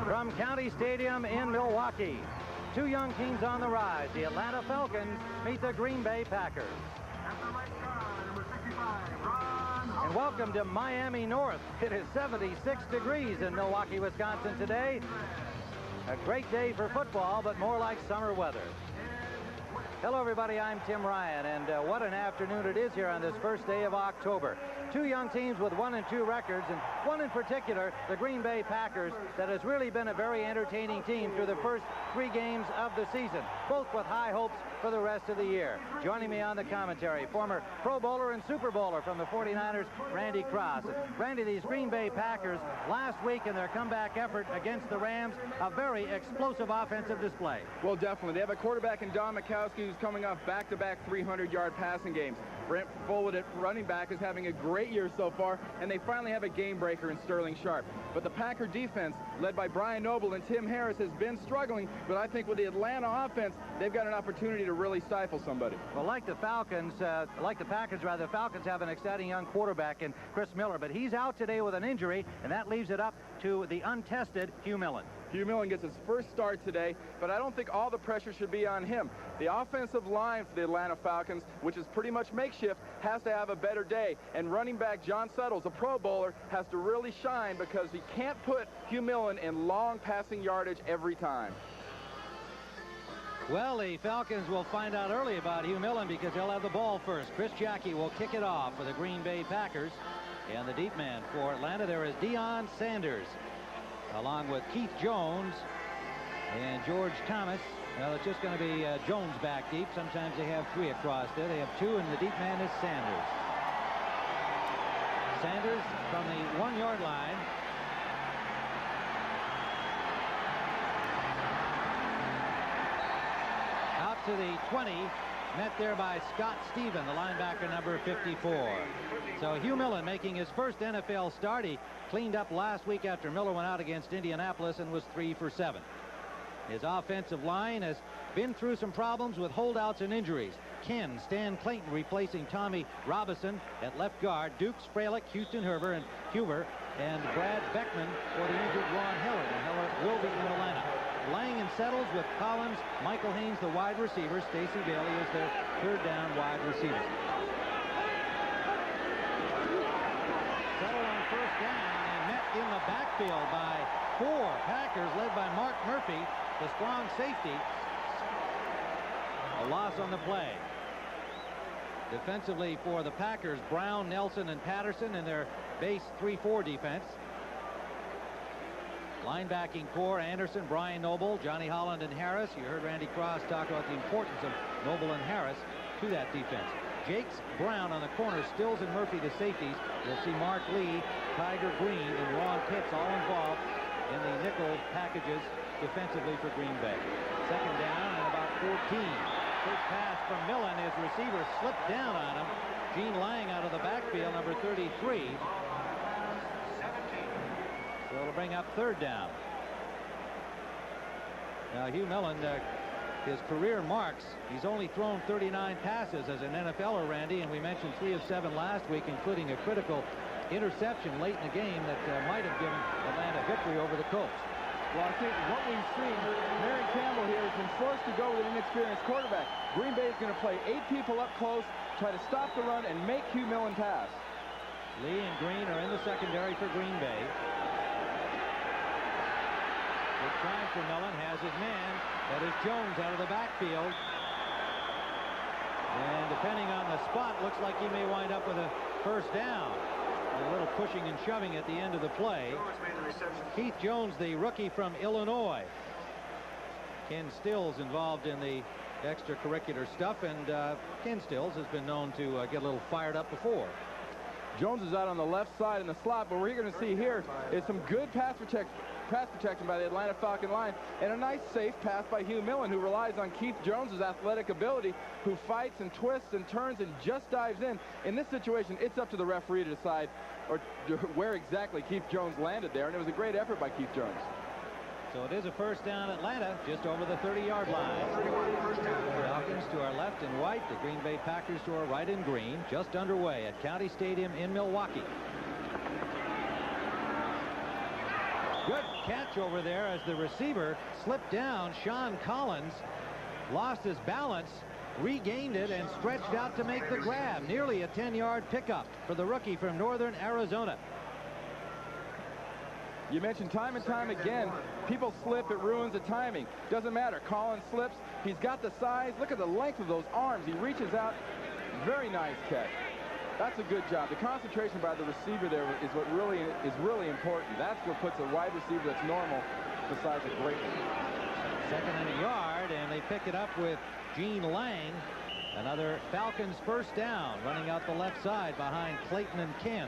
From County Stadium in Milwaukee, two young teams on the rise. The Atlanta Falcons meet the Green Bay Packers. And welcome to Miami North. It is 76 degrees in Milwaukee, Wisconsin today. A great day for football, but more like summer weather. Hello, everybody. I'm Tim Ryan, and what an afternoon it is here on this first day of October. Two young teams with 1-2 records, and one in particular, the Green Bay Packers, that has really been a very entertaining team through the first 3 games of the season, both with high hopes for the rest of the year. Joining me on the commentary, former Pro Bowler and Super Bowler from the 49ers, Randy Cross. Randy, these Green Bay Packers last week in their comeback effort against the Rams, a very explosive offensive display. Well, definitely. They have a quarterback in Don Majkowski who's coming off back-to-back 300-yard passing games. Brent Fullwood at running back is having a great year so far, and they finally have a game breaker in Sterling Sharp. But the Packer defense, led by Brian Noble and Tim Harris, has been struggling, but I think with the Atlanta offense, they've got an opportunity to really stifle somebody. Well, like the Packers, the Falcons have an exciting young quarterback in Chris Miller, but he's out today with an injury, and that leaves it up to the untested Hugh Millen. Hugh Millen gets his first start today, but I don't think all the pressure should be on him. The offensive line for the Atlanta Falcons, which is pretty much makeshift, has to have a better day. And running back John Suttles, a Pro Bowler, has to really shine because he can't put Hugh Millen in long passing yardage every time. Well, the Falcons will find out early about Hugh Millen because he'll have the ball first. Chris Jackie will kick it off for the Green Bay Packers. And the deep man for Atlanta, there is Deion Sanders, along with Keith Jones and George Thomas. Well, it's just going to be Jones back deep. Sometimes they have 3 across there. They have 2, and the deep man is Sanders. Sanders from the 1-yard line. Out to the 20. Met there by Scott Stephen, the linebacker, number 54. So Hugh Millen making his first NFL start. He cleaned up last week after Miller went out against Indianapolis and was 3 for 7. His offensive line has been through some problems with holdouts and injuries. Stan Clayton replacing Tommy Robinson at left guard. Dukes, Fralick, Houston Huber, and Brad Beckman for the injured Ron Heller. And Heller will be in Atlanta. Langan settles with Collins, Michael Haynes, the wide receiver. Stacey Bailey is their third down wide receiver. Settle on first down and met in the backfield by 4 Packers, led by Mark Murphy, the strong safety. A loss on the play. Defensively for the Packers, Brown, Nelson, and Patterson in their base 3-4 defense. Linebacking core, Anderson, Brian Noble, Johnny Holland, and Harris. You heard Randy Cross talk about the importance of Noble and Harris to that defense. Jakes, Brown on the corner, Stills and Murphy the safeties. You'll see Mark Lee, Tiger Green, and Ron Pitts all involved in the nickel packages defensively for Green Bay. Second down and about 14. First pass from Millen. His receiver slipped down on him. Gene Lang out of the backfield, number 33. So it'll bring up third down. Now Hugh Millen, his career marks, he's only thrown 39 passes as an NFLer, Randy, and we mentioned 3 of 7 last week, including a critical interception late in the game that might have given Atlanta victory over the Colts. Well, I think what we've seen, Marion Campbell here has been forced to go with an inexperienced quarterback. Green Bay is going to play 8 people up close, try to stop the run, and make Hugh Millen pass. Lee and Green are in the secondary for Green Bay. Good time for Millen, has his man. That is Jones out of the backfield. And depending on the spot, looks like he may wind up with a first down. A little pushing and shoving at the end of the play. Keith Jones, the rookie from Illinois. Ken Stills involved in the extracurricular stuff, and Ken Stills has been known to get a little fired up before. Jones is out on the left side in the slot, but what you're going to see here is some good pass protection by the Atlanta Falcon line, and a nice safe pass by Hugh Millen, who relies on Keith Jones's athletic ability, who fights and twists and turns and just dives in. In this situation, it's up to the referee to decide where exactly Keith Jones landed there, and it was a great effort by Keith Jones. So it is a first down Atlanta, just over the 30-yard line. Falcons to our left in white, the Green Bay Packers to our right in green, just underway at County Stadium in Milwaukee. Good catch over there as the receiver slipped down. Sean Collins lost his balance, regained it, and stretched out to make the grab. Nearly a 10-yard pickup for the rookie from Northern Arizona. You mentioned time and time again, people slip, it ruins the timing. Doesn't matter. Collins slips. He's got the size. Look at the length of those arms. He reaches out. Very nice catch. That's a good job. The concentration by the receiver there is what really important. That's what puts a wide receiver that's normal besides a great one. Second and a yard, and they pick it up with Gene Lang. Another Falcons first down, running out the left side behind Clayton and Ken.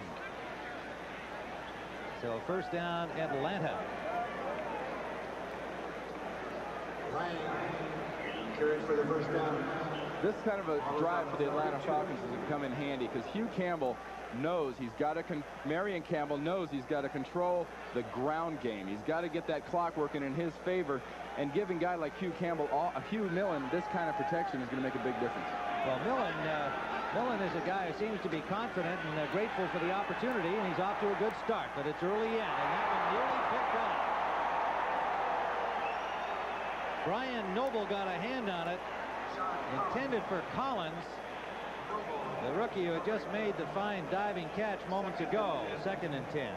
So first down, Atlanta. Lang carries for the first down. This kind of a drive for the Atlanta Falcons has come in handy because Hugh Campbell knows he's got to, Marion Campbell knows he's got to control the ground game. He's got to get that clock working in his favor, and giving a guy like Hugh Millen this kind of protection is going to make a big difference. Well, Millen is a guy who seems to be confident and grateful for the opportunity, and he's off to a good start, but it's early in, and that one nearly picked off. Brian Noble got a hand on it, intended for Collins, the rookie who had just made the fine diving catch moments ago. Second and 10.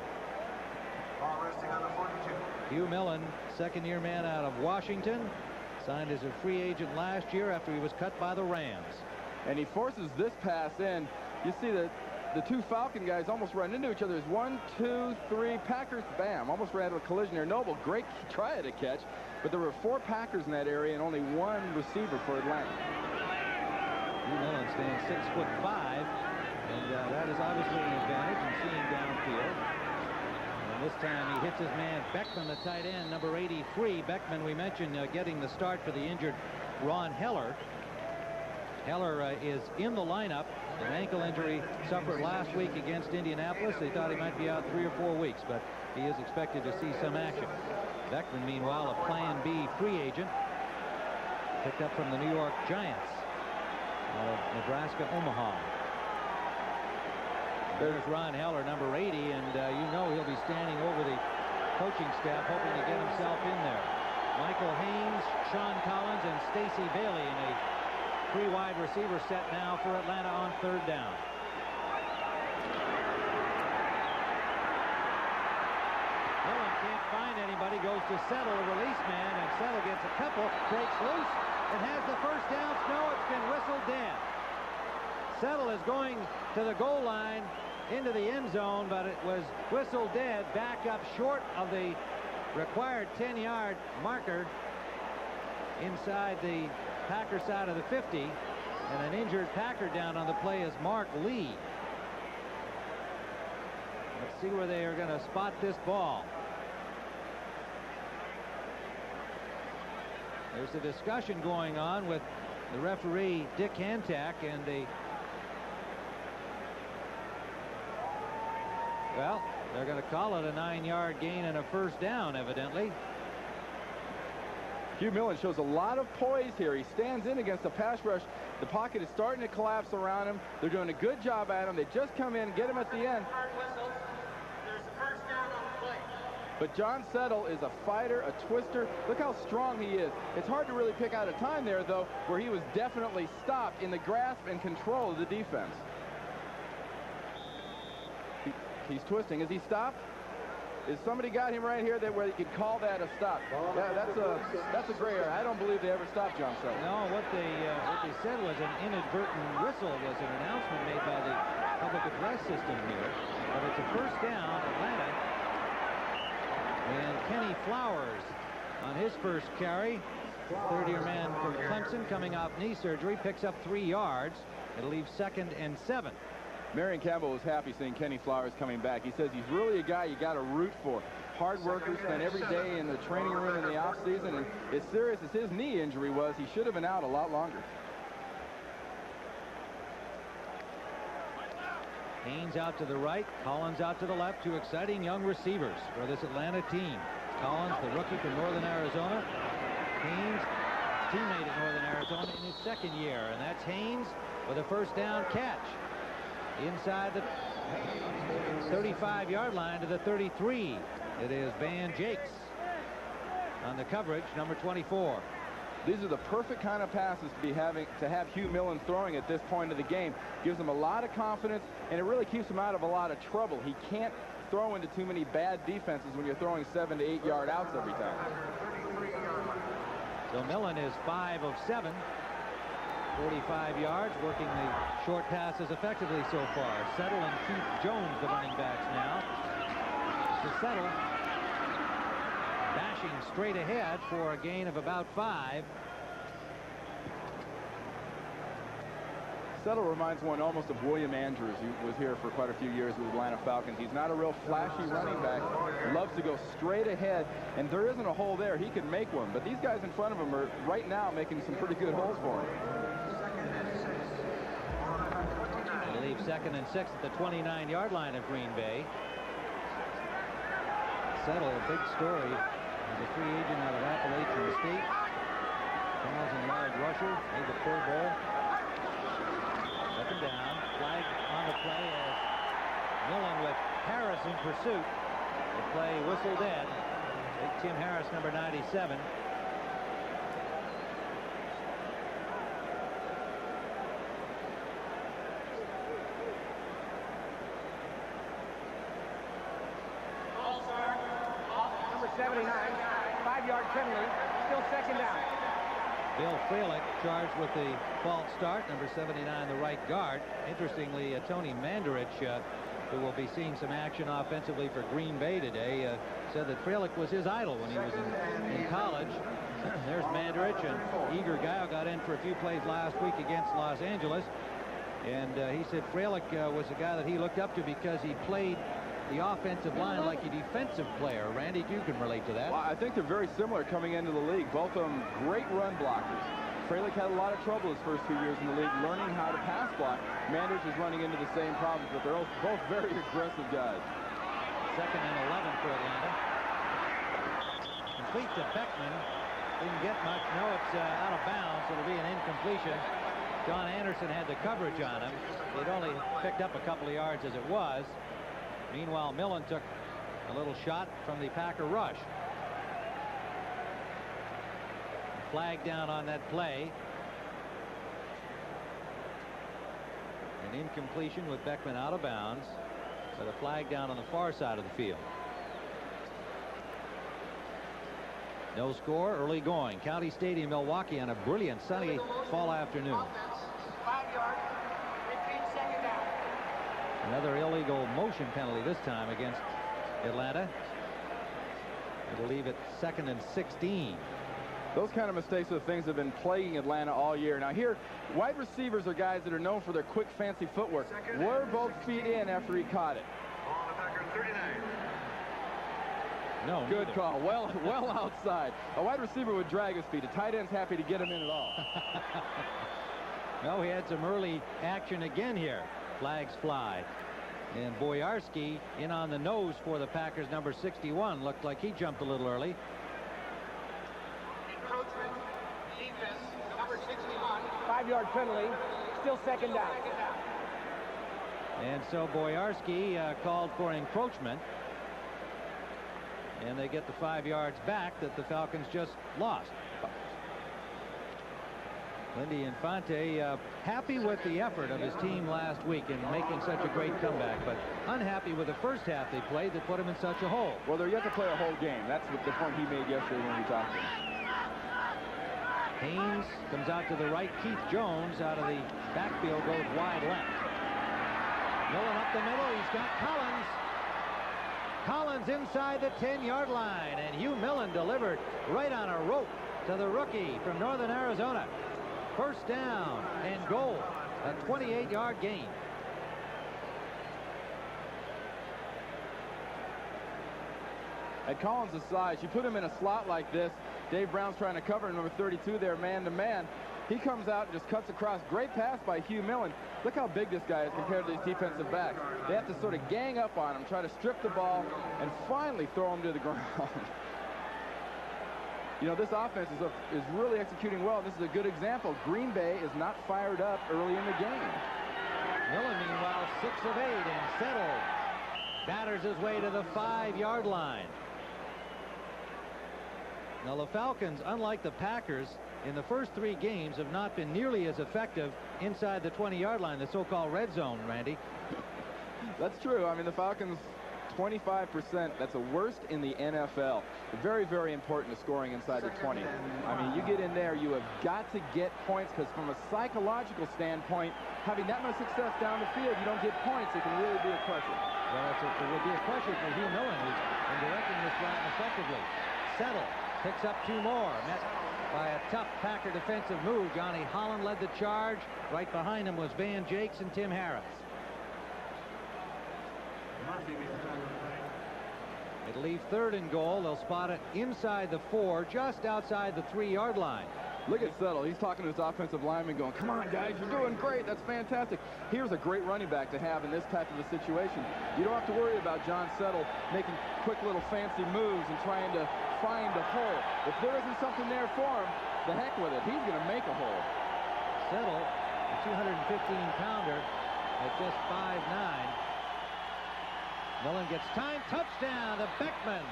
Ball resting on the 42. Hugh Millen, second-year man out of Washington, signed as a free agent last year after he was cut by the Rams. And he forces this pass in. You see that the two Falcon guys almost run into each other. There's 1, 2, 3 Packers. Bam! Almost ran into a collision there. Noble, great try at a catch, but there were 4 Packers in that area and only 1 receiver for Atlanta. Hugh Millen stands 6'5", and that is obviously an advantage in seeing downfield. And this time he hits his man Beckman, the tight end, number 83. Beckman, we mentioned getting the start for the injured Ron Heller. Heller is in the lineup. An ankle injury suffered last week against Indianapolis. They thought he might be out 3 or 4 weeks, but he is expected to see some action. Beckman, meanwhile, a Plan B free agent, picked up from the New York Giants out of Nebraska, Omaha. There's Ron Heller, number 80, and you know he'll be standing over the coaching staff, hoping to get himself in there. Michael Haynes, Sean Collins, and Stacy Bailey in a 3 wide receiver set now for Atlanta on third down. Millen can't find anybody, goes to Settle, a release man, and Settle gets a couple, breaks loose, and has the first down. No, it's been whistled dead. Settle is going to the goal line into the end zone, but it was whistled dead, back up short of the required 10-yard marker inside the Packer side of the 50, and an injured Packer down on the play is Mark Lee. Let's see where they are going to spot this ball. There's a discussion going on with the referee Dick Hantak and the well, they're going to call it a 9-yard gain and a first down, evidently. Hugh Millen shows a lot of poise here. He stands in against the pass rush. The pocket is starting to collapse around him. They're doing a good job at him. They just come in and get him at the end. But John Settle is a fighter, a twister. Look how strong he is. It's hard to really pick out a time there, though, where he was definitely stopped in the grasp and control of the defense. He's twisting. Is he stopped? Is somebody got him right here that where you could call that a stop? Yeah, that's a gray area. I don't believe they ever stopped John Settle. No, what they said was an inadvertent whistle, was an announcement made by the public address system here. But it's a first down, Atlanta. And Kenny Flowers on his first carry, third-year man from Clemson, coming off knee surgery, picks up 3 yards. It'll leave 2nd and 7. Marion Campbell was happy seeing Kenny Flowers coming back. He says he's really a guy you got to root for. Hard worker, spent every day in the training room in the offseason, and as serious as his knee injury was, he should have been out a lot longer. Haynes out to the right, Collins out to the left. 2 exciting young receivers for this Atlanta team. Collins, the rookie from Northern Arizona. Haynes, teammate at Northern Arizona in his 2nd year, and that's Haynes with a first down catch inside the 35-yard line to the 33. It is Van Jakes on the coverage, number 24. These are the perfect kind of passes to have Hugh Millen throwing at this point of the game. Gives him a lot of confidence, and it really keeps him out of a lot of trouble. He can't throw into too many bad defenses when you're throwing 7 to 8 yard outs every time. So Millen is 5 of 7. 45 yards, working the short passes effectively so far. Settle and Keith Jones, the running backs now. To Settle, dashing straight ahead for a gain of about 5. Settle reminds one almost of William Andrews, who was here for quite a few years with the Atlanta Falcons. He's not a real flashy running back. Loves to go straight ahead, and there isn't a hole there. He could make one, but these guys in front of him are right now making some pretty good holes for him. They leave 2nd and 6 at the 29-yard line of Green Bay. Settle, a big story. He's a free agent out of Appalachian State. 1,000-yard rusher, made the Pro Bowl. Up and down, flag on the play as Millen with Harris in pursuit. The play whistled dead. Big Tim Harris, number 97. Number 79, 5-yard penalty, still 2nd down. Bill Fralick charged with the false start, number 79, the right guard. Interestingly, Tony Mandarich, who will be seeing some action offensively for Green Bay today, said that Fralick was his idol when he was in college. There's Mandarich, an eager guy who got in for a few plays last week against Los Angeles. And he said Fralick was a guy that he looked up to because he played the offensive line like a defensive player. Randy, you can relate to that. Well, I think they're very similar coming into the league. Both of them great run blockers. Fralick had a lot of trouble his first 2 years in the league learning how to pass block. Manders is running into the same problems, but they're both very aggressive guys. 2nd and 11 for Atlanta. Complete to Beckman. Didn't get much. No, it's out of bounds. It'll be an incompletion. John Anderson had the coverage on him. He'd only picked up a couple of yards as it was. Meanwhile, Millen took a little shot from the Packer rush. Flag down on that play. An incompletion with Beckman out of bounds, but a flag down on the far side of the field. No score, early going. County Stadium, Milwaukee, on a brilliant sunny fall afternoon. 5 yards, repeat, 2nd down. Another illegal motion penalty this time against Atlanta. It'll leave it 2nd and 16. Those kind of mistakes are the things that have been plaguing Atlanta all year. Now here, wide receivers are guys that are known for their quick, fancy footwork. Were both feet in after he caught it. On the Packers 39. No, good neither. Call. Well outside. A wide receiver would drag his feet. A tight end's happy to get him in at all. No, he had some early action again here. Flags fly. And Boyarski in on the nose for the Packers, number 61. Looked like he jumped a little early. Encroachment, defense, number 61. 5-yard penalty, still 2nd down. And so Boyarski called for encroachment. And they get the 5 yards back that the Falcons just lost. Lindy Infante happy with the effort of his team last week in making such a great comeback, but unhappy with the first half they played that put him in such a hole. Well, they're yet to play a whole game. That's what the point he made yesterday when we talked to him. Haynes comes out to the right. Keith Jones out of the backfield goes wide left. Millen up the middle. He's got Collins. Collins inside the 10-yard line, and Hugh Millen delivered right on a rope to the rookie from Northern Arizona. First down and goal. A 28-yard gain. At Collins' size, you put him in a slot like this. Dave Brown's trying to cover number 32 there, man-to-man. He comes out and just cuts across. Great pass by Hugh Millen. Look how big this guy is compared to these defensive backs. They have to sort of gang up on him, try to strip the ball, and finally throw him to the ground. You know, this offense is really executing well. This is a good example. Green Bay is not fired up early in the game. Millen, meanwhile, 6 of 8, and Settle batters his way to the 5-yard line. Now, the Falcons, unlike the Packers, in the first 3 games have not been nearly as effective inside the 20-yard line, the so-called red zone, Randy. That's true. I mean, the Falcons, 25%. That's the worst in the NFL. Very, very important to scoring inside the 20. I mean, you get in there, you have got to get points, because from a psychological standpoint, having that much success down the field, you don't get points. It can really be a pressure. Well, it would be a pressure for Hugh Millen, who's been directing this route effectively. Settle picks up 2 more. Met by a tough Packer defensive move. Johnny Holland led the charge. Right behind him was Van Jakes and Tim Harris. It'll leave 3rd and goal. They'll spot it inside the 4, just outside the 3-yard line. Look at Settle. He's talking to his offensive lineman going, come on, guys, you're doing great. That's fantastic. Here's a great running back to have in this type of a situation. You don't have to worry about John Settle making quick little fancy moves and trying to find a hole. If there isn't something there for him, the heck with it. He's going to make a hole. Settle, a 215-pounder at just 5'9". Millen gets time. Touchdown to Beckman.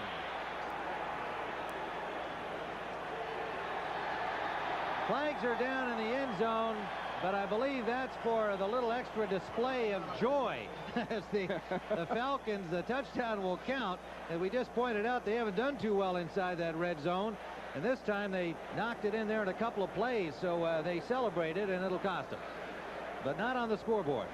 Flags are down in the end zone, but I believe that's for the little extra display of joy as the Falcons, the touchdown will count. And we just pointed out they haven't done too well inside that red zone. And this time they knocked it in there in a couple of plays, so they celebrated, and it'll cost them. But not on the scoreboard.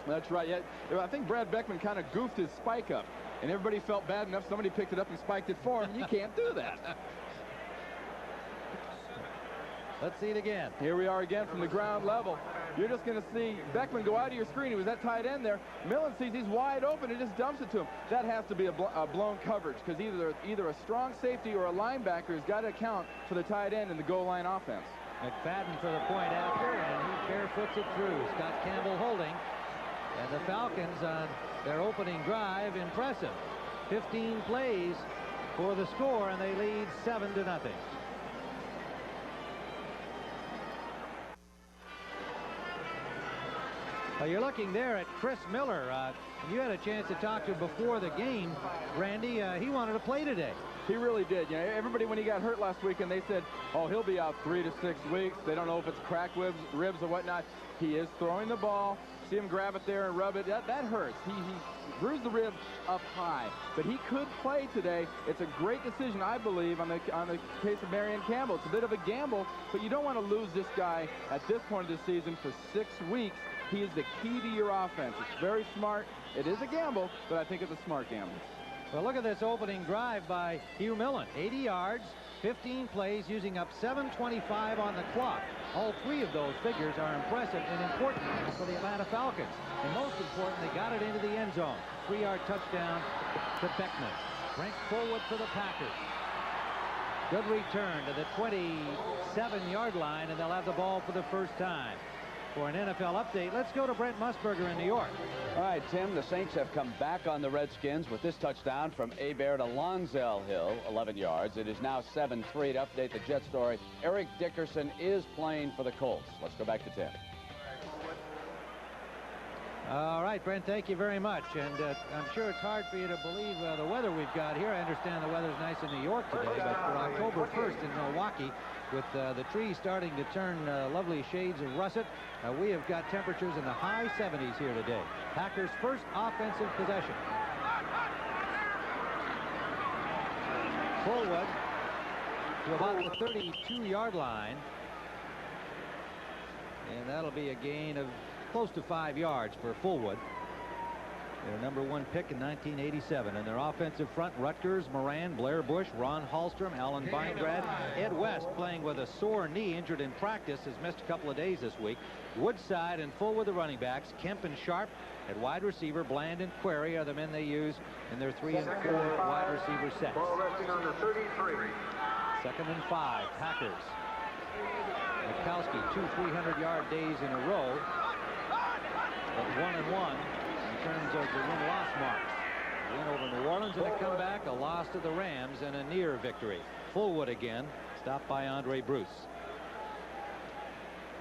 That's right. Yeah, I think Brad Beckman kind of goofed his spike up, and everybody felt bad enough. Somebody picked it up and spiked it for him. You can't do that. Let's see it again. Here we are again from the ground level. You're just going to see Beckman go out of your screen. He was that tight end there. Millen sees he's wide open and just dumps it to him. That has to be a blown coverage, because either a strong safety or a linebacker has got to account for the tight end in the goal line offense. McFadden for the point after, and he barefoots it through. Scott Campbell holding. And the Falcons on their opening drive, impressive. 15 plays for the score, and they lead 7-0. You're looking there at Chris Miller. You had a chance to talk to him before the game, Randy. He wanted to play today. He really did. You know, everybody, when he got hurt last weekend, they said, oh, he'll be out 3 to 6 weeks. They don't know if it's cracked ribs or whatnot. He is throwing the ball. See him grab it there and rub it. That hurts. He bruised the rib up high. But he could play today. It's a great decision, I believe, on the case of Marion Campbell. It's a bit of a gamble, but you don't want to lose this guy at this point of the season for 6 weeks. He is the key to your offense. It's very smart. It is a gamble, but I think it's a smart gamble. Well, look at this opening drive by Hugh Millen. 80 yards, 15 plays, using up 7:25 on the clock. All 3 of those figures are impressive and important for the Atlanta Falcons. And most important, they got it into the end zone. 3-yard touchdown to Beckman. Brent Fullwood for the Packers. Good return to the 27-yard line, and they'll have the ball for the first time. For an NFL update, let's go to Brent Musburger in New York. All right, Tim, the Saints have come back on the Redskins with this touchdown from Hebert to Lonsdale Hill, 11 yards. It is now 7-3. To update the Jet story, Eric Dickerson is playing for the Colts. Let's go back to Tim. All right, Brent, thank you very much. And I'm sure it's hard for you to believe the weather we've got here. I understand the weather's nice in New York today, but for October 1st in Milwaukee, with the trees starting to turn lovely shades of russet, we have got temperatures in the high 70s here today. Packers' first offensive possession. Fullwood to about the 32-yard line. And that'll be a gain of close to 5 yards for Fullwood. Their #1 pick in 1987. And their offensive front, Rutgers, Moran, Blair Bush, Ron Hallstrom, Alan Weingrad, Ed West, playing with a sore knee, injured in practice, has missed a couple of days this week. Woodside and Fullwood, the running backs. Kemp and Sharp at wide receiver. Bland and Query are the men they use in their 3 and 4 wide receiver sets. Ball resting on the 33. 2nd and 5, Packers. Mikowski, 2 300-yard days in a row, but 1-1 in terms of the win-loss marks. A win over New Orleans and a comeback, a loss to the Rams, and a near victory. Fullwood again, stopped by Andre Bruce.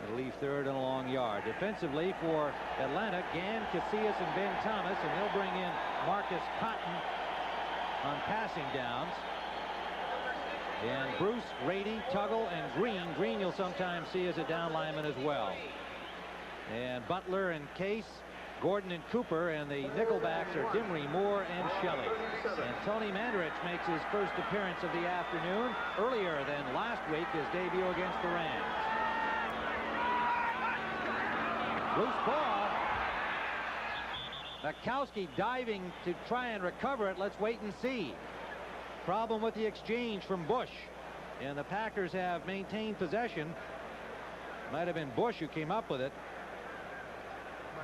It'll leave 3rd and a long yard. Defensively for Atlanta, Gann, Casillas, and Ben Thomas, and they'll bring in Marcus Cotton on passing downs. And Bruce, Rady, Tuggle, and Green. Green you'll sometimes see as a down lineman as well. And Butler and Case, Gordon and Cooper, and the nickelbacks are Dimry, Moore, and Shelley. And Tony Mandarich makes his first appearance of the afternoon earlier than last week, his debut against the Rams. Loose ball. Makowski diving to try and recover it. Let's wait and see. Problem with the exchange from Bush. And the Packers have maintained possession. Might have been Bush who came up with it,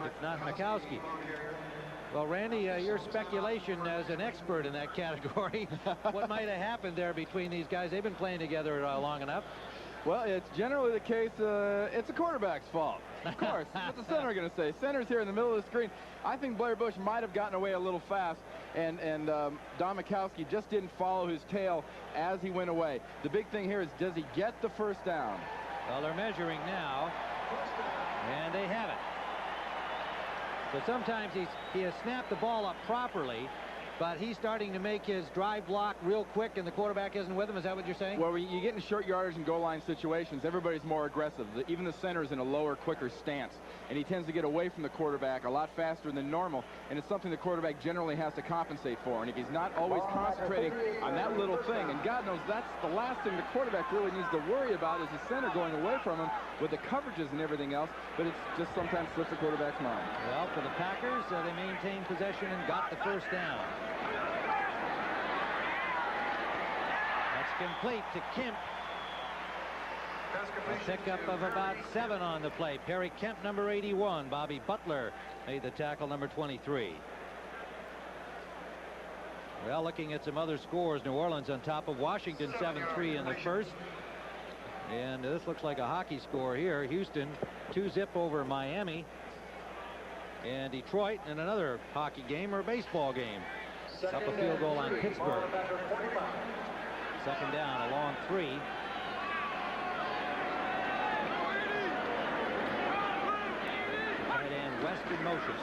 if not Makowski. Well, Randy, your speculation as an expert in that category, what might have happened there between these guys? They've been playing together long enough. Well, it's generally the case, it's a quarterback's fault. Of course. What's the center going to say? Center's here in the middle of the screen. I think Blair Bush might have gotten away a little fast, and Don Makowski just didn't follow his tail as he went away. The big thing here is, does he get the first down? Well, they're measuring now, and they have it. So sometimes he has snapped the ball up properly, but he's starting to make his drive block real quick, and the quarterback isn't with him. Is that what you're saying? Well, you get in short yardage and goal line situations, everybody's more aggressive. Even the center is in a lower, quicker stance, and he tends to get away from the quarterback a lot faster than normal, and it's something the quarterback generally has to compensate for. And if he's not always concentrating on that little thing, and God knows that's the last thing the quarterback really needs to worry about, is the center going away from him with the coverages and everything else, but it's just sometimes slips the quarterback's mind. Well, for the Packers, they maintained possession and got the first down. Complete to Kemp. A pickup of about 7 on the play. Perry Kemp, number 81. Bobby Butler made the tackle, number 23. Well, looking at some other scores, New Orleans on top of Washington 7-3 in the first. And this looks like a hockey score here. Houston 2-zip over Miami. And Detroit in another hockey game or baseball game. Up a field goal on Pittsburgh. Second down, a long 3. Tight end West in motion.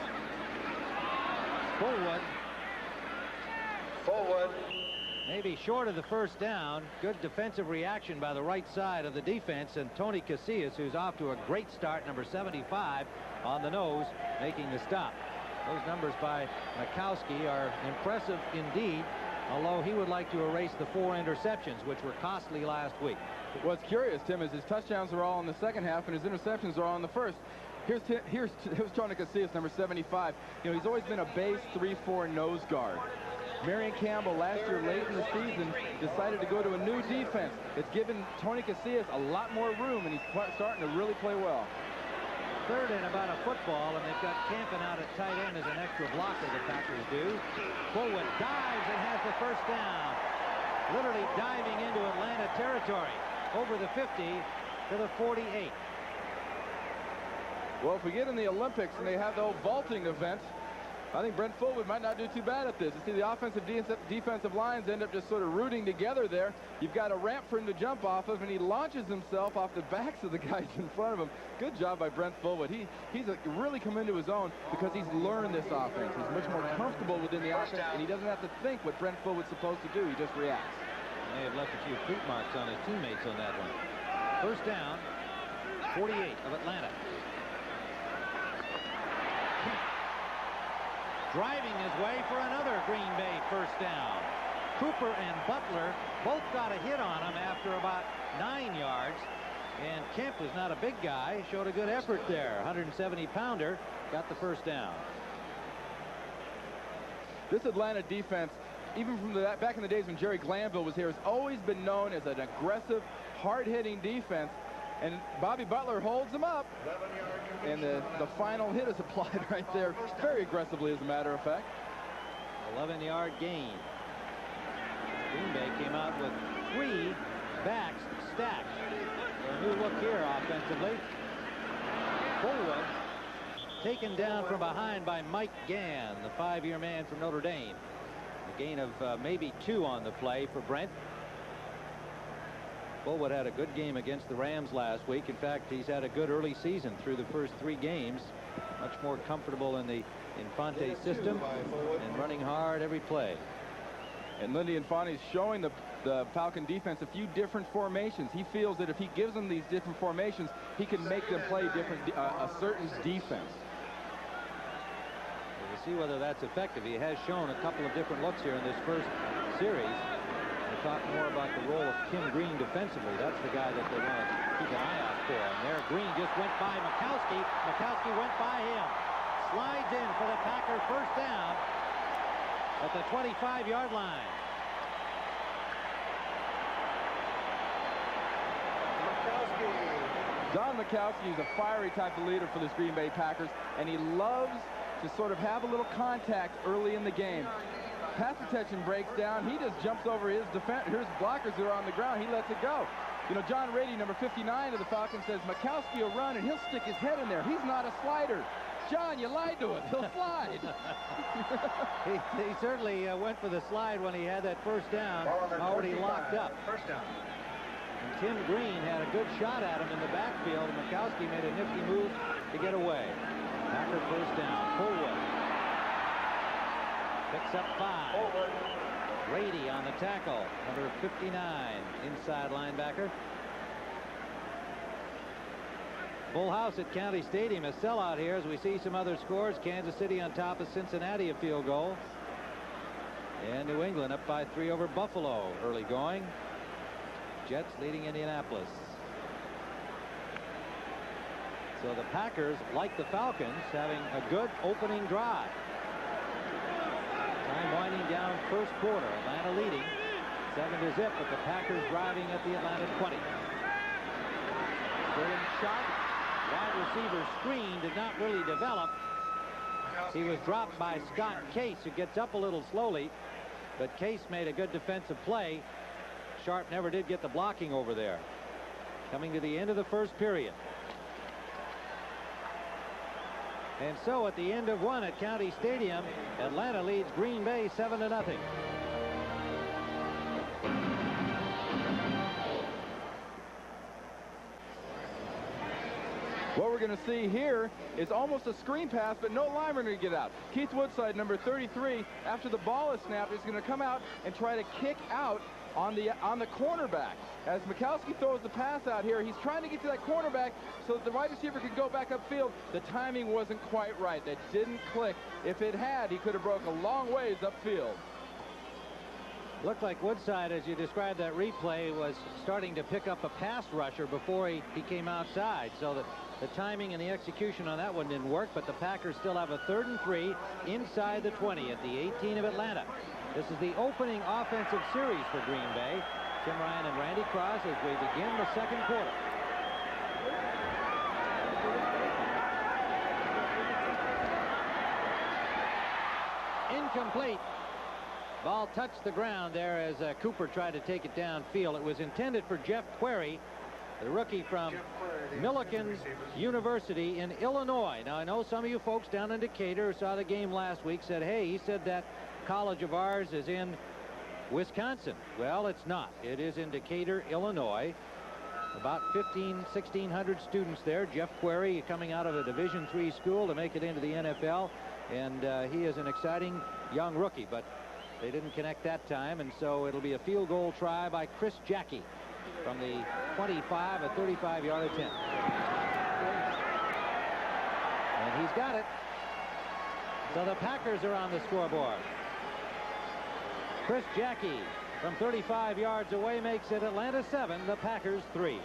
Forward. Maybe short of the first down. Good defensive reaction by the right side of the defense, and Tony Casillas, who's off to a great start, number 75 on the nose, making the stop. Those numbers by Makowski are impressive indeed, although he would like to erase the 4 interceptions, which were costly last week. What's curious, Tim, is his touchdowns are all in the second half, and his interceptions are all in the first. Here's Tony Casillas, number 75. You know, he's always been a base 3-4 nose guard. Marion Campbell last year late in the season decided to go to a new defense. It's given Tony Casillas a lot more room, and he's starting to really play well. Third and about a football, and they've got Campen out at tight end as an extra blocker, the Packers do. Fullwood dives and has the first down. Literally diving into Atlanta territory. Over the 50 to the 48. Well, if we get in the Olympics and they have the whole vaulting event, I think Brent Fullwood might not do too bad at this. You see the offensive defensive lines end up just sort of rooting together there. You've got a ramp for him to jump off of, and he launches himself off the backs of the guys in front of him. Good job by Brent Fullwood. He's really come into his own because he's learned this offense. He's much more comfortable within the offense, and he doesn't have to think what Brent Fullwood's supposed to do. He just reacts. He may have left a few boot marks on his teammates on that one. First down, 48 of Atlanta. Driving his way for another Green Bay first down. Cooper and Butler both got a hit on him after about 9 yards. And Kemp was not a big guy, showed a good effort there. 170-pounder, got the first down. This Atlanta defense, even from back in the days when Jerry Glanville was here, has always been known as an aggressive, hard-hitting defense. And Bobby Butler holds him up. And the final hit is applied right there very aggressively, as a matter of fact. 11-yard gain. Green Bay came out with 3 backs stacked. A new look here offensively. Fullwood taken down from behind by Mike Gann, the 5-year man from Notre Dame. A gain of maybe 2 on the play for Brent. Fullwood had a good game against the Rams last week. In fact, he's had a good early season through the first 3 games. Much more comfortable in the Infante system and running hard every play. And Lindy Infante's showing the the Falcon defense a few different formations. He feels that if he gives them these different formations, he can make them play a certain defense. We'll see whether that's effective. He has shown a couple of different looks here in this first series. We'll talk more about the role of Tim Green defensively. That's the guy that they want to keep an eye out for. And there, Green just went by Mikowski. Mikowski went by him. Slides in for the Packer first down at the 25-yard line. Don Mikowski is a fiery type of leader for this Green Bay Packers, and he loves to sort of have a little contact early in the game. Pass protection breaks down. He just jumps over his blockers who are on the ground. He lets it go. You know, John Rady, number 59 of the Falcons, says Mikowski will run and he'll stick his head in there. He's not a slider. John, you lied to us. He'll slide. he certainly went for the slide when he had that first down already locked up. First down. And Tim Green had a good shot at him in the backfield. Mikowski made a nifty move to get away. Packer first down. Fullwood picks up 5. Rady on the tackle. Number 59, inside linebacker. Full house at County Stadium. A sellout here as we see some other scores. Kansas City on top of Cincinnati, a field goal. And New England up by 3 over Buffalo. Early going. Jets leading Indianapolis. So the Packers, like the Falcons, having a good opening drive. Time winding down first quarter. Atlanta leading 7-0, but the Packers driving at the Atlanta 20. Sterling shot. Wide receiver screen did not really develop. He was dropped by Scott Case, who gets up a little slowly, but Case made a good defensive play. Sharp never did get the blocking over there. Coming to the end of the first period. And so at the end of 1 at County Stadium, Atlanta leads Green Bay 7-0. What we're going to see here is almost a screen pass, but no lineman to get out. Keith Woodside, number 33, after the ball is snapped, is going to come out and try to kick out on the cornerback. As Mikowski throws the pass out here, he's trying to get to that cornerback so that the wide receiver can go back upfield. The timing wasn't quite right. That didn't click. If it had, he could have broke a long ways upfield. Looked like Woodside, as you described that replay, was starting to pick up a pass rusher before he came outside. So that the timing and the execution on that one didn't work, but the Packers still have a 3rd and 3 inside the 20 at the 18 of Atlanta. This is the opening offensive series for Green Bay. Tim Ryan and Randy Cross as we begin the second quarter. Incomplete. Ball touched the ground there as Cooper tried to take it downfield. It was intended for Jeff Query, the rookie from Millikan University in Illinois. Now, I know some of you folks down in Decatur who saw the game last week said, hey, he said that college of ours is in Wisconsin. Well, it's not. It is in Decatur, Illinois. About 1,600 students there. Jeff Query coming out of a Division III school to make it into the NFL. And he is an exciting young rookie, but they didn't connect that time. And so it'll be a field goal try by Chris Jackie from the 25, a 35-yard attempt. And he's got it. So the Packers are on the scoreboard. Chris Jackie from 35 yards away makes it Atlanta 7, the Packers 3.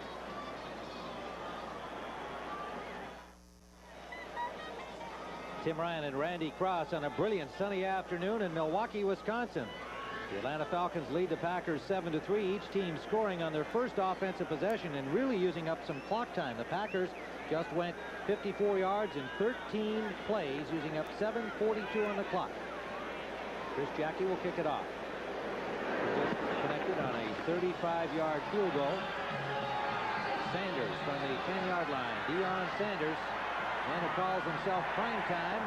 Tim Ryan and Randy Cross on a brilliant sunny afternoon in Milwaukee, Wisconsin. The Atlanta Falcons lead the Packers 7-3, each team scoring on their first offensive possession and really using up some clock time. The Packers just went 54 yards in 13 plays, using up 7:42 on the clock. Chris Jackie will kick it off. Just connected on a 35-yard field goal. Sanders from the 10-yard line. Deion Sanders, man who calls himself Prime Time.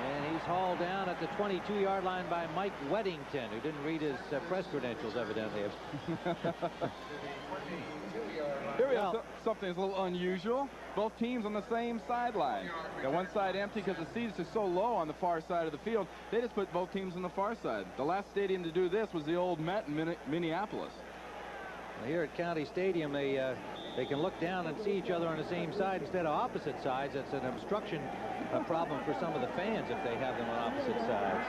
And he's hauled down at the 22-yard line by Mike Weddington, who didn't read his press credentials, evidently. Here we have something that's a little unusual. Both teams on the same sideline. Got one side empty because the seats are so low on the far side of the field. They just put both teams on the far side. The last stadium to do this was the old Met in Minneapolis. Here at County Stadium, they can look down and see each other on the same side instead of opposite sides. That's an obstruction problem for some of the fans if they have them on opposite sides.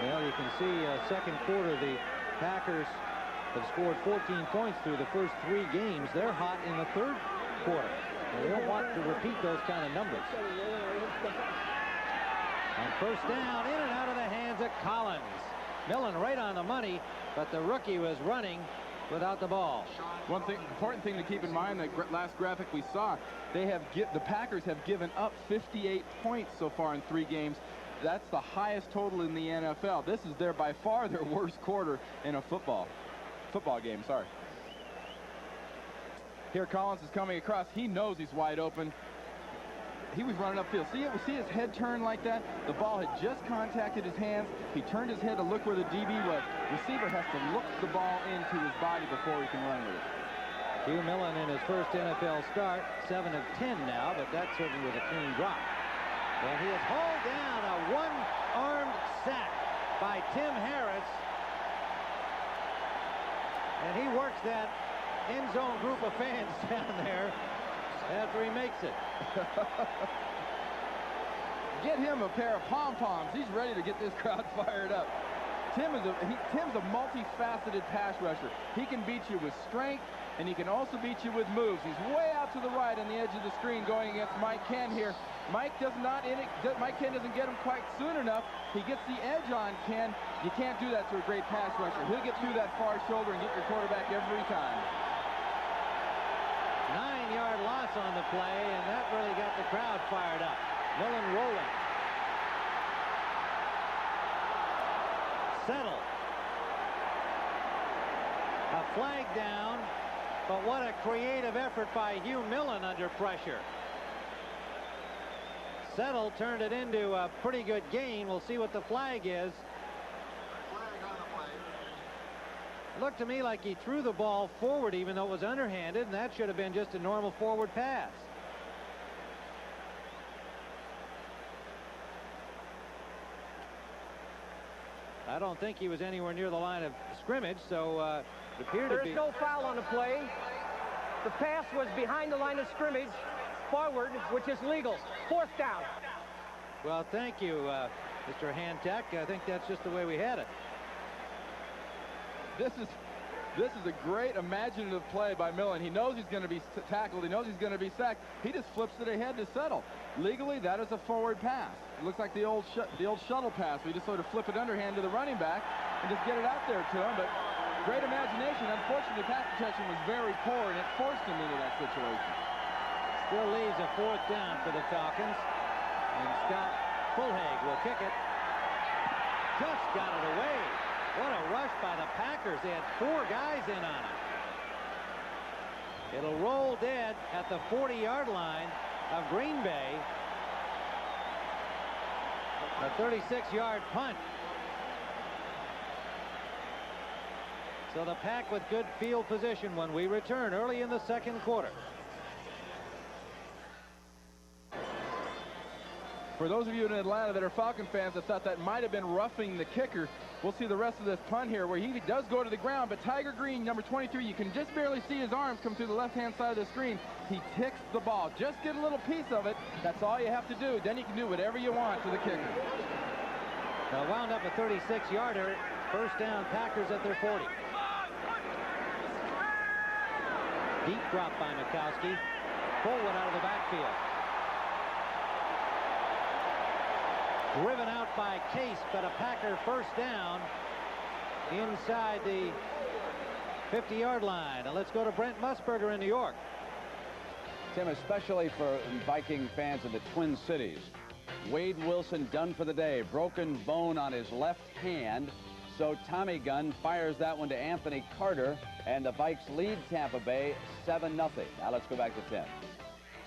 Well, you can see second quarter, the Packers have scored 14 points through the first 3 games. They're hot in the third quarter. They don't want to repeat those kind of numbers. And first down, in and out of the hands of Collins. Millen right on the money, but the rookie was running without the ball. One important thing to keep in mind, that last graphic we saw, the Packers have given up 58 points so far in 3 games. That's the highest total in the NFL. This is by far their worst quarter in a football game. Sorry. Here Collins is coming across. He knows he's wide open. He was running upfield. See his head turn like that? The ball had just contacted his hands. He turned his head to look where the DB was. Receiver has to look the ball into his body before he can run with it. Hugh Millen in his first NFL start, 7 of 10 now, but that certainly was a clean drop. And he has hauled down a one-armed sack by Tim Harris. And he works that end zone group of fans down there after he makes it. Get him a pair of pom-poms. He's ready to get this crowd fired up. Tim's a multifaceted pass rusher. He can beat you with strength, and he can also beat you with moves. He's way out to the right on the edge of the screen going against Mike Ken here. Mike Ken doesn't get him quite soon enough. He gets the edge on Ken. You can't do that to a great pass rusher. He'll get through that far shoulder and get your quarterback every time. 9-yard loss on the play, and that really got the crowd fired up. Millen rolling. Settle. A flag down, but what a creative effort by Hugh Millen under pressure. Settle turned it into a pretty good gain. We'll see what the flag is. It looked to me like he threw the ball forward even though it was underhanded, and that should have been just a normal forward pass. I don't think he was anywhere near the line of scrimmage, so it appeared to be. There's no foul on the play. The pass was behind the line of scrimmage, forward, which is legal. 4th down. Well, thank you, Mr. Hantek. I think that's just the way we had it. This is a great imaginative play by Millen. He knows he's going to be tackled. He knows he's going to be sacked. He just flips it ahead to Settle. Legally, that is a forward pass. It looks like the old shuttle pass. We just sort of flip it underhand to the running back and just get it out there to him. But great imagination. Unfortunately, pass protection was very poor, and it forced him into that situation. Still leaves a 4th down for the Falcons. And Scott Fulhag will kick it. Just got it away. What a rush by the Packers. They had 4 guys in on it. It'll roll dead at the 40-yard line of Green Bay. A 36-yard punt. So the Pack with good field position when we return early in the second quarter. For those of you in Atlanta that are Falcon fans that thought that might have been roughing the kicker, we'll see the rest of this punt here where he does go to the ground, but Tiger Green, number 23, you can just barely see his arms come through the left-hand side of the screen. He ticks the ball. Just get a little piece of it. That's all you have to do. Then you can do whatever you want to the kicker. Now wound up a 36-yarder. First down, Packers at their 40. Deep drop by Mikowski. Forward out of the backfield. Driven out by Case, but a Packer first down inside the 50-yard line. And let's go to Brent Musburger in New York. Tim, especially for Viking fans in the Twin Cities, Wade Wilson done for the day. Broken bone on his left hand. So Tommy Gunn fires that one to Anthony Carter, and the Vikes lead Tampa Bay 7-0. Now let's go back to Tim.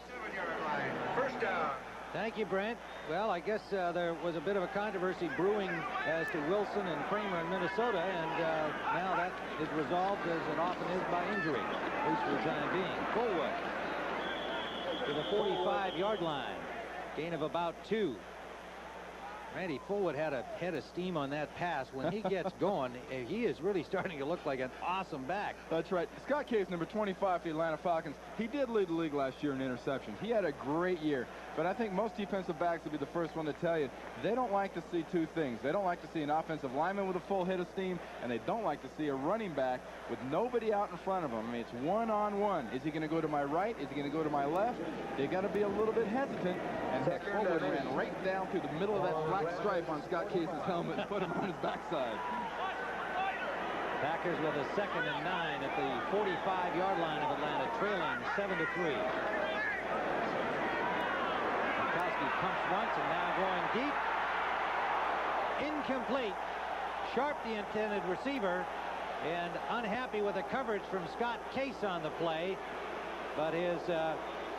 7-yard line. First down. Thank you, Brent. Well, I guess there was a bit of a controversy brewing as to Wilson and Kramer in Minnesota, and now that is resolved, as it often is, by injury, at least for the time being. Fullwood to the 45-yard line. Gain of about 2. Randy Fullwood had a head of steam on that pass. When he gets going, he is really starting to look like an awesome back. That's right. Scott Case, number 25 for the Atlanta Falcons, he did lead the league last year in interceptions. He had a great year. But I think most defensive backs will be the first one to tell you they don't like to see two things. They don't like to see an offensive lineman with a full head of steam, and they don't like to see a running back with nobody out in front of him. I mean, it's one-on-one. Is he going to go to my right? Is he going to go to my left? They got to be a little bit hesitant. And Heck Fullwood ran right down through the middle of that black stripe on Scott Case's helmet and put him on his backside. Packers with a 2nd and 9 at the 45-yard line of Atlanta, trailing 7-3. Pumps once and now going deep. Incomplete. Sharp, the intended receiver, and unhappy with the coverage from Scott Case on the play, but his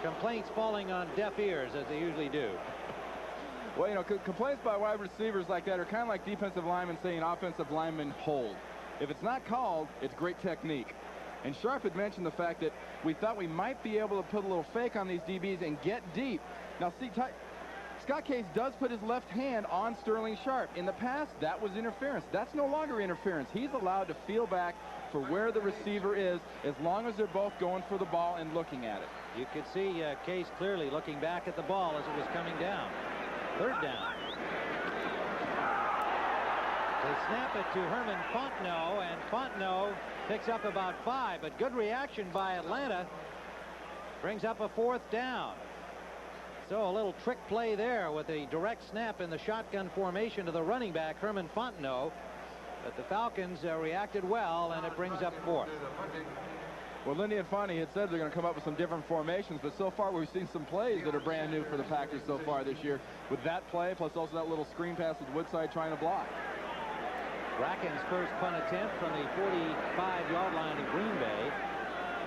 complaints falling on deaf ears, as they usually do. Well, you know, complaints by wide receivers like that are kind of like defensive linemen saying offensive linemen hold. If it's not called, it's great technique. And Sharp had mentioned the fact that we thought we might be able to put a little fake on these DBs and get deep. Now, see, Scott Case does put his left hand on Sterling Sharp. In the past, that was interference. That's no longer interference. He's allowed to feel back for where the receiver is as long as they're both going for the ball and looking at it. You could see Case clearly looking back at the ball as it was coming down. 3rd down. They snap it to Herman Fontenot, and Fontenot picks up about 5, but good reaction by Atlanta. Brings up a 4th down. So a little trick play there with a direct snap in the shotgun formation to the running back, Herman Fontenot. But the Falcons reacted well, and it brings up 4th. Well, Lindy and Fonte had said they're going to come up with some different formations, but so far we've seen some plays that are brand new for the Packers so far this year. With that play, plus also that little screen pass with Woodside trying to block. Bracken's first punt attempt from the 45-yard line of Green Bay.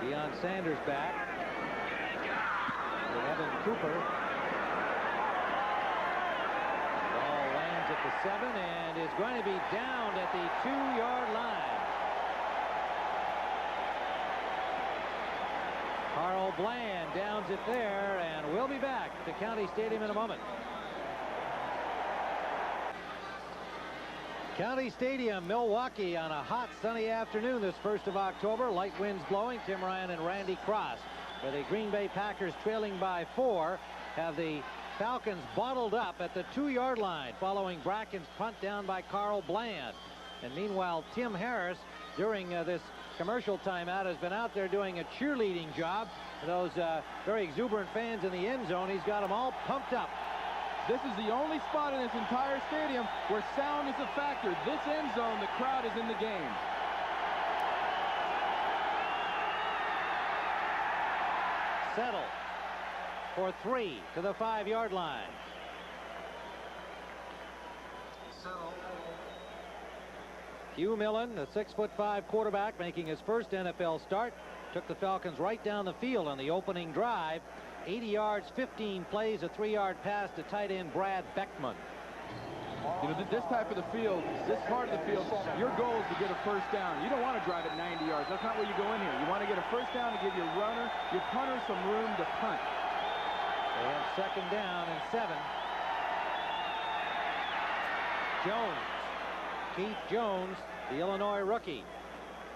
Deion Sanders back. With Evan Cooper. Ball lands at the 7 and is going to be downed at the 2-yard line. Carl Bland downs it there, and we'll be back to County Stadium in a moment. County Stadium, Milwaukee, on a hot sunny afternoon this 1st of October. Light winds blowing. Tim Ryan and Randy Cross. For the Green Bay Packers, trailing by 4, have the Falcons bottled up at the 2-yard line following Bracken's punt down by Carl Bland. And meanwhile, Tim Harris, during this commercial timeout, has been out there doing a cheerleading job. Those very exuberant fans in the end zone, he's got them all pumped up. This is the only spot in this entire stadium where sound is a factor. This end zone, the crowd is in the game. Settle for 3 to the 5-yard line. Hugh Millen, the 6'5" quarterback, making his first NFL start, took the Falcons right down the field on the opening drive. 80 yards, 15 plays, a 3-yard pass to tight end Brad Beckman. You know, this type of the field, this part of the field, your goal is to get a first down. You don't want to drive it 90 yards. That's not where you go in here. You want to get a first down to give your runner, your punter, some room to punt. They have 2nd down and 7. Jones, Keith Jones, the Illinois rookie,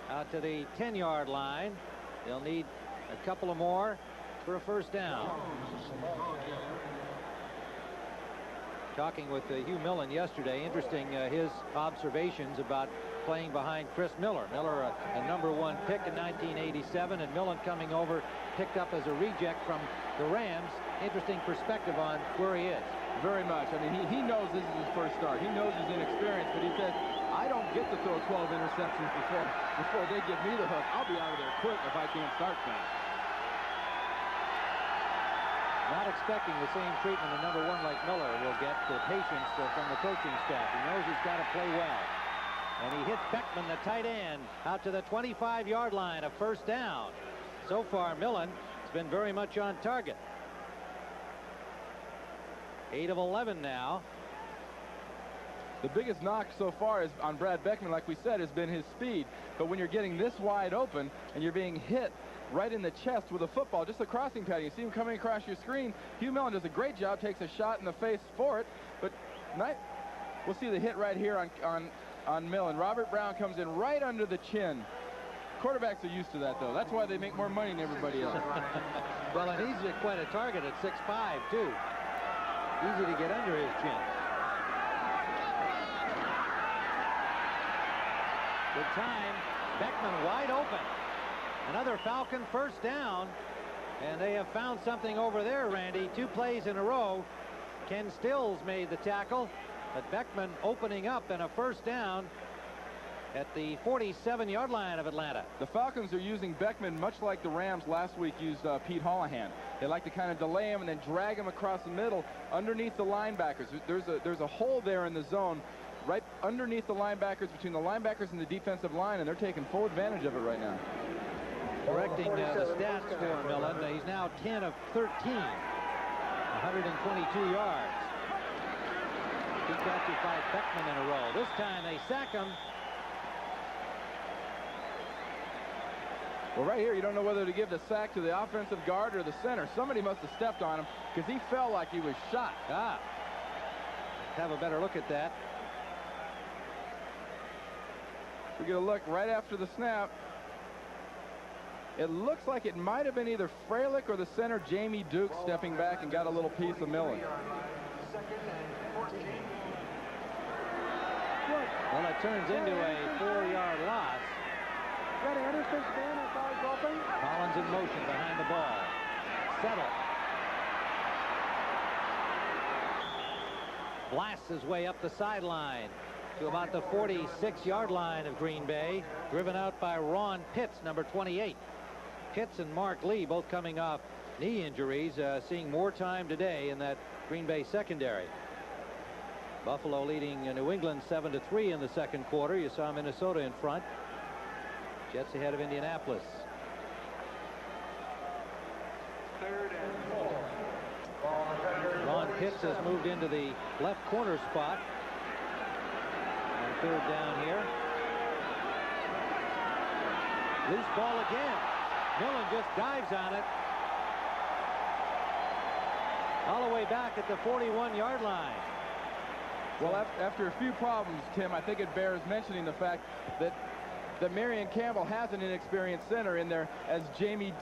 out to the 10-yard line. They'll need a couple of more for a first down. Talking with Hugh Millen yesterday, interesting his observations about playing behind Chris Miller. Miller, a #1 pick in 1987, and Millen coming over, picked up as a reject from the Rams. Interesting perspective on where he is. Very much. I mean, he knows this is his first start. He knows he's inexperienced, but he said, I don't get to throw 12 interceptions before they give me the hook. I'll be out of there quick if I can't start fast. Not expecting the same treatment a #1 like Miller will get the patience from the coaching staff. He knows he's got to play well. And he hits Beckman, the tight end, out to the 25-yard line, a first down. So far, Millen has been very much on target. 8 of 11 now. The biggest knock so far is on Brad Beckman, like we said, has been his speed. But when you're getting this wide open and you're being hit right in the chest with a football, just a crossing pad, you see him coming across your screen. Hugh Millen does a great job, takes a shot in the face for it. But we'll see the hit right here on Millen. Robert Brown comes in right under the chin. Quarterbacks are used to that, though. That's why they make more money than everybody else. Well, and he's quite a target at 6'5", too. Easy to get under his chin. Good time. Beckman wide open. Another Falcon first down. And they have found something over there, Randy. 2 plays in a row. Ken Stills made the tackle. But Beckman opening up and a first down at the 47-yard line of Atlanta. The Falcons are using Beckman much like the Rams last week used Pete Holohan. They like to kind of delay him and then drag him across the middle underneath the linebackers. There's a hole there in the zone right underneath the linebackers, between the linebackers and the defensive line, and they're taking full advantage of it right now. Correcting the stats for Millen. He's now 10 of 13. 122 yards. 2 catches by Beckman in a row. This time they sack him. Well, right here, you don't know whether to give the sack to the offensive guard or the center. Somebody must have stepped on him because he fell like he was shot. Let's have a better look at that. We get a look right after the snap. It looks like it might have been either Freilich or the center, Jamie Duke, stepping back and got a little piece of Millen. Well, it turns into a 4-yard loss. Ready, Anderson, stand, his eyes open. Collins in motion behind the ball. Settle. Blasts his way up the sideline to about the 46-yard line of Green Bay. Driven out by Ron Pitts, number 28. Pitts and Mark Lee both coming off knee injuries, seeing more time today in that Green Bay secondary. Buffalo leading New England 7-3 in the second quarter. You saw Minnesota in front. Jets ahead of Indianapolis. 3rd and 4. Ron Pitts has moved into the left corner spot on 3rd down here. Loose ball again. Millen just dives on it. All the way back at the 41-yard line. Well, after a few problems, Tim, I think it bears mentioning the fact that Marion Campbell has an inexperienced center in there as Jamie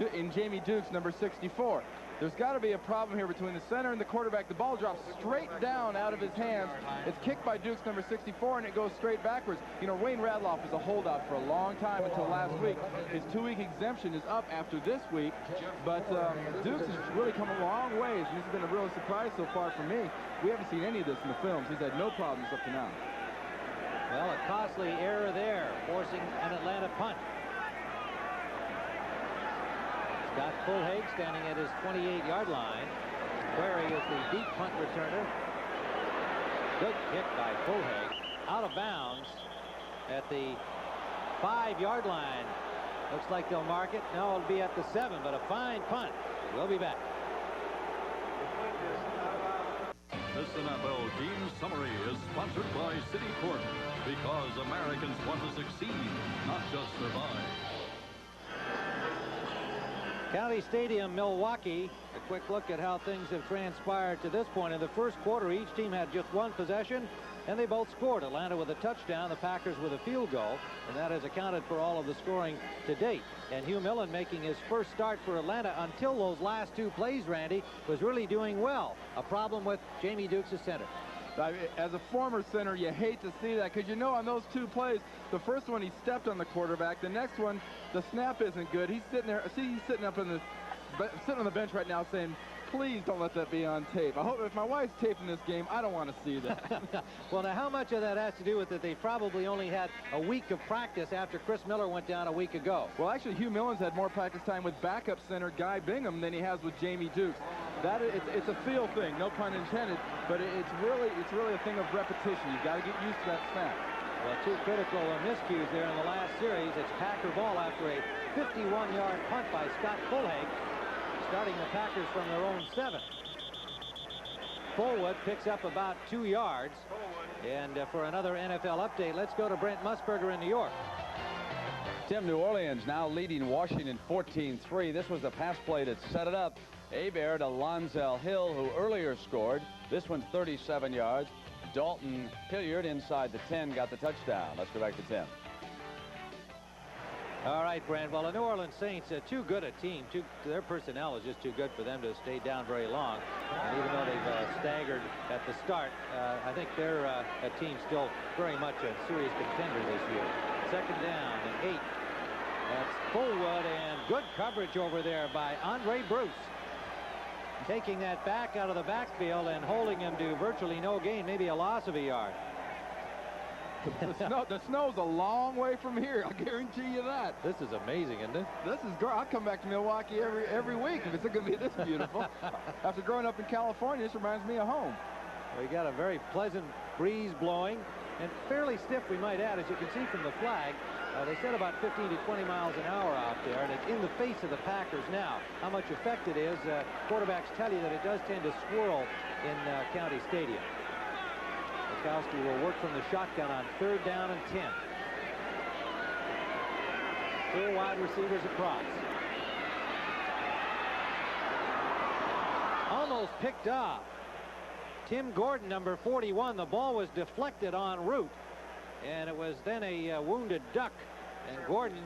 Dukes, number 64. There's got to be a problem here between the center and the quarterback. The ball drops straight down out of his hands. It's kicked by Dukes, number 64, and it goes straight backwards. You know, Wayne Radloff was a holdout for a long time until last week. His 2-week exemption is up after this week, but Dukes has really come a long ways, and this has been a real surprise so far for me. We haven't seen any of this in the films. He's had no problems up to now. Well, a costly error there, forcing an Atlanta punt. Scott Fulhage standing at his 28-yard line. Query is the deep punt returner. Good kick by Fulhage. Out of bounds at the 5-yard line. Looks like they'll mark it. No, it'll be at the 7, but a fine punt. We'll be back. This NFL Team Summary is sponsored by City Corp, because Americans want to succeed, not just survive. County Stadium, Milwaukee. A quick look at how things have transpired to this point. In the first quarter, each team had just 1 possession, and they both scored. Atlanta with a touchdown, the Packers with a field goal, and that has accounted for all of the scoring to date. And Hugh Millen, making his first start for Atlanta until those last 2 plays, Randy, was really doing well. A problem with Jamie Dukes, the center. As a former center, you hate to see that, because you know on those 2 plays, the first one he stepped on the quarterback, the next one the snap isn't good. He's sitting there. See, he's sitting up sitting on the bench right now saying, please don't let that be on tape. I hope if my wife's taping this game, I don't want to see that. Well, now how much of that has to do with it? They probably only had a week of practice after Chris Miller went down a week ago. Well, actually, Hugh Millen's had more practice time with backup center Guy Bingham than he has with Jamie Dukes. It's a feel thing, no pun intended, but it's really a thing of repetition. You've got to get used to that snap. Well, 2 critical miscues there in the last series. It's Packer ball after a 51-yard punt by Scott Fulhage, starting the Packers from their own 7. Fullwood picks up about 2 yards. And for another NFL update, let's go to Brent Musburger in New York. Tim, New Orleans now leading Washington 14-3. This was the pass play that set it up. Hebert to Lonzel Hill, who earlier scored. This one's 37 yards. Dalton Hilliard inside the 10 got the touchdown. Let's go back to Tim. All right, Brent. Well, the New Orleans Saints, too good a team. Their personnel is just too good for them to stay down very long. And even though they've staggered at the start, I think they're a team still very much a serious contender this year. Second down and 8. That's Fullwood, and good coverage over there by Andre Bruce. Taking that back out of the backfield and holding him to virtually no gain, maybe a loss of a yard. The snow's a long way from here. I'll guarantee you that. This is amazing, isn't it? This is great. I'll come back to Milwaukee every week if it's going to be this beautiful. After growing up in California, this reminds me of home. We got a very pleasant breeze blowing, and fairly stiff, we might add, as you can see from the flag. They said about 15 to 20 miles an hour out there, and it's in the face of the Packers now. How much effect it is, quarterbacks tell you that it does tend to swirl in County Stadium. Mikowski will work from the shotgun on 3rd down and 10. 4 wide receivers across. Almost picked off. Tim Gordon, number 41. The ball was deflected en route, and it was then a wounded duck. And Gordon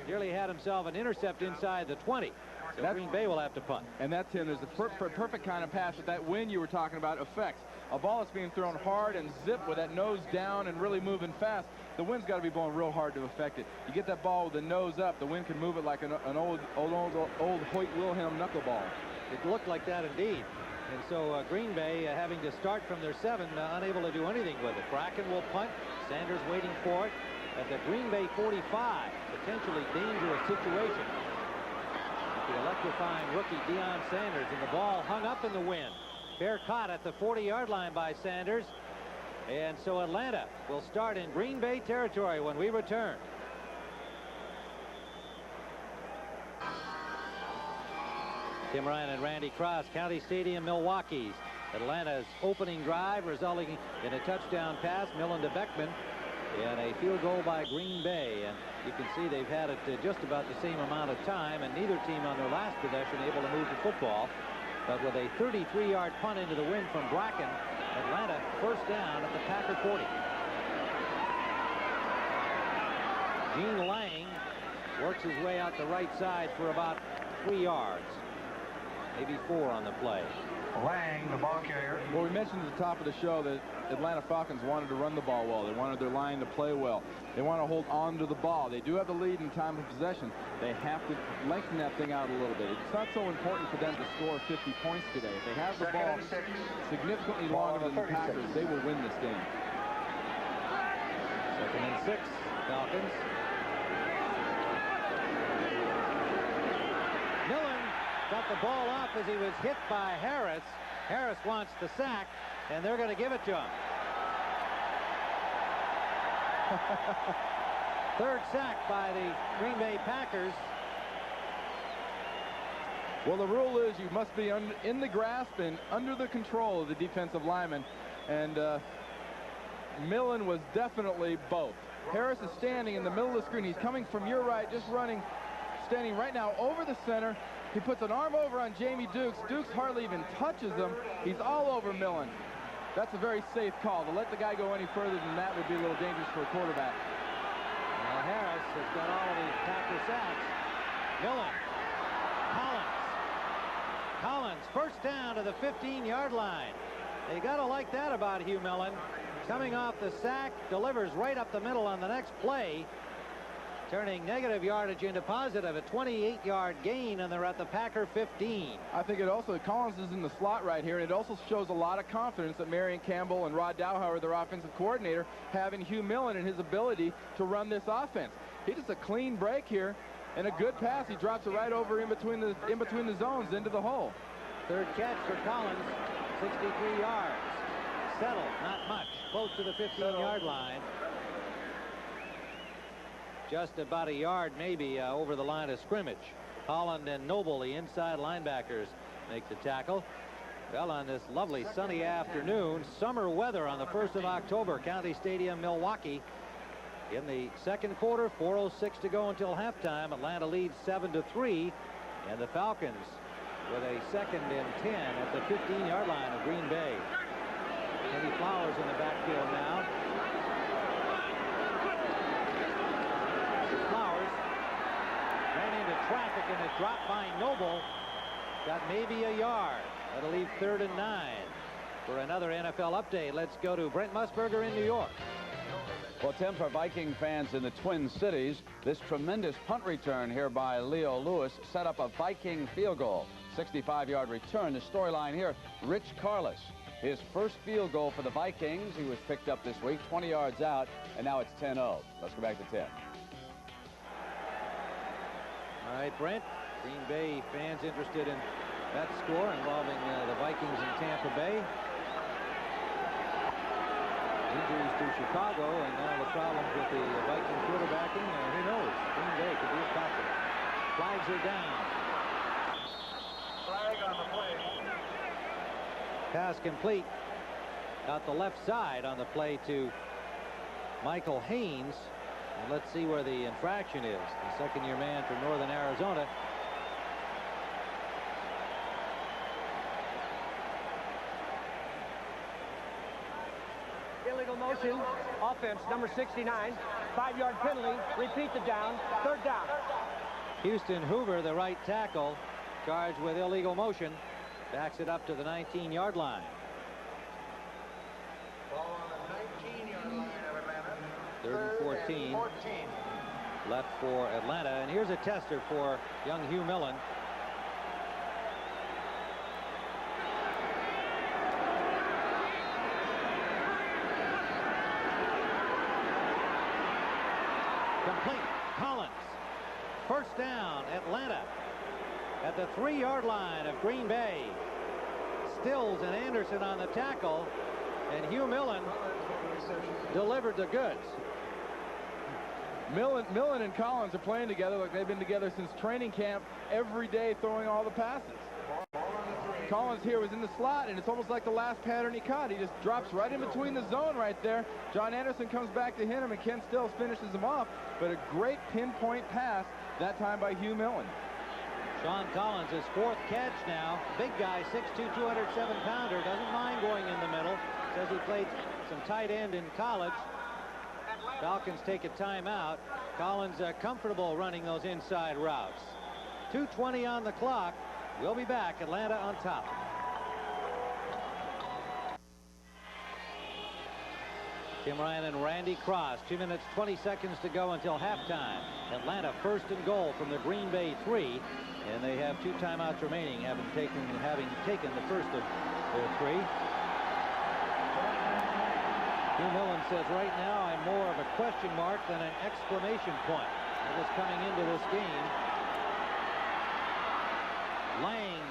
nearly had himself an intercept inside the 20. So Green Bay will have to punt. And that, Tim, is the perfect kind of pass with that wind you were talking about affects. A ball that's being thrown hard and zip with that nose down and really moving fast. The wind's got to be blowing real hard to affect it. You get that ball with the nose up, the wind can move it like an old Hoyt Wilhelm knuckleball. It looked like that indeed. And so Green Bay having to start from their 7, unable to do anything with it. Bracken will punt. Sanders waiting for it at the Green Bay 45. Potentially dangerous situation. The electrifying rookie Deion Sanders, and the ball hung up in the wind. Fair caught at the 40-yard line by Sanders. And so Atlanta will start in Green Bay territory when we return. Tim Ryan and Randy Cross, County Stadium, Milwaukee's. Atlanta's opening drive resulting in a touchdown pass, Millen to Beckman, and a field goal by Green Bay. And you can see they've had it just about the same amount of time, and neither team on their last possession able to move the football. But with a 33-yard punt into the wind from Bracken, Atlanta first down at the Packer 40. Gene Lang works his way out the right side for about 3 yards. Maybe 4 on the play. Lang, the ball carrier. Well, we mentioned at the top of the show that Atlanta Falcons wanted to run the ball well. They wanted their line to play well. They want to hold on to the ball. They do have the lead in time of possession. They have to lengthen that thing out a little bit. It's not so important for them to score 50 points today. If they have the ball significantly longer than the Packers, they will win this game. 2nd and 6, Falcons. Millen got the ball off as he was hit by Harris. Harris wants the sack, and they're going to give it to him. 3rd sack by the Green Bay Packers. Well, the rule is you must be in the grasp and under the control of the defensive lineman, and Millen was definitely both. Harris is standing in the middle of the screen. He's coming from your right, just running, standing right now over the center. He puts an arm over on Jamie Dukes. Dukes hardly even touches him. He's all over Millen. That's a very safe call. To let the guy go any further than that would be a little dangerous for a quarterback. Well, Harris has got all of these Packer sacks. Millen. Collins, first down to the 15-yard line. You got to like that about Hugh Millen. Coming off the sack, delivers right up the middle on the next play, turning negative yardage into positive, a 28-yard gain, and they're at the Packer 15. I think it also, Collins is in the slot right here, and it also shows a lot of confidence that Marion Campbell and Rod Dowhauer, their offensive coordinator, have in Hugh Millen and his ability to run this offense. He does a clean break here and a good pass. He drops it right over in between the zones into the hole. 3rd catch for Collins, 63 yards. Settled, not much, close to the 15-yard line. Just about a yard maybe over the line of scrimmage. Holland and Noble, the inside linebackers, make the tackle. Well, on this lovely sunny afternoon, summer weather on the 1st of October, County Stadium, Milwaukee. In the second quarter, 4:06 to go until halftime. Atlanta leads 7-3, and the Falcons with a 2nd and 10 at the 15-yard line of Green Bay. Kenny Flowers in the backfield now. Flowers ran into traffic and it dropped by Noble. Got maybe a yard. That'll leave 3rd and 9. For another NFL update, let's go to Brent Musburger in New York. Well, Tim, for Viking fans in the Twin Cities, this tremendous punt return here by Leo Lewis set up a Viking field goal. 65-yard return. The storyline here, Rich Karlis. His first field goal for the Vikings. He was picked up this week, 20 yards out, and now it's 10-0. Let's go back to Tim. All right, Brent. Green Bay fans interested in that score involving the Vikings in Tampa Bay. Injuries to Chicago, and now the problems with the Viking quarterbacking. Who knows? Green Bay could be a factor. Flags are down. Flag on the play. Pass complete. Out the left side on the play to Michael Haynes. And let's see where the infraction is. The second-year man from Northern Arizona. Illegal motion, offense, number 69. 5-yard penalty, repeat the down, 3rd down. Houston Hoover, the right tackle, charged with illegal motion. Backs it up to the 19-yard line. Ball on the 19-yard line of Atlanta. 3rd and 14. Left for Atlanta. And here's a tester for young Hugh Millen. Complete. Collins. First down, Atlanta. At the 3-yard line of Green Bay. Stills and Anderson on the tackle. And Hugh Millen delivered the goods. Millen and Collins are playing together like they've been together since training camp, every day throwing all the passes. Collins here was in the slot, and it's almost like the last pattern he caught. He just drops right in between the zone right there. John Anderson comes back to hit him, and Ken Stills finishes him off. But a great pinpoint pass, that time by Hugh Millen. Sean Collins, his 4th catch now. Big guy, 6'2", 207-pounder. Doesn't mind going in the middle. Says he played some tight end in college. Falcons take a timeout. Collins comfortable running those inside routes. 2:20 on the clock. We'll be back. Atlanta on top. Tim Ryan and Randy Cross. 2 minutes, 20 seconds to go until halftime. Atlanta 1st and goal from the Green Bay 3. And they have 2 timeouts remaining, having taken the first of their 3. Hugh Millen says, right now I'm more of a question mark than an exclamation point. That was coming into this game. Lang.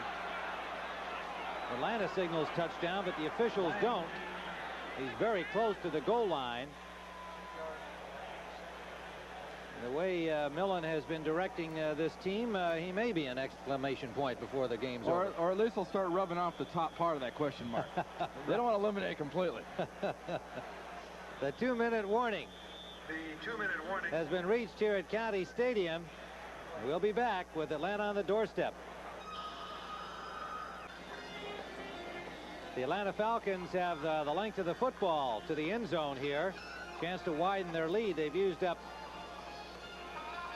Atlanta signals touchdown, but the officials don't. He's very close to the goal line. The way Millen has been directing this team, he may be an exclamation point before the game's over. Or at least he'll start rubbing off the top part of that question mark. They don't want to eliminate it completely. The 2-minute warning. The 2-minute warning has been reached here at County Stadium. We'll be back with Atlanta on the doorstep. The Atlanta Falcons have the length of the football to the end zone here. Chance to widen their lead. They've used up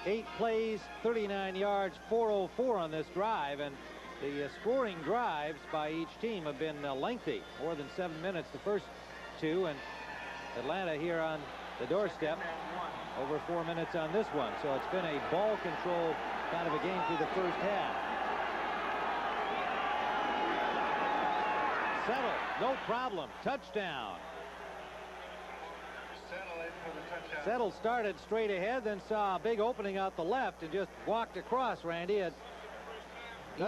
8 plays, 39 yards, 4:04 on this drive, and the scoring drives by each team have been lengthy, more than 7 minutes the first 2, and Atlanta here on the doorstep, over 4 minutes on this one. So it's been a ball control kind of a game through the first half. Settle, no problem, touchdown. Settle started straight ahead, then saw a big opening out the left and just walked across, Randy. An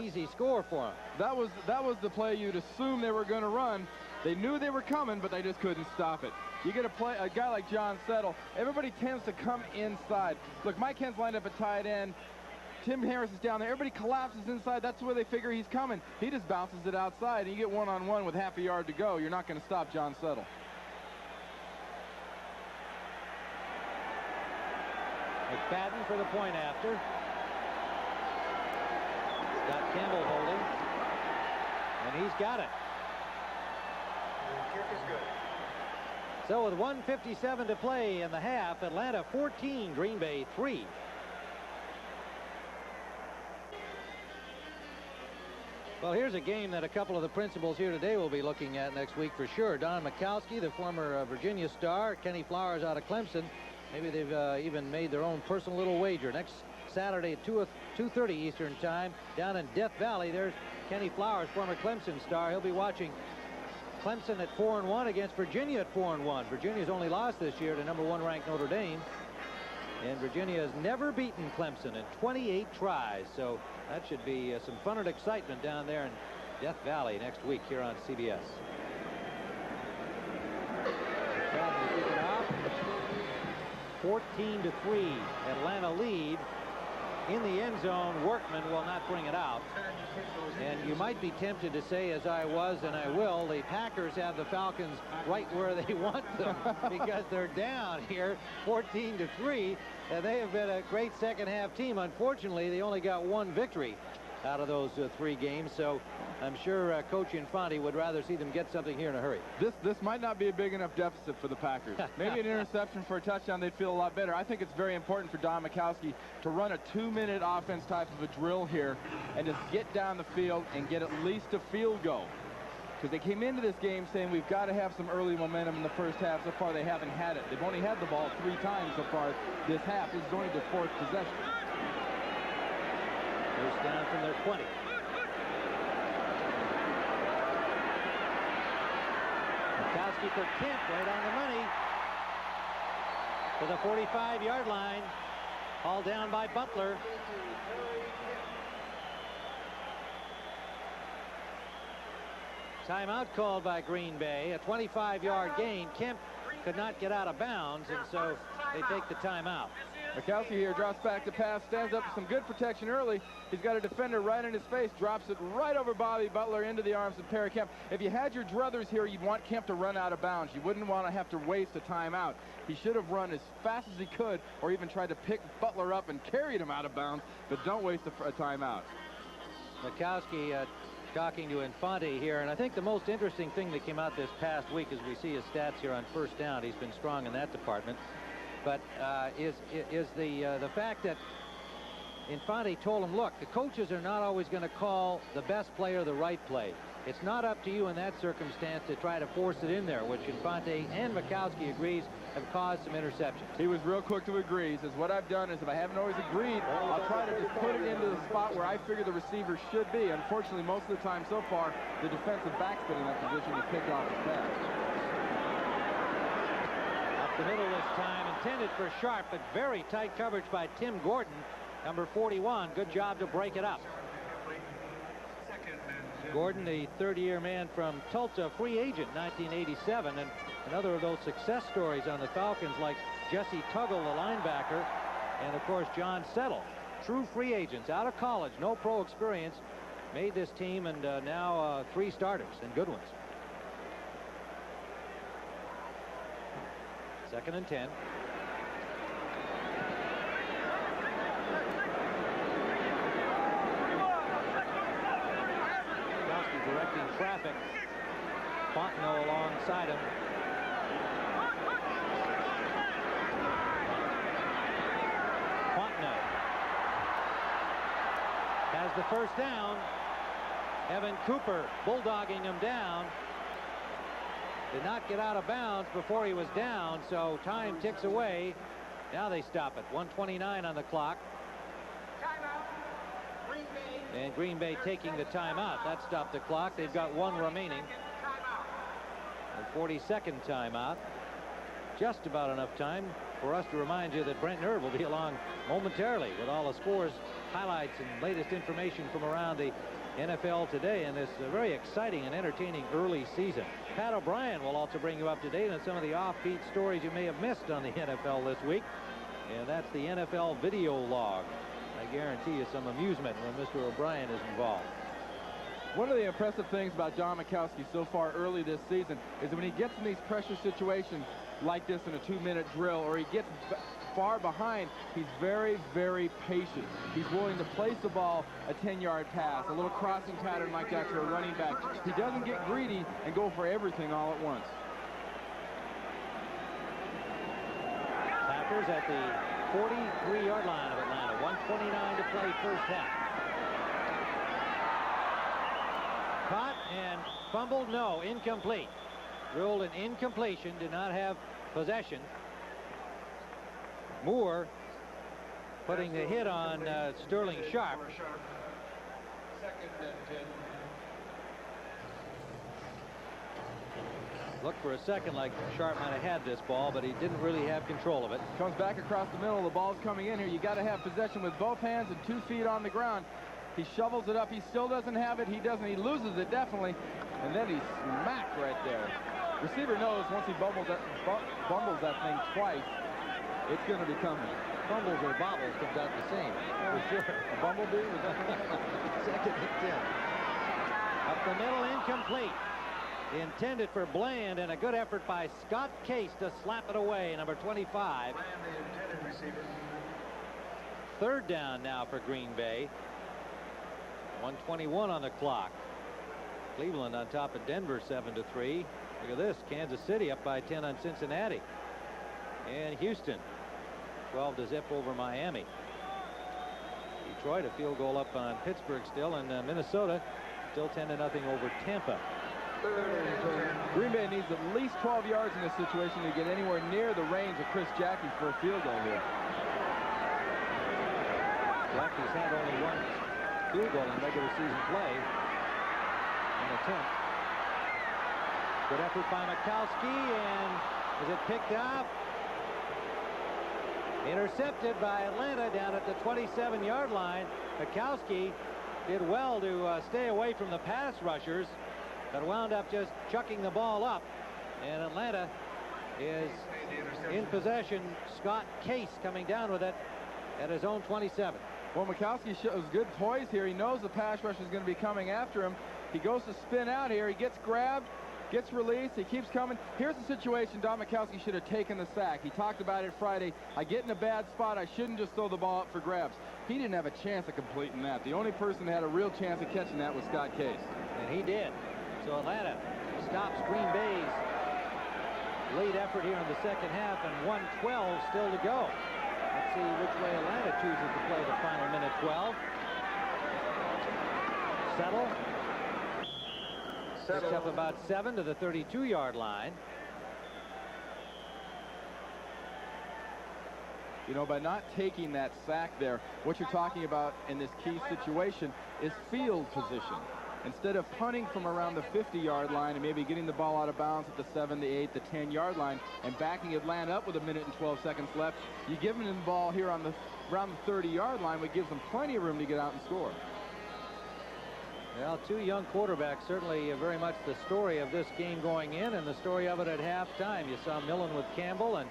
easy score for him. That was the play you'd assume they were going to run. They knew they were coming, but they just couldn't stop it. You get a guy like John Settle, everybody tends to come inside. Look, Mike Hens lined up at tight end. Tim Harris is down there. Everybody collapses inside. That's where they figure he's coming. He just bounces it outside, and you get one-on-one with half a yard to go. You're not going to stop John Settle. McFadden for the point after. Got Campbell holding, and he's got it. Kick is good. So with 1:57 to play in the half, Atlanta 14, Green Bay 3. Well, here's a game that a couple of the principals here today will be looking at next week for sure. Don Mikowski, the former Virginia star, Kenny Flowers out of Clemson. Maybe they've even made their own personal little wager. Next Saturday at 2:30 Eastern Time down in Death Valley, there's Kenny Flowers, former Clemson star. He'll be watching Clemson at 4-1 against Virginia at 4-1. Virginia's only lost this year to #1 ranked Notre Dame. And Virginia has never beaten Clemson in 28 tries. So that should be some fun and excitement down there in Death Valley next week here on CBS. 14-3, Atlanta lead. In the end zone, Workman will not bring it out. And you might be tempted to say, as I was and I will, the Packers have the Falcons right where they want them because they're down here 14-3, and they have been a great second half team. Unfortunately, they only got one victory out of those 3 games, so I'm sure Coach Infante would rather see them get something here in a hurry. This might not be a big enough deficit for the Packers. Maybe an interception for a touchdown, they'd feel a lot better. I think it's very important for Don Mikowski to run a 2-minute offense type of a drill here and just get down the field and get at least a field goal. Because they came into this game saying we've got to have some early momentum in the first half. So far, they haven't had it. They've only had the ball 3 times so far this half. This is only their 4th possession. First down from their 20. Mikowski for Kemp, right on the money. To the 45-yard line. Hauled down by Butler. Timeout called by Green Bay. A 25-yard gain. Kemp could not get out of bounds, and so they take the timeout. Mikowski here drops back to pass, stands up with some good protection early. He's got a defender right in his face, drops it right over Bobby Butler into the arms of Perry Kemp. If you had your druthers here, you'd want Kemp to run out of bounds. You wouldn't want to have to waste a timeout. He should have run as fast as he could, or even tried to pick Butler up and carried him out of bounds, but don't waste a timeout. Mikowski talking to Infante here, and I think the most interesting thing that came out this past week as we see his stats here on first down. He's been strong in that department. But is the fact that Infante told him, look, the coaches are not always going to call the best player the right play. It's not up to you in that circumstance to try to force it in there, which Infante and Mikowski agrees have caused some interceptions. He was real quick to agree. He says, what I've done is if I haven't always agreed, I'll try to just put it into the spot where I figure the receiver should be. Unfortunately, most of the time so far, the defensive back's been in that position to pick off his pass. The middle this time, intended for Sharp, but very tight coverage by Tim Gordon, number 41. Good job to break it up. Gordon, the third-year man from Tulsa, free agent, 1987, and another of those success stories on the Falcons, like Jesse Tuggle, the linebacker, and of course John Settle, true free agents out of college, no pro experience, made this team, and now 3 starters and good ones. 2nd and 10. Mikowski directing traffic. Fontenot alongside him. Fontenot has the first down. Evan Cooper bulldogging him down. Did not get out of bounds before he was down, so time ticks away. Now they stop it. 1:29 on the clock. And Green Bay taking the timeout. That stopped the clock. They've got 1 remaining. The 42nd timeout. Just about enough time for us to remind you that Brent Nerd will be along momentarily with all the scores, highlights, and latest information from around the NFL today in this very exciting and entertaining early season. Pat O'Brien will also bring you up to date on some of the offbeat stories you may have missed on the NFL this week. And that's the NFL video log. I guarantee you some amusement when Mr. O'Brien is involved. One of the impressive things about Don Mikowski so far early this season is that when he gets in these pressure situations like this in a 2-minute drill, or he gets far behind, he's very, very patient. He's willing to place the ball a 10-yard pass, a little crossing pattern like that to a running back. He doesn't get greedy and go for everything all at once. Packers at the 43-yard line of Atlanta. 1:29 to play first half. Caught and fumbled, no, incomplete. Ruled an incompletion, did not have possession. Moore putting the hit on Sterling Sharp. Looked for a second like Sharp might have had this ball, but he didn't really have control of it. Comes back across the middle. The ball's coming in here. You got to have possession with both hands and 2 feet on the ground. He shovels it up. He still doesn't have it. He doesn't. He loses it, definitely. And then he's smacked right there. Receiver knows once he bumbles that thing twice, it's going to be coming. Fumbles or bobbles comes out the same. For sure. A bumblebee? Was that Second and 10. Up the middle, incomplete. Intended for Bland, and a good effort by Scott Case to slap it away, number 25. Bland, the intended receiver. Third down now for Green Bay. 1:21 on the clock. Cleveland on top of Denver 7-3. Look at this, Kansas City up by 10 on Cincinnati. And Houston 12-0 over Miami. Detroit a field goal up on Pittsburgh still, and Minnesota still 10-0 over Tampa. Green Bay needs at least 12 yards in this situation to get anywhere near the range of Chris Jackie for a field goal here. Jackie's had only one field goal in regular season play. An attempt. Good effort by Mikowski, and is it picked up? Intercepted by Atlanta down at the 27-yard line. Mikowski did well to stay away from the pass rushers, but wound up just chucking the ball up. And Atlanta is in possession. Scott Case coming down with it at his own 27. Well, Mikowski shows good poise here. He knows the pass rush is going to be coming after him. He goes to spin out here. He gets grabbed, gets released. He keeps coming. Here's the situation Don Mikowski should have taken the sack. He talked about it Friday. I get in a bad spot. I shouldn't just throw the ball up for grabs. He didn't have a chance of completing that. The only person that had a real chance of catching that was Scott Case. And he did. So Atlanta stops Green Bay's late effort here in the second half, and 1:12 still to go. Let's see which way Atlanta chooses to play the final minute 12. Settle. Picks up about 7 to the 32-yard line. You know, by not taking that sack there, what you're talking about in this key situation is field position. Instead of punting from around the 50-yard line and maybe getting the ball out of bounds at the 7, the 8, the 10-yard line and backing Atlanta up with 1 minute and 12 seconds left, you give them the ball here on around the 30-yard line, which gives them plenty of room to get out and score. Well, two young quarterbacks, certainly very much the story of this game going in and the story of it at halftime. You saw Millen with Campbell, and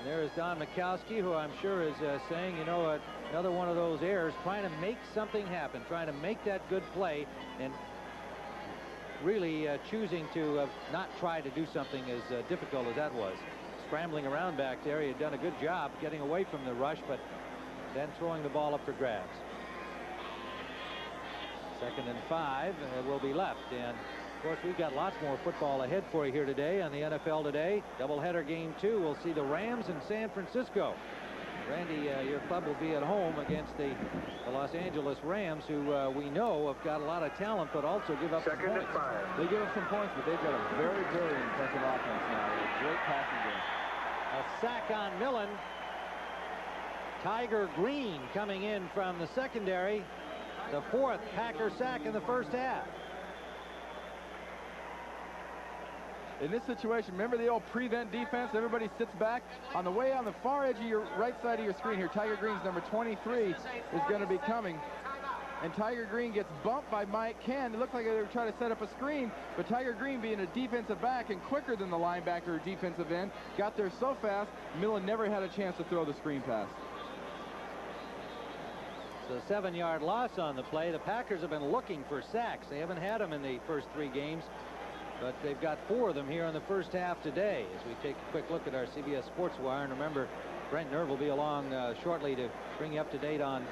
there is Don Mikowski, who I'm sure is saying, you know, another one of those errors, trying to make something happen, trying to make that good play, and really choosing to not try to do something as difficult as that was. Scrambling around back there, he had done a good job getting away from the rush, but then throwing the ball up for grabs. 2nd and 5 will be left, and of course we've got lots more football ahead for you here today on the NFL Today. Doubleheader game 2. We'll see the Rams in San Francisco. Randy, your club will be at home against the Los Angeles Rams, who we know have got a lot of talent, but also give up some points. They give up some points, but they've got a very, very impressive offense now. A great passing game. A sack on Millen. Tiger Green coming in from the secondary. The 4th Packer sack in the first half. In this situation, remember the old prevent defense? Everybody sits back. On the way on the far edge of your right side of your screen here, Tiger Green's number 23 is going to be coming. And Tiger Green gets bumped by Mike Ken. It looked like they were trying to set up a screen, but Tiger Green, being a defensive back and quicker than the linebacker or defensive end, got there so fast, Millen never had a chance to throw the screen pass. a 7-yard loss on the play. The Packers have been looking for sacks. They haven't had them in the first 3 games, but they've got 4 of them here in the first half today. As we take a quick look at our CBS Sports Wire, and remember, Brent Nerve will be along shortly to bring you up to date on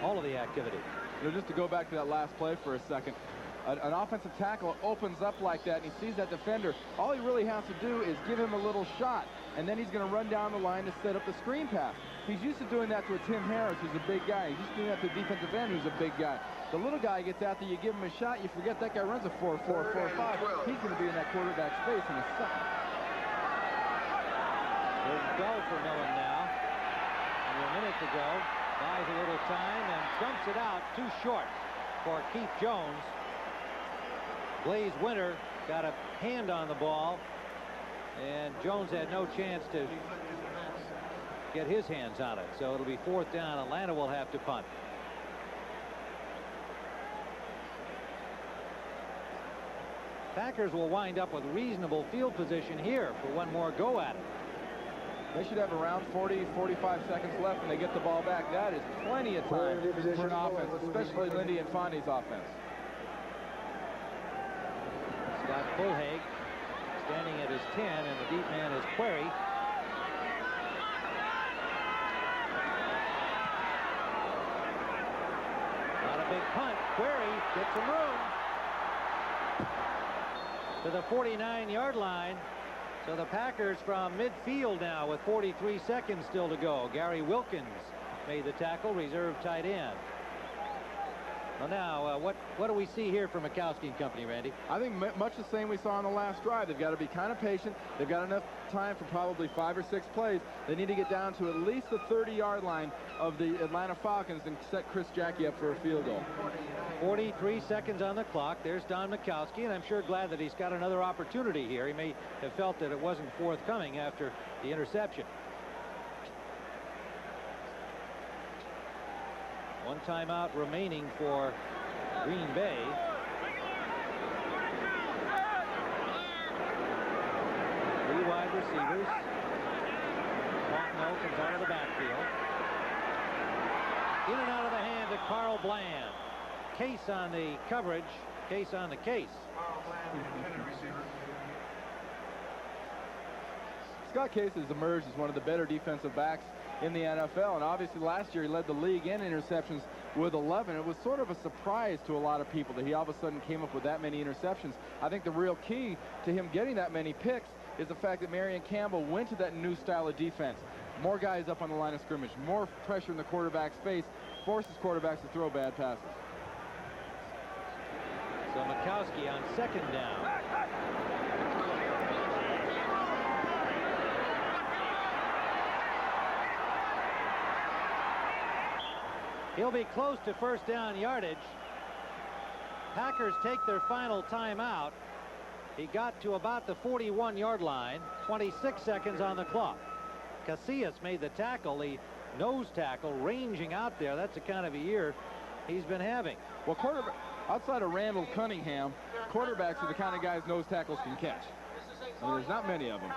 all of the activity. You know, just to go back to that last play for a second, an offensive tackle opens up like that, and he sees that defender. All he really has to do is give him a little shot, and then he's going to run down the line to set up the screen pass. He's used to doing that to a Tim Harris, who's a big guy. He's used to doing that to a defensive end, who's a big guy. The little guy gets out there, you give him a shot, you forget that guy runs a 4.4, 4.5. He's going to be in that quarterback space in a second. There's a go for Millen now. Under a minute to go. Buys a little time and dumps it out too short for Keith Jones. Blaze Winter got a hand on the ball, and Jones had no chance to get his hands on it. So it'll be 4th down. Atlanta will have to punt. Packers will wind up with reasonable field position here for one more go at it. They should have around 40, 45 seconds left when they get the ball back. That is plenty of time for an offense, especially Lindy and Fondy's offense. Scott Fulhaig standing at his 10, and the deep man is Query. Not a big punt. Query gets some room to the 49-yard line. So the Packers from midfield now with 43 seconds still to go. Gary Wilkins made the tackle, reserve tight end. Well, now, what do we see here from Mikowski and company, Randy? I think much the same we saw on the last drive. They've got to be kind of patient. They've got enough time for probably 5 or 6 plays. They need to get down to at least the 30-yard line of the Atlanta Falcons and set Chris Jackie up for a field goal. 43 seconds on the clock. There's Don Mikowski, and I'm sure glad that he's got another opportunity here. He may have felt that it wasn't forthcoming after the interception. One timeout remaining for Green Bay. Three wide receivers. Fontenot comes out of the backfield. In and out of the hand to Carl Bland. Case on the coverage. Case on the case. Scott Case has emerged as one of the better defensive backs in the NFL, and obviously last year he led the league in interceptions with 11. It was sort of a surprise to a lot of people that he all of a sudden came up with that many interceptions. I think the real key to him getting that many picks is the fact that Marion Campbell went to that new style of defense. More guys up on the line of scrimmage, more pressure in the quarterback's face, forces quarterbacks to throw bad passes. So Mikowski on 2nd down. He'll be close to 1st down yardage. Packers take their final timeout. He got to about the 41-yard line. 26 seconds on the clock. Casillas made the tackle, the nose tackle, ranging out there. That's the kind of a year he's been having. Well, outside of Randall Cunningham, quarterbacks are the kind of guys nose tackles can catch. I mean, there's not many of them.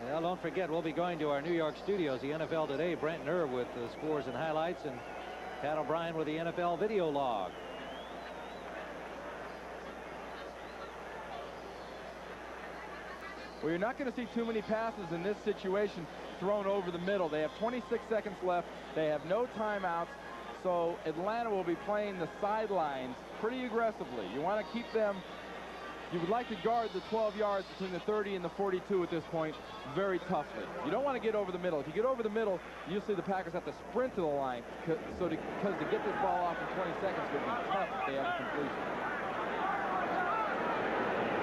Well, don't forget, we'll be going to our New York studios, the NFL Today. Brent Nerve with the scores and highlights, and Pat O'Brien with the NFL video log. Well, you're not going to see too many passes in this situation thrown over the middle. They have 26 seconds left. They have no timeouts. So Atlanta will be playing the sidelines pretty aggressively. You want to keep them. You would like to guard the 12 yards between the 30 and the 42 at this point very toughly. You don't want to get over the middle. If you get over the middle, usually the Packers have to sprint to the line. Because to get this ball off in 20 seconds would be tough if they have a completion.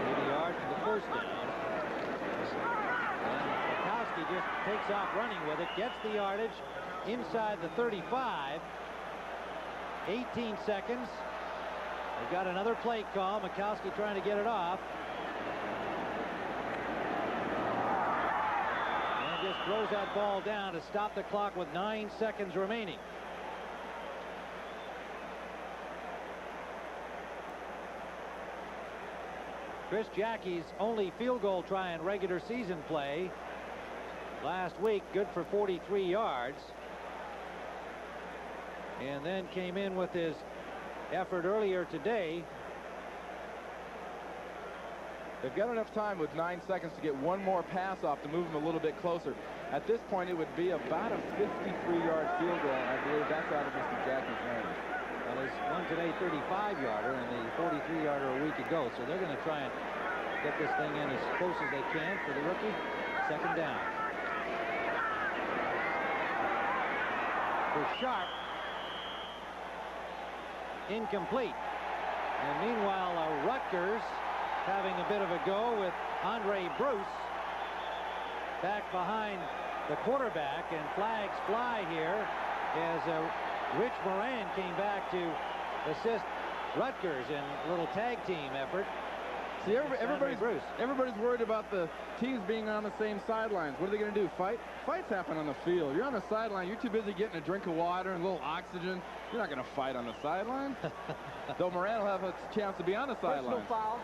80 yards to the 1st down. And Mikowski just takes off running with it, gets the yardage inside the 35. 18 seconds. They've got another play call. Mikowski trying to get it off. And just throws that ball down to stop the clock with 9 seconds remaining. Chris Jackie's only field goal try in regular season play last week, good for 43 yards. And then came in with his effort earlier today. They've got enough time with 9 seconds to get one more pass off to move them a little bit closer. At this point, it would be about a 53-yard field goal, and I believe that's out of Mr. Jackie's range. Well, there's one today 35-yarder and the 43-yarder a week ago, so they're going to try and get this thing in as close as they can for the rookie. Second down. For Sharp. Incomplete. And meanwhile, Rutgers having a bit of a go with Andre Bruce back behind the quarterback, and flags fly here as Rich Moran came back to assist Rutgers in a little tag team effort. See, everybody's worried about the teams being on the same sidelines. What are they going to do? Fight? Fights happen on the field. You're on the sideline. You're too busy getting a drink of water and a little oxygen. You're not going to fight on the sideline. Though Moran will have a chance to be on the sideline. Personal foul,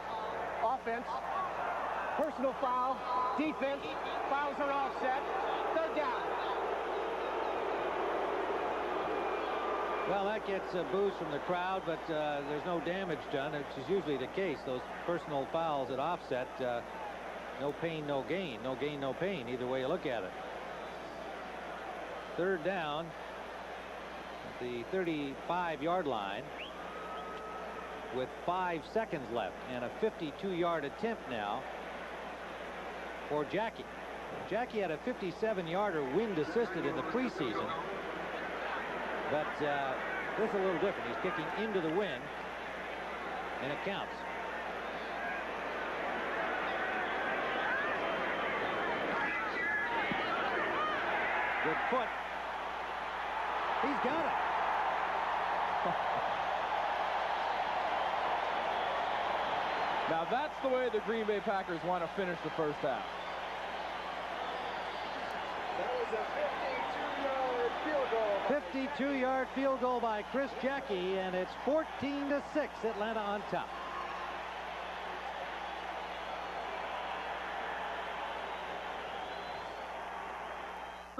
offense, personal foul, defense, fouls are all set. Third down. Well, that gets a boost from the crowd, but there's no damage done, which is usually the case. Those personal fouls at offset, no pain, no gain. No gain, no pain, either way you look at it. Third down at the 35-yard line with 5 seconds left, and a 52-yard attempt now for Jackie. Jackie had a 57-yarder wind assisted in the preseason. But this is a little different. He's kicking into the wind, and it counts. Good foot. He's got it. Now that's the way the Green Bay Packers want to finish the first half. That was a 52-yard field goal. 52-yard field goal by Chris Jackie, and it's 14-6, Atlanta on top.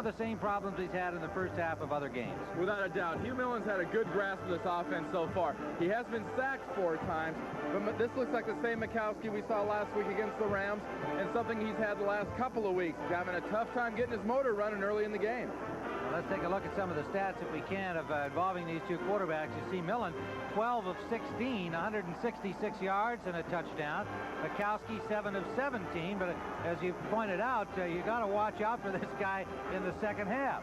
The same problems he's had in the first half of other games. Without a doubt, Hugh Millen's had a good grasp of this offense so far. He has been sacked 4 times, but this looks like the same Mikowski we saw last week against the Rams, and something he's had the last couple of weeks. He's having a tough time getting his motor running early in the game. Well, let's take a look at some of the stats, if we can, of involving these two quarterbacks. You see Millen, 12 of 16, 166 yards and a touchdown. Mikowski, 7 of 17, but as you pointed out, you got to watch out for this guy in the second half.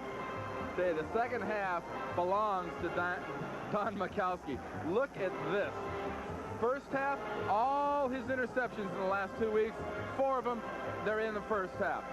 Say the second half belongs to Don Mikowski. Look at this. First half, all his interceptions in the last 2 weeks, 4 of them, they're in the first half.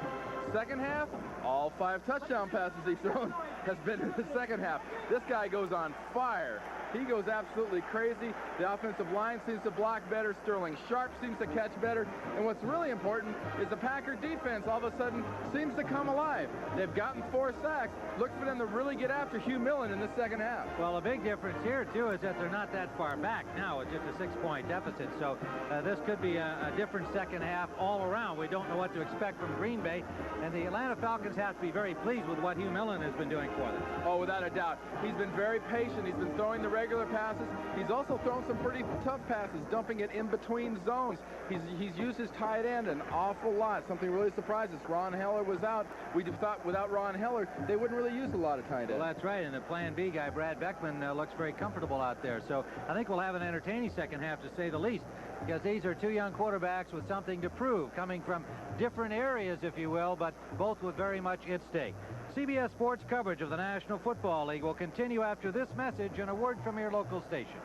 Second half, all 5 touchdown passes he's thrown has been in the second half. This guy goes on fire. He goes absolutely crazy. The offensive line seems to block better. Sterling Sharp seems to catch better. And what's really important is the Packer defense all of a sudden seems to come alive. They've gotten 4 sacks. Look for them to really get after Hugh Millen in the second half. Well, a big difference here, too, is that they're not that far back now. It's just a 6-point deficit. So this could be a different second half all around. We don't know what to expect from Green Bay. And the Atlanta Falcons have to be very pleased with what Hugh Millen has been doing for them. Oh, without a doubt. He's been very patient. He's been throwing the regular passes. He's also thrown some pretty tough passes, dumping it in between zones. He's used his tight end an awful lot. Something really surprised us. Ron Heller was out. We thought without Ron Heller, they wouldn't really use a lot of tight ends. Well, that's right. And the plan B guy, Brad Beckman, looks very comfortable out there. So I think we'll have an entertaining second half, to say the least, because these are 2 young quarterbacks with something to prove, coming from different areas, if you will, but both with very much at stake. CBS Sports coverage of the National Football League will continue after this message and a word from your local station.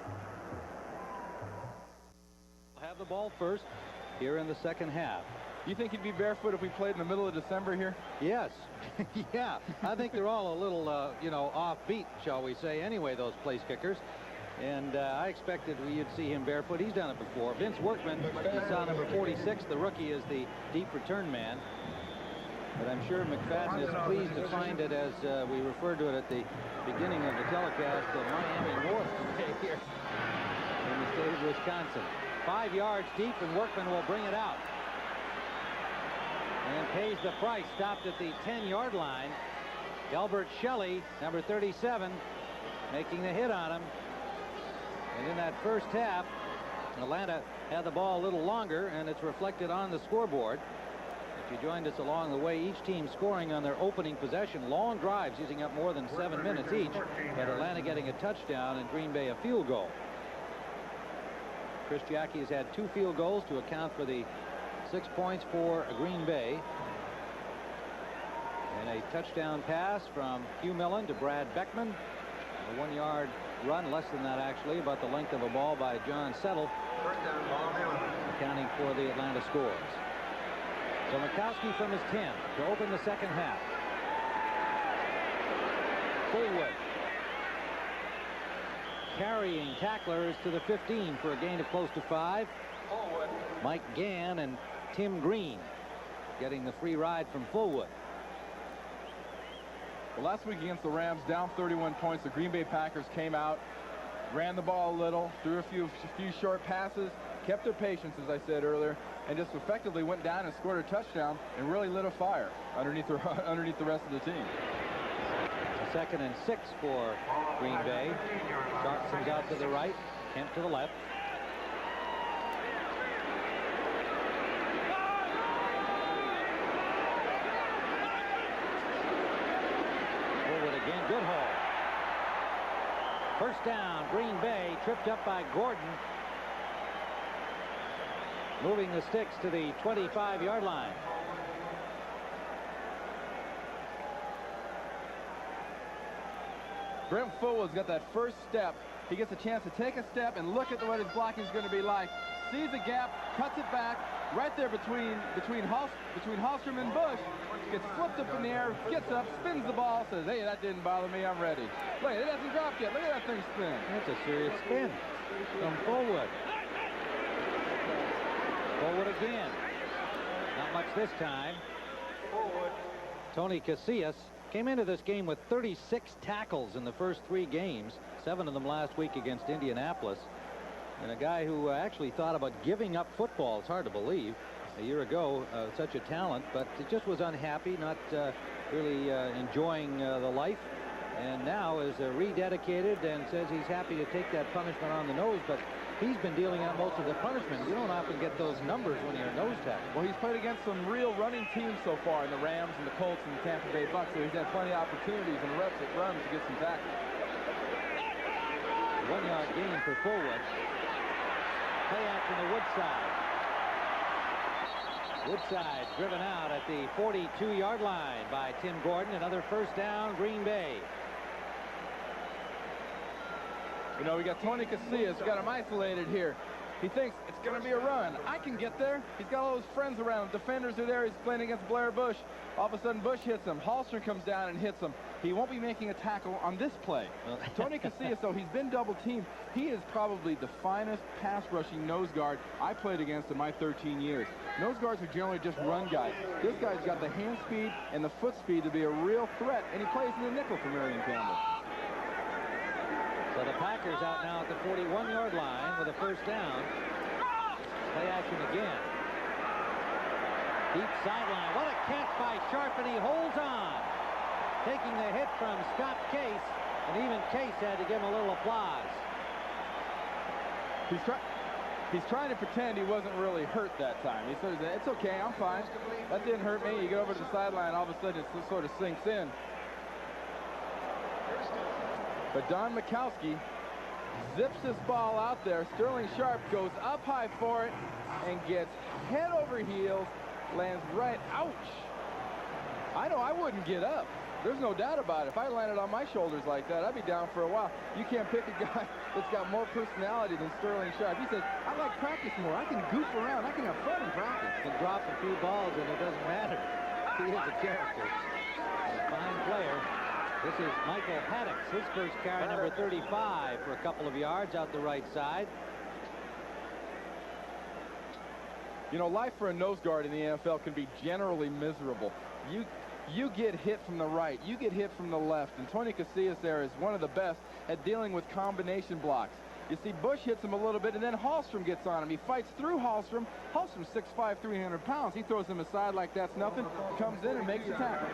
We'll have the ball first here in the second half. You think he'd be barefoot if we played in the middle of December here? Yes. Yeah. I think they're all a little, offbeat, shall we say, anyway, those place kickers. And I expected you'd see him barefoot. He's done it before. Vince Workman, he saw number 46. The rookie is the deep return man. But I'm sure McFadden is pleased to find it, as we referred to it at the beginning of the telecast, Miami North here in the state of Wisconsin. 5 yards deep, and Workman will bring it out. and pays the price. Stopped at the 10-yard line. Delbert Shelley, number 37, making the hit on him. And in that first half, Atlanta had the ball a little longer, and it's reflected on the scoreboard. If you joined us along the way, each team scoring on their opening possession, long drives using up more than 7 minutes each, but Atlanta getting a touchdown and Green Bay a field goal. Chris Jackie has had 2 field goals to account for the 6 points for Green Bay. And a touchdown pass from Hugh Millen to Brad Beckman. A 1-yard run, less than that actually, about the length of a ball by John Settle, accounting for the Atlanta scores. So Mikowski from his 10 to open the second half. Fullwood carrying tacklers to the 15 for a gain of close to 5. Mike Gann and Tim Green getting the free ride from Fullwood. Well, last week against the Rams, down 31 points, the Green Bay Packers came out, ran the ball a little, threw a few short passes, kept their patience, as I said earlier, and just effectively went down and scored a touchdown and really lit a fire underneath the rest of the team. 2nd and 6 for Green Bay. Sharp comes out to the right, Kemp to the left. Forward again, good haul. First down, Green Bay, tripped up by Gordon. Moving the sticks to the 25-yard line. Brent Fullwood's got that first step. He gets a chance to take a step and look at what his blocking is going to be like. Sees a gap, cuts it back, right there between Hallstrom and Bush. Gets flipped up in the air, gets up, spins the ball, says, "Hey, that didn't bother me. I'm ready." Look, it hasn't dropped yet. Look at that thing spin. That's a serious spin from Fullwood. Fullwood again. Not much this time. Tony Casillas came into this game with 36 tackles in the first 3 games, 7 of them last week against Indianapolis. And a guy who actually thought about giving up football. It's hard to believe. A year ago, such a talent, but it just was unhappy, not really enjoying the life. And now is rededicated and says he's happy to take that punishment on the nose, but he's been dealing out most of the punishment. You don't often get those numbers when you're a nose tackle. Well, he's played against some real running teams so far in the Rams and the Colts and the Tampa Bay Bucks, so he's had plenty of opportunities and reps at runs to get some tackles. 1-yard gain for Fullwood. Play out from the Woodside. Woodside driven out at the 42-yard line by Tim Gordon. Another first down, Green Bay. You know, we got Tony Casillas. We got him isolated here. He thinks it's going to be a run. I can get there. He's got all his friends around. Defenders are there. He's playing against Blair Bush. All of a sudden, Bush hits him. Hallstrom comes down and hits him. He won't be making a tackle on this play. Tony Casillas, though, he's been double-teamed. He is probably the finest pass-rushing nose guard I played against in my 13 years. Nose guards are generally just run guys. This guy's got the hand speed and the foot speed to be a real threat, and he plays in the nickel for Marion Campbell. So the Packers out now at the 41-yard line with a first down. Play action again. Deep sideline. What a catch by Sharp, and he holds on. Taking the hit from Scott Case, and even Case had to give him a little applause. He's trying to pretend he wasn't really hurt that time. He says, "It's okay, I'm fine. That didn't hurt me." You get over to the sideline, all of a sudden it sort of sinks in. But Don Mikowski zips this ball out there. Sterling Sharp goes up high for it and gets head over heels, lands right. Ouch! I know I wouldn't get up. There's no doubt about it. If I landed on my shoulders like that, I'd be down for a while. You can't pick a guy that's got more personality than Sterling Sharp. He says, "I like practice more. I can goof around. I can have fun in practice." Can drop a few balls and it doesn't matter. He is a character. A fine player. This is Michael Haddix. His first carry, number 35, for a couple of yards out the right side. You know, life for a nose guard in the NFL can be generally miserable. You get hit from the right, you get hit from the left, and Tony Casillas there is one of the best at dealing with combination blocks. You see Bush hits him a little bit, and then Hallstrom gets on him. He fights through Hallstrom. Hallstrom's 6'5", 300 pounds. He throws him aside like that's nothing, comes in and makes the tackle.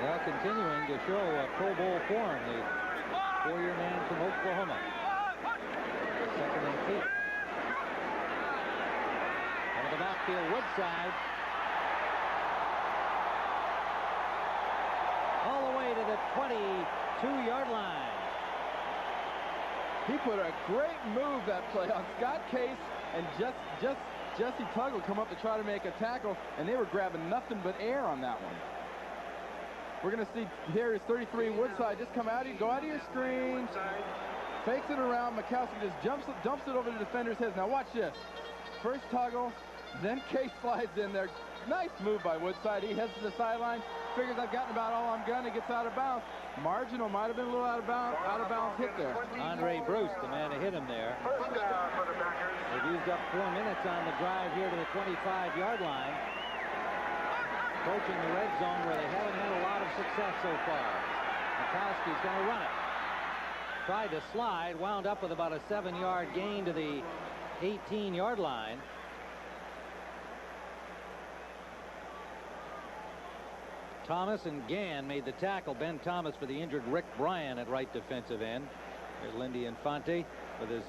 Well, continuing to show a Pro Bowl form, the four-year man from Oklahoma. Second and 8. Over the backfield, Woodside. All the way to the 22-yard line. He put a great move that play on Scott Case, and Jesse Tuggle come up to try to make a tackle, and they were grabbing nothing but air on that one. We're going to see here is 33 Woodside. Just come out, go out of your screen, fakes it around. Mikowski just dumps it over the defender's heads. Now watch this. First Tuggle, then Case slides in there. Nice move by Woodside. He heads to the sideline, figures I've gotten about all I'm gonna, gets out of bounds. Marginal, might have been a little out of bounds hit there. Andre Bruce, the man who hit him there. They've used up 4 minutes on the drive here to the 25-yard line. Approaching the red zone where they haven't had a lot of success so far. Mikowski's going to run it. Tried to slide, wound up with about a 7-yard gain to the 18-yard line. Thomas and Gann made the tackle. Ben Thomas for the injured Rick Bryan at right defensive end. There's Lindy Infante with his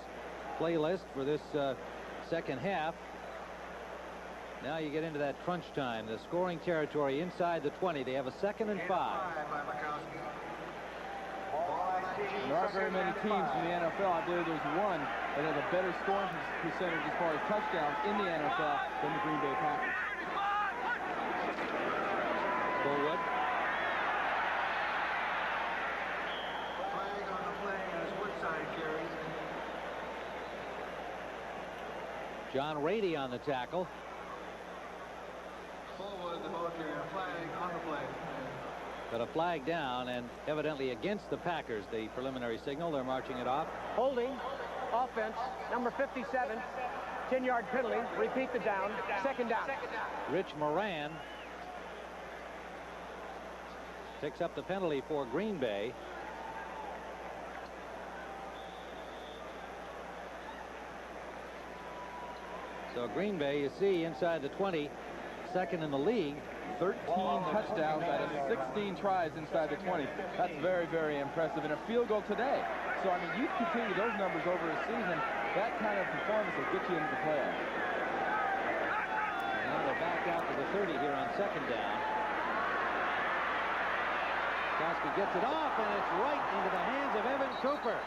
playlist for this second half. Now you get into that crunch time, the scoring territory inside the 20. They have a 2nd and 5. There aren't very many teams in the NFL. I believe there's one that has a better scoring percentage as far as touchdowns in the NFL than the Green Bay Packers. Bullwood. Flag on the play as Woodside carries. John Rady on the tackle. Forward the ball carrier. Flag on the play. But a flag down, and evidently against the Packers. The preliminary signal, they're marching it off. Holding, offense, number 57, 10-yard penalty. Repeat the down, 2nd down. Rich Moran picks up the penalty for Green Bay. So Green Bay, you see, inside the 20, second in the league. 13 touchdowns out of 16 tries inside the 20. That's very, very impressive. And a field goal today. So, I mean, you continue those numbers over a season, that kind of performance will get you into the playoffs. And now they're back out to the 30 here on 2nd down. Koski gets it off, and it's right into the hands of Evan Cooper.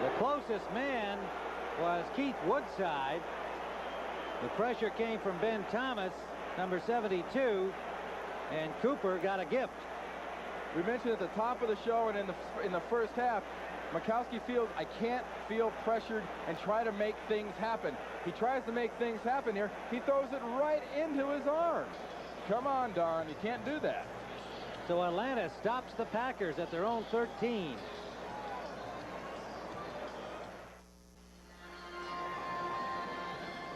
The closest man was Keith Woodside. The pressure came from Ben Thomas, number 72, and Cooper got a gift. We mentioned at the top of the show and in the first half, Mikowski feels, I can't feel pressured and try to make things happen. He tries to make things happen here. He throws it right into his arms. Come on, Don, you can't do that. So Atlanta stops the Packers at their own 13.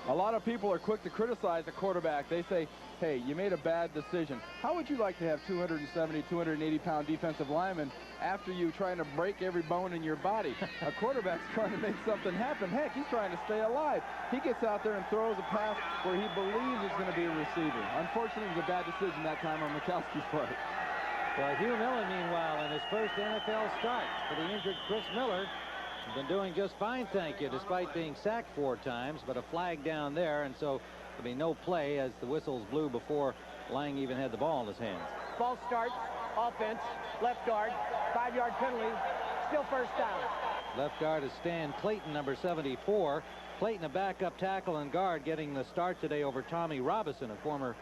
A lot of people are quick to criticize the quarterback. They say, hey, you made a bad decision. How would you like to have 270, 280-pound defensive linemen after you trying to break every bone in your body? A quarterback's trying to make something happen. Heck, he's trying to stay alive. He gets out there and throws a pass where he believes it's going to be a receiver. Unfortunately, it was a bad decision that time on Mikowski's part. Well, Hugh Millen, meanwhile, in his first NFL start for the injured Chris Miller, has been doing just fine, thank you, despite being sacked 4 times, but a flag down there, and so there'll be no play as the whistles blew before Lang even had the ball in his hands. False start, offense, left guard, 5-yard penalty, still 1st down. Left guard is Stan Clayton, number 74. Clayton, a backup tackle and guard, getting the start today over Tommy Robinson, a former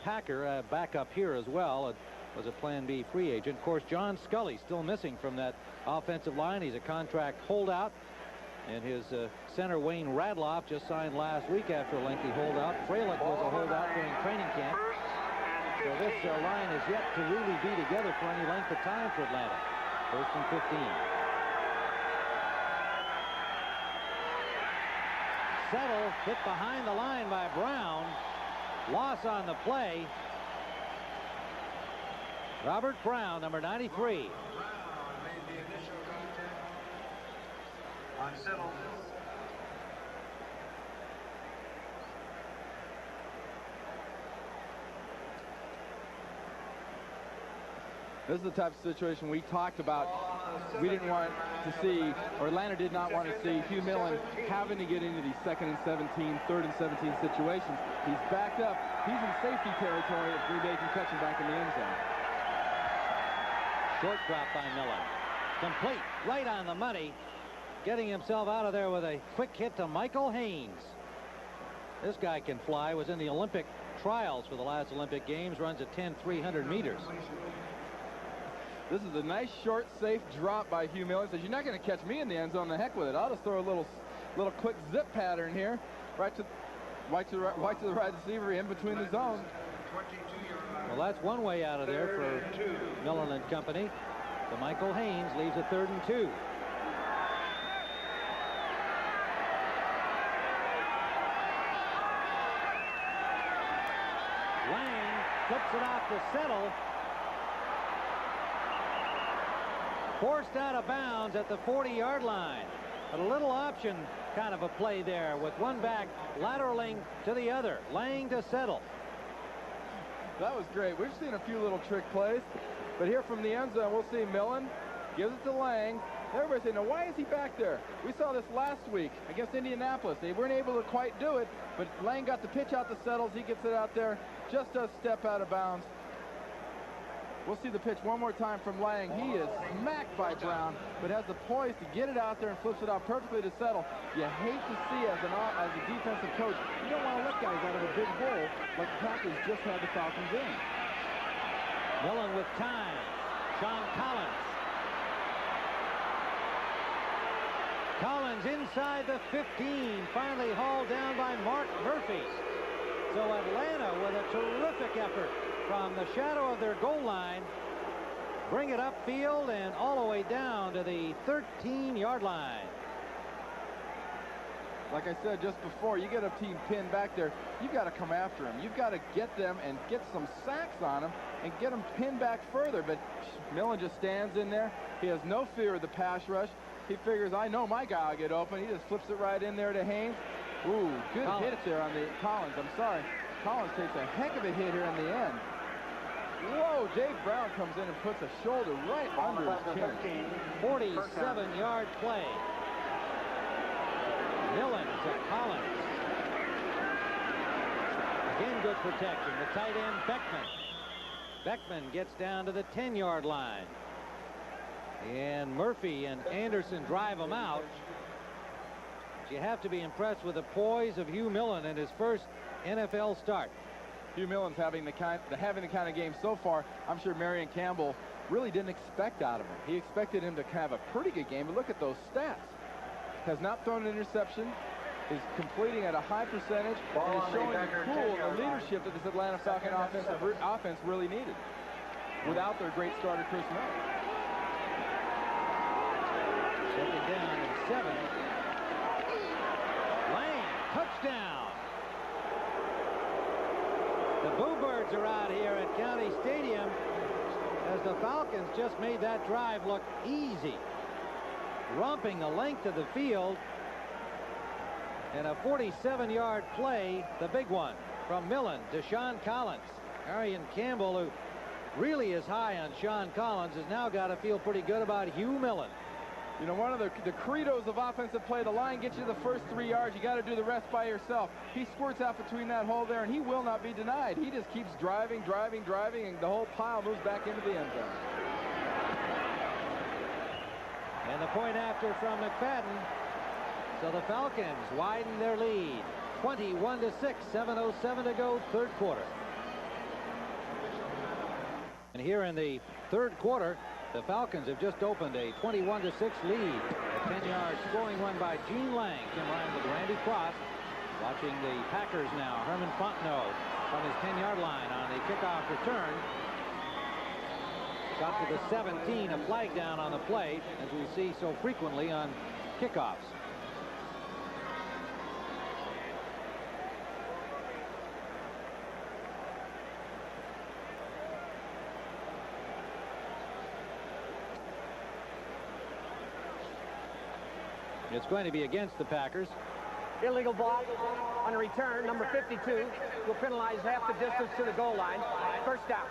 Packer, backup here as well. It was a Plan B free agent. Of course, John Scully still missing from that offensive line. He's a contract holdout. And his center, Wayne Radloff, just signed last week after a lengthy holdout. Freilich was a holdout during training camp. So this line is yet to really be together for any length of time for Atlanta. 1st and 15. Settle hit behind the line by Brown. Loss on the play. Robert Brown, number 93. Brown made the initial contact on Settle. This is the type of situation we talked about. We didn't want to see, or Atlanta did not want to see Hugh Millen having to get into these 2nd and 17, 3rd and 17 situations. He's backed up. He's in safety territory if Green Bay can catch him back in the end zone. Short drop by Millen. Complete, right on the money. Getting himself out of there with a quick hit to Michael Haynes. This guy can fly. Was in the Olympic trials for the last Olympic Games. Runs a 10-300 meters. This is a nice, short, safe drop by Hugh Millen. Says, you're not going to catch me in the end zone. The heck with it. I'll just throw a little quick zip pattern here. Right to the right receiver in between the zones. Well, that's one way out of there for Millen and company. So Michael Haynes leaves a 3rd and 2. Lang flips it off to Settle. Forced out of bounds at the 40-yard line. But a little option kind of a play there with one back lateraling to the other. Lang to Settle. That was great. We've seen a few little trick plays. But here from the end zone, we'll see Millen gives it to Lang. Everybody's saying, now why is he back there? We saw this last week against Indianapolis. They weren't able to quite do it, but Lang got the pitch out to Settles. He gets it out there, just does step out of bounds. We'll see the pitch one more time from Lang. He is smacked by Brown, but has the poise to get it out there and flips it out perfectly to Settle. You hate to see as a defensive coach, you don't want to let guys out of a big hole like the Packers just had the Falcons in. Millen with time. Sean Collins. Collins inside the 15, finally hauled down by Mark Murphy. So Atlanta with a terrific effort from the shadow of their goal line. Bring it upfield and all the way down to the 13-yard line. Like I said just before, you get a team pinned back there, you've got to come after them. You've got to get them and get some sacks on them and get them pinned back further. But Millen just stands in there. He has no fear of the pass rush. He figures, I know my guy will get open. He just flips it right in there to Haynes. Ooh, good hit there on the Collins. I'm sorry. Collins takes a heck of a hit here in the end. Whoa, Dave Brown comes in and puts a shoulder right under his chin. 47-yard play. Millen to Collins. Again, good protection. The tight end, Beckman. Beckman gets down to the 10-yard line. And Murphy and Anderson drive him out. But you have to be impressed with the poise of Hugh Millen in his first NFL start. Hugh Millen's having the kind of game so far I'm sure Marion Campbell really didn't expect out of him. He expected him to have a pretty good game, but look at those stats. Has not thrown an interception, is completing at a high percentage, and is showing the leadership that this Atlanta Falcon offense really needed without their great starter Chris Murray. Second down and 7. Lang, touchdown. The Bluebirds are out here at County Stadium as the Falcons just made that drive look easy. Romping the length of the field. And a 47-yard play, the big one, from Millen to Sean Collins. Marion Campbell, who really is high on Sean Collins, has now got to feel pretty good about Hugh Millen. You know, one of the credos of offensive play, the line gets you the first 3 yards. You got to do the rest by yourself. He squirts out between that hole there, and he will not be denied. He just keeps driving, and the whole pile moves back into the end zone. And the point after from McFadden. So the Falcons widen their lead. 21-6, 7:07 to go, third quarter. And here in the third quarter, the Falcons have just opened a 21-6 lead. A 10-yard scoring one by Gene Lang. Tim Ryan with Randy Cross. Watching the Packers now. Herman Fontenot from his 10-yard line on the kickoff return. Got to the 17, a flag down on the play, as we see so frequently on kickoffs. It's going to be against the Packers. Illegal block on a return. Number 52 will penalize half the distance to the goal line. First down.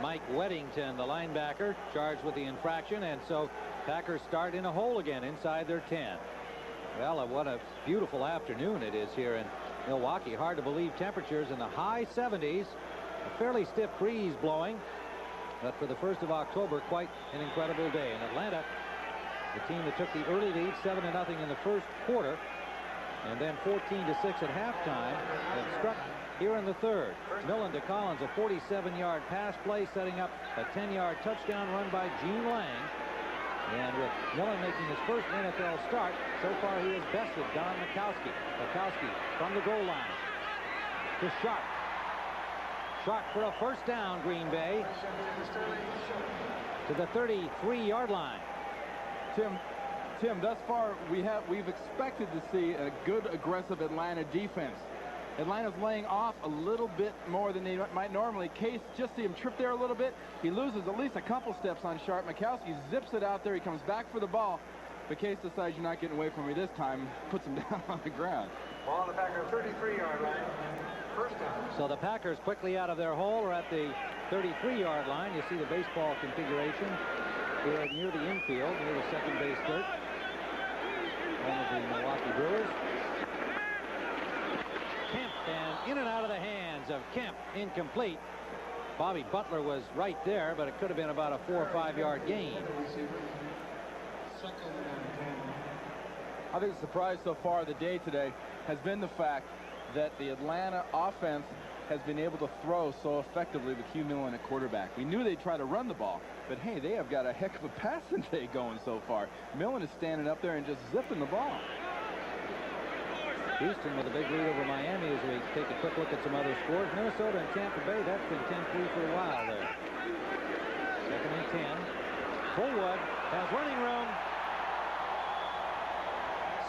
Mike Weddington, the linebacker, charged with the infraction, and so Packers start in a hole again inside their 10. Well, what a beautiful afternoon it is here in Milwaukee. Hard to believe temperatures in the high 70s. A fairly stiff breeze blowing, but for the 1st of October, quite an incredible day. In Atlanta, the team that took the early lead, 7-0 in the first quarter, and then 14-6 at halftime, have struck here in the third. Millen to Collins, a 47-yard pass play, setting up a 10-yard touchdown run by Gene Lang. And with Millen making his first NFL start, so far he has bested Don Mikowski. Mikowski from the goal line to Sharp. Sharp for a first down, Green Bay, to the 33-yard line. Tim, thus far we've expected to see a good aggressive Atlanta defense. Atlanta's laying off a little bit more than they might normally. Case, just see him trip there a little bit. He loses at least a couple steps on Sharp. Mikowski zips it out there. He comes back for the ball. But Case decides, you're not getting away from me this time. Puts him down on the ground. Ball on the Packers 33-yard line. First down. So the Packers quickly out of their hole are at the 33-yard line. You see the baseball configuration here near the infield, near the second base dirt. One of the Milwaukee Brewers. Kemp, and in and out of the hands of Kemp, incomplete. Bobby Butler was right there, but it could have been about a 4 or 5 yard gain. I think the surprise so far of the day today has been the fact that the Atlanta offense has been able to throw so effectively with Hugh Millen at quarterback. We knew they'd try to run the ball, but hey, they have got a heck of a passing day going so far. Millen is standing up there and just zipping the ball. Houston with a big lead over Miami as we take a quick look at some other scores. Minnesota and Tampa Bay, that's been 10-3 for a while there. 2nd and 10. Fullwood has running room.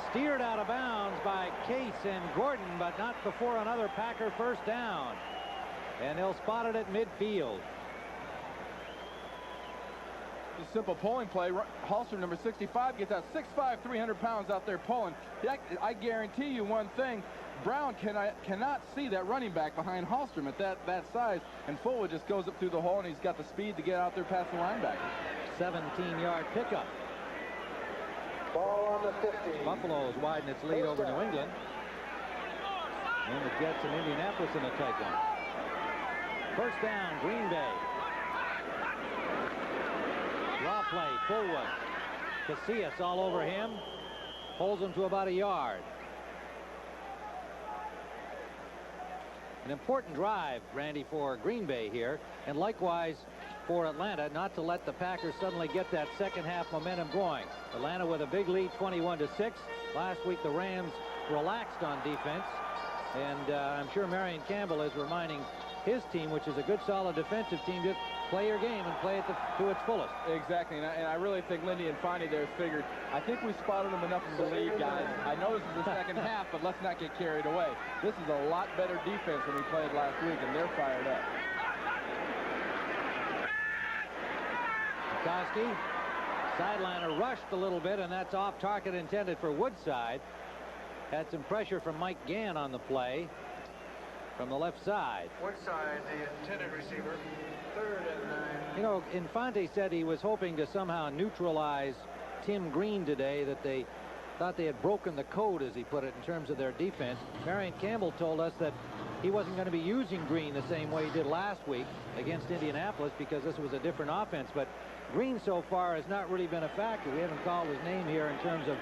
Steered out of bounds by Case and Gordon, but not before another Packer first down. And they'll spot it at midfield. A simple pulling play. Hallstrom, number 65, gets out 6'5", 300 pounds out there pulling. I guarantee you one thing. Brown cannot see that running back behind Hallstrom at that size. And Fullwood just goes up through the hole, and he's got the speed to get out there past the linebacker. 17-yard pickup. Ball on the 50. Buffalo's widen its lead over New England. And the Jets and Indianapolis in a tight one. First down, Green Bay. Draw play, Fullwood. Casillas all over him. Holds him to about a yard. An important drive, Randy, for Green Bay here. And likewise for Atlanta, not to let the Packers suddenly get that second half momentum going. Atlanta with a big lead, 21-6. Last week the Rams relaxed on defense. And I'm sure Marion Campbell is reminding his team, which is a good solid defensive team, just play your game and play it to its fullest. Exactly, and I really think Lindy and Fondy there figured, I think we spotted them enough in the lead, guys. I know this is the second half, but let's not get carried away. This is a lot better defense than we played last week, and they're fired up. Koski, sideliner rushed a little bit, and that's off target intended for Woodside. Had some pressure from Mike Gann on the play from the left side. Woodside, the intended receiver. 3rd and 9. You know, Infante said he was hoping to somehow neutralize Tim Green today, that they thought they had broken the code, as he put it, in terms of their defense. Marion Campbell told us that he wasn't going to be using Green the same way he did last week against Indianapolis because this was a different offense. But Green so far has not really been a factor. We haven't called his name here in terms of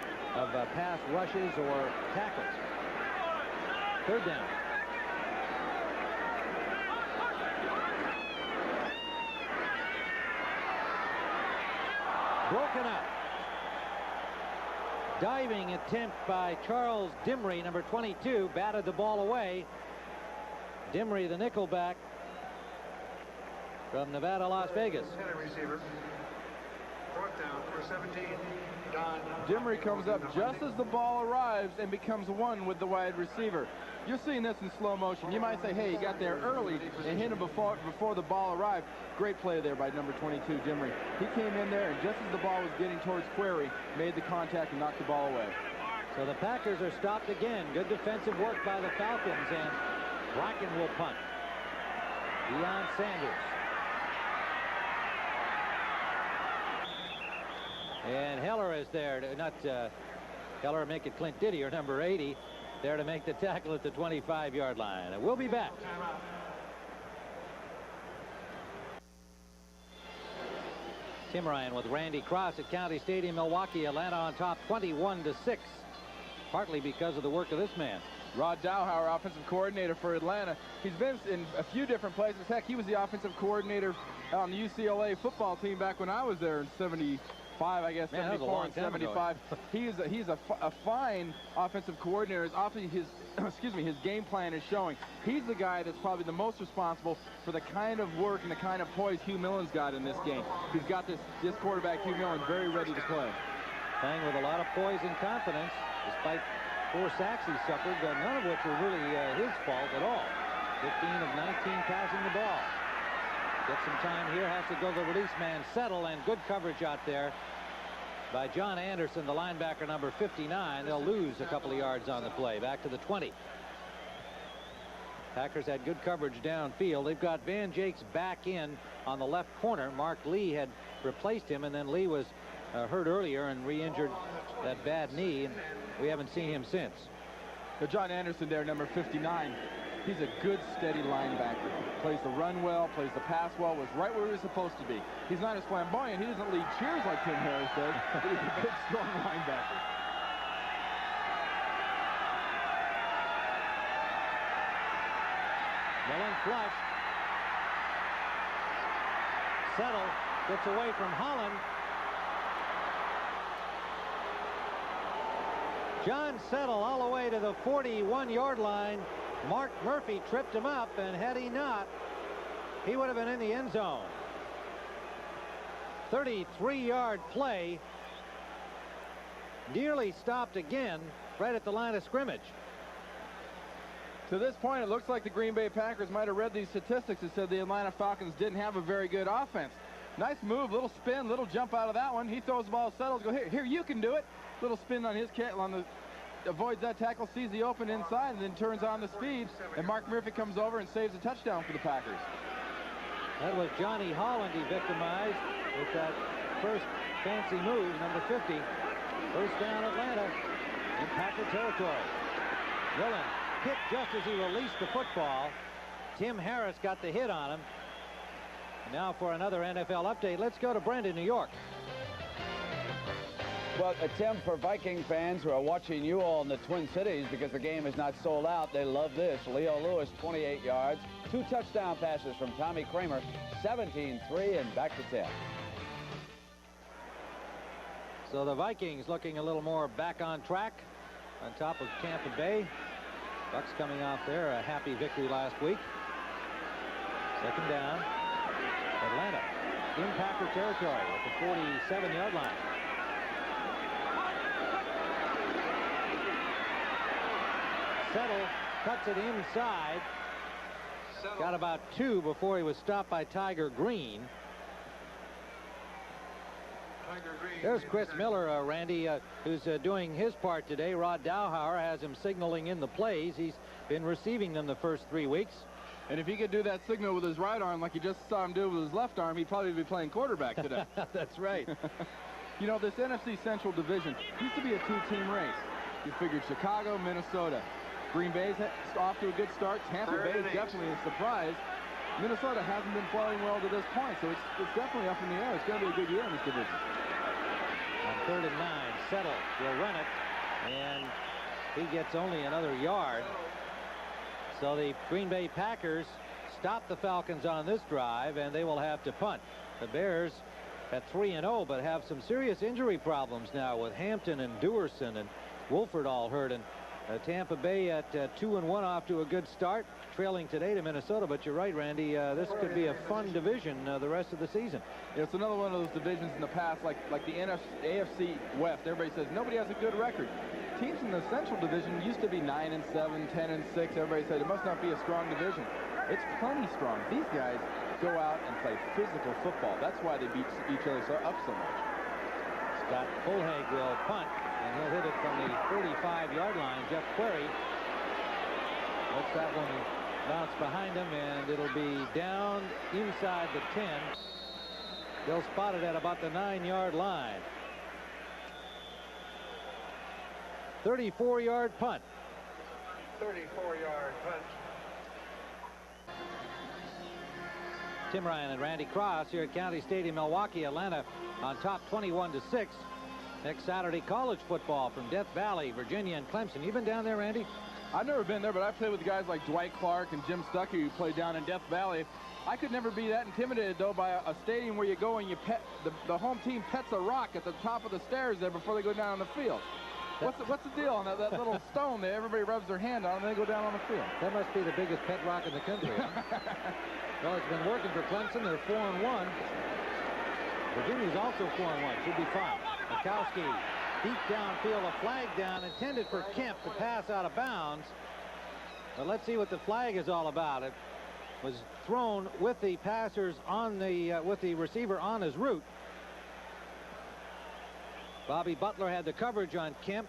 pass rushes or tackles. 3rd down. Broken up. Diving attempt by Charles Dimry, number 22, batted the ball away. Dimry, the nickelback from Nevada, Las Vegas. Intended receiver. 4th down for 17. Don. Dimry comes up just as the ball arrives and becomes one with the wide receiver. You're seeing this in slow motion. You might say, hey, he got there early and hit him before the ball arrived. Great play there by number 22, Jimry. He came in there, and just as the ball was getting towards Query, made the contact and knocked the ball away. So the Packers are stopped again. Good defensive work by the Falcons, and Bracken will punt. Deion Sanders. And Heller is there to not Heller make it Clint Didier, number 80, there to make the tackle at the 25-yard line. And we'll be back. Tim Ryan with Randy Cross at County Stadium, Milwaukee. Atlanta on top 21-6, partly because of the work of this man. Rod Dowhauer, offensive coordinator for Atlanta. He's been in a few different places. Heck, he was the offensive coordinator on the UCLA football team back when I was there in 75, I guess, 74 and 75. He's a fine offensive coordinator. His his game plan is showing. He's the guy that's probably the most responsible for the kind of work and the kind of poise Hugh Millen's got in this game. He's got this quarterback, Hugh Millen, very ready to play. Playing with a lot of poise and confidence, despite 4 sacks he suffered, none of which were really his fault at all. 15 of 19 passing the ball. Get some time here, has to go the release man Settle, and good coverage out there by John Anderson, the linebacker, number 59. They'll lose a couple of yards on the play. Back to the 20. Packers had good coverage downfield. They've got Van Jakes back in on the left corner. Mark Lee had replaced him, and then Lee was hurt earlier and re-injured that bad knee, and we haven't seen him since. John Anderson there, number 59. He's a good, steady linebacker. Plays the run well, plays the pass well, was right where he was supposed to be. He's not as flamboyant. He doesn't lead cheers like Tim Harris does, but he's a good, strong linebacker. Millen flush. Settle gets away from Holland. John Settle all the way to the 41-yard line. Mark Murphy tripped him up, and had he not, he would have been in the end zone. 33-yard play. Nearly stopped again right at the line of scrimmage. To this point, it looks like the Green Bay Packers might have read these statistics that said the Atlanta Falcons didn't have a very good offense. Nice move, little spin, little jump out of that one. He throws the ball, Settles, go, here, you can do it. Little spin on his avoids that tackle, sees the open inside, and then turns on the speed. And Mark Murphy comes over and saves a touchdown for the Packers. That was Johnny Holland he victimized with that first fancy move, number 50. First down Atlanta in Packer territory. Millen hit just as he released the football. Tim Harris got the hit on him. And now for another NFL update, let's go to Brandon, New York. Well, Tim, for Viking fans who are watching you all in the Twin Cities because the game is not sold out, they love this. Leo Lewis, 28 yards, 2 touchdown passes from Tommy Kramer, 17-3, and back to 10. So the Vikings looking a little more back on track on top of Tampa Bay. Bucks coming off there, a happy victory last week. Second down. Atlanta in Packer territory at the 47-yard line. Settle cuts it inside. Got about 2 before he was stopped by Tiger Green. There's Chris Miller, Randy, who's doing his part today. Rod Dowhauer has him signaling in the plays. He's been receiving them the first 3 weeks. And if he could do that signal with his right arm like you just saw him do with his left arm, he'd probably be playing quarterback today. That's right. You know, this NFC Central Division used to be a 2-team race. You figured Chicago, Minnesota. Green Bay's off to a good start. Tampa Bay is definitely a surprise. Minnesota hasn't been playing well to this point, so it's definitely up in the air. It's going to be a good year in this division. On 3rd and 9, Settle will run it, and he gets only another yard. So the Green Bay Packers stop the Falcons on this drive, and they will have to punt. The Bears at 3-0, but have some serious injury problems now with Hampton and Dewerson and Wolford all hurt. And Tampa Bay at 2-1 off to a good start, trailing today to Minnesota. But you're right, Randy, this could be a fun division the rest of the season. It's another one of those divisions in the past, like the AFC West. Everybody says nobody has a good record. teams in the Central Division used to be 9-7, 10-6. Everybody said it must not be a strong division. It's plenty strong. These guys go out and play physical football. That's why they beat each other up so much. Scott Fulhag will punt, and he'll hit it from the 35-yard line. Jeff Query lets that one bounce behind him, and it'll be down inside the 10. They'll spot it at about the 9-yard line. 34-yard punt. 34-yard punt. Tim Ryan and Randy Cross here at County Stadium, Milwaukee. Atlanta on top 21-6. Next Saturday, college football from Death Valley, Virginia and Clemson. You been down there, Randy? I've never been there, but I've played with guys like Dwight Clark and Jim Stuckey who played down in Death Valley. I could never be that intimidated, though, by a stadium where you go and you pet the home team pets a rock at the top of the stairs there before they go down on the field. What's the deal on that little stone that everybody rubs their hand on and they go down on the field? That must be the biggest pet rock in the country. Well, it's been working for Clemson. They're 4-1. Virginia's also 4-1. Should be fine. Mikowski deep downfield, a flag down intended for Kemp to pass out of bounds. But let's see what the flag is all about. It was thrown with the passers on the with the receiver on his route. Bobby Butler had the coverage on Kemp.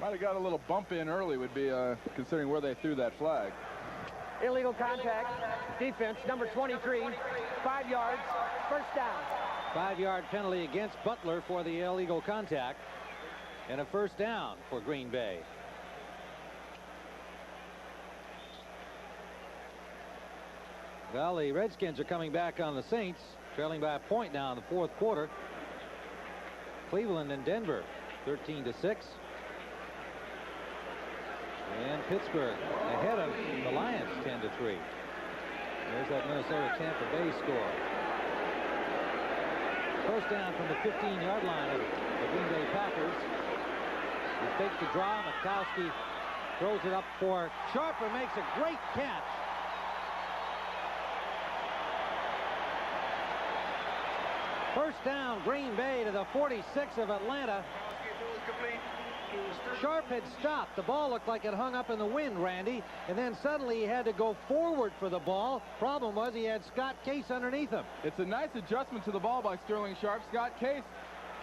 Might have got a little bump in early, would be considering where they threw that flag. Illegal contact. Defense, number 23. 5 yards. First down. 5-yard penalty against Butler for the illegal contact. And a first down for Green Bay. Well, the Redskins are coming back on the Saints, trailing by a point now in the fourth quarter. Cleveland and Denver, 13-6. And Pittsburgh ahead of the Lions, 10-3. There's that Minnesota-Tampa Bay score. First down from the 15-yard line of the Green Bay Packers. He fakes the draw. Mikowski throws it up for Sharper, makes a great catch. First down, Green Bay to the 46 of Atlanta. Sharp had stopped. The ball looked like it hung up in the wind, Randy, and then suddenly he had to go forward for the ball. Problem was he had Scott Case underneath him. It's a nice adjustment to the ball by Sterling Sharp. Scott Case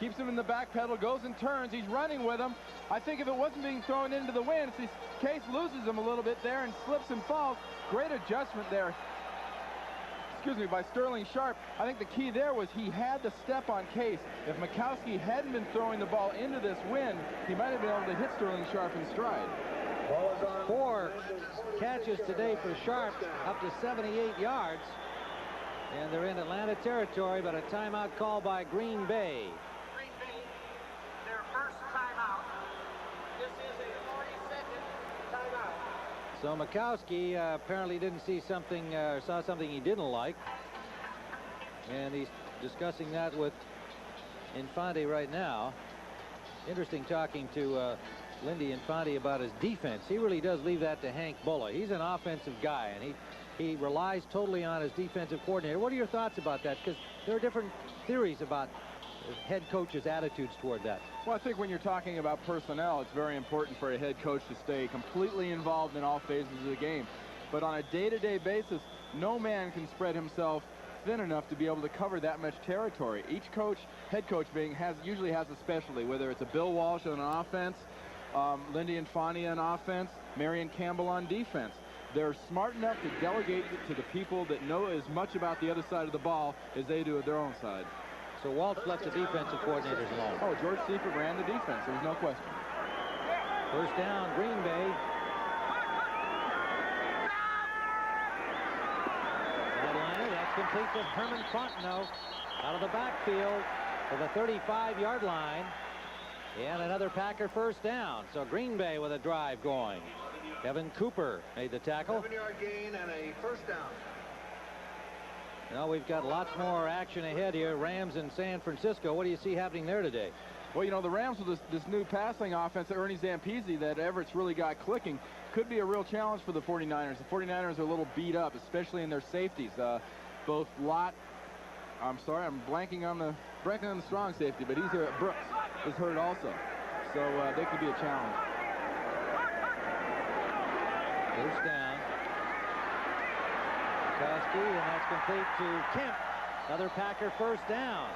keeps him in the back pedal, goes and turns. He's running with him. I think if it wasn't being thrown into the wind, see, Case loses him a little bit there and slips and falls. Great adjustment there. By Sterling Sharp. I think the key there was he had to step on Case. If Mikowski hadn't been throwing the ball into this wind, he might have been able to hit Sterling Sharp in stride. 4 catches today for Sharp, up to 78 yards. And they're in Atlanta territory, but a timeout call by Green Bay. Green Bay, their first timeout. This is a 40-second timeout. So Mikowski apparently didn't see something, saw something he didn't like. And he's discussing that with Infante right now. Interesting talking to Lindy Infante about his defense. He really does leave that to Hank Bulla. He's an offensive guy, and he relies totally on his defensive coordinator. What are your thoughts about that? Because there are different theories about head coach's attitudes toward that. Well, I think when you're talking about personnel, it's very important for a head coach to stay completely involved in all phases of the game. But on a day-to-day basis, no man can spread himself thin enough to be able to cover that much territory. Each coach, head coach usually has a specialty, whether it's a Bill Walsh on offense, Lindy Infante on offense, Marion Campbell on defense. They're smart enough to delegate to the people that know as much about the other side of the ball as they do at their own side. So Walsh left the defensive coordinators alone. Oh, George Seifert ran the defense. There was no question. First down, Green Bay. Atlanta, that's complete to Herman Fontenot out of the backfield to the 35-yard line. And another Packer first down. So Green Bay with a drive going. Kevin Cooper made the tackle. 7-yard gain and a first down. Now we've got lots more action ahead here. Rams in San Francisco. What do you see happening there today? Well, you know, the Rams with this new passing offense, Ernie Zampese, that Everett's really got clicking, could be a real challenge for the 49ers. The 49ers are a little beat up, especially in their safeties. Both Lott, I'm blanking on the strong safety, but Brooks is hurt also. so they could be a challenge. First down. Mikowski, and that's complete to Kemp. Another Packer first down.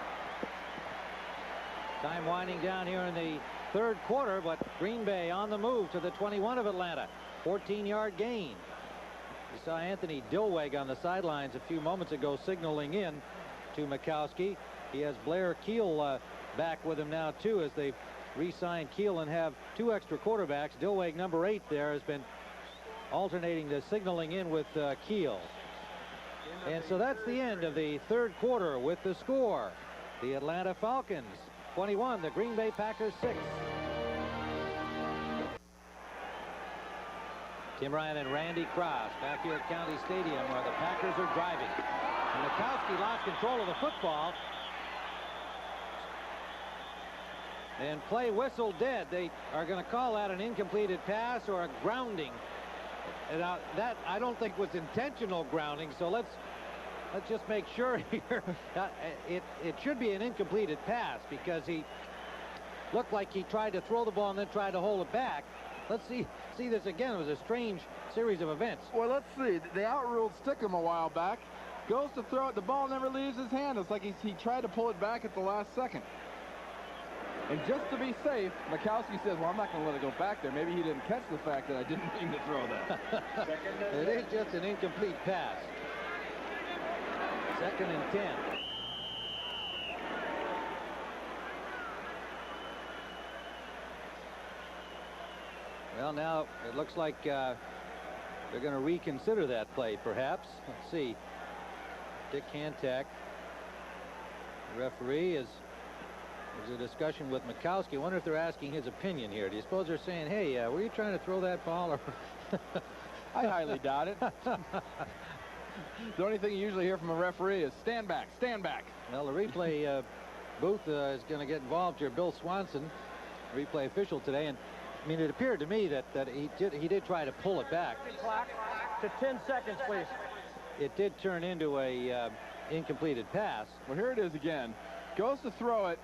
Time winding down here in the third quarter, but Green Bay on the move to the 21 of Atlanta. 14-yard gain. You saw Anthony Dilweg on the sidelines a few moments ago signaling in to Mikowski. He has Blair Keel back with him now, too, as they've re-signed Keel and have 2 extra quarterbacks. Dilweg, number 8 there, has been alternating the signaling in with Keel. And so that's the end of the third quarter with the score. The Atlanta Falcons 21, the Green Bay Packers 6. Tim Ryan and Randy Cross back here at County Stadium where the Packers are driving. And Mikowski lost control of the football. And play whistle dead. They are going to call that an incompleted pass or a grounding. And that I don't think was intentional grounding, so let's just make sure here. It should be an incompleted pass because he looked like he tried to throw the ball and then tried to hold it back. Let's see this again. It was a strange series of events. Well, let's see. They outruled Stickham a while back. Goes to throw it. The ball never leaves his hand. It's like he tried to pull it back at the last second. And just to be safe, Mikowski says, well, I'm not going to let it go back there. Maybe he didn't catch the fact that I didn't mean to throw that. It is just an incomplete pass. 2nd and 10. Well, now it looks like they're going to reconsider that play, perhaps. Let's see. Dick Hantak, the referee, is a discussion with Mikowski. I wonder if they're asking his opinion here. Do you suppose they're saying, hey, were you trying to throw that ball? Or I highly doubt it. The only thing you usually hear from a referee is stand back, stand back. Well, the replay booth is going to get involved here. Bill Swanson, replay official today, and I mean, it appeared to me that he did try to pull it back. Clock to 10 seconds, please. It did turn into a incompleted pass. Well, here it is again. Goes to throw it.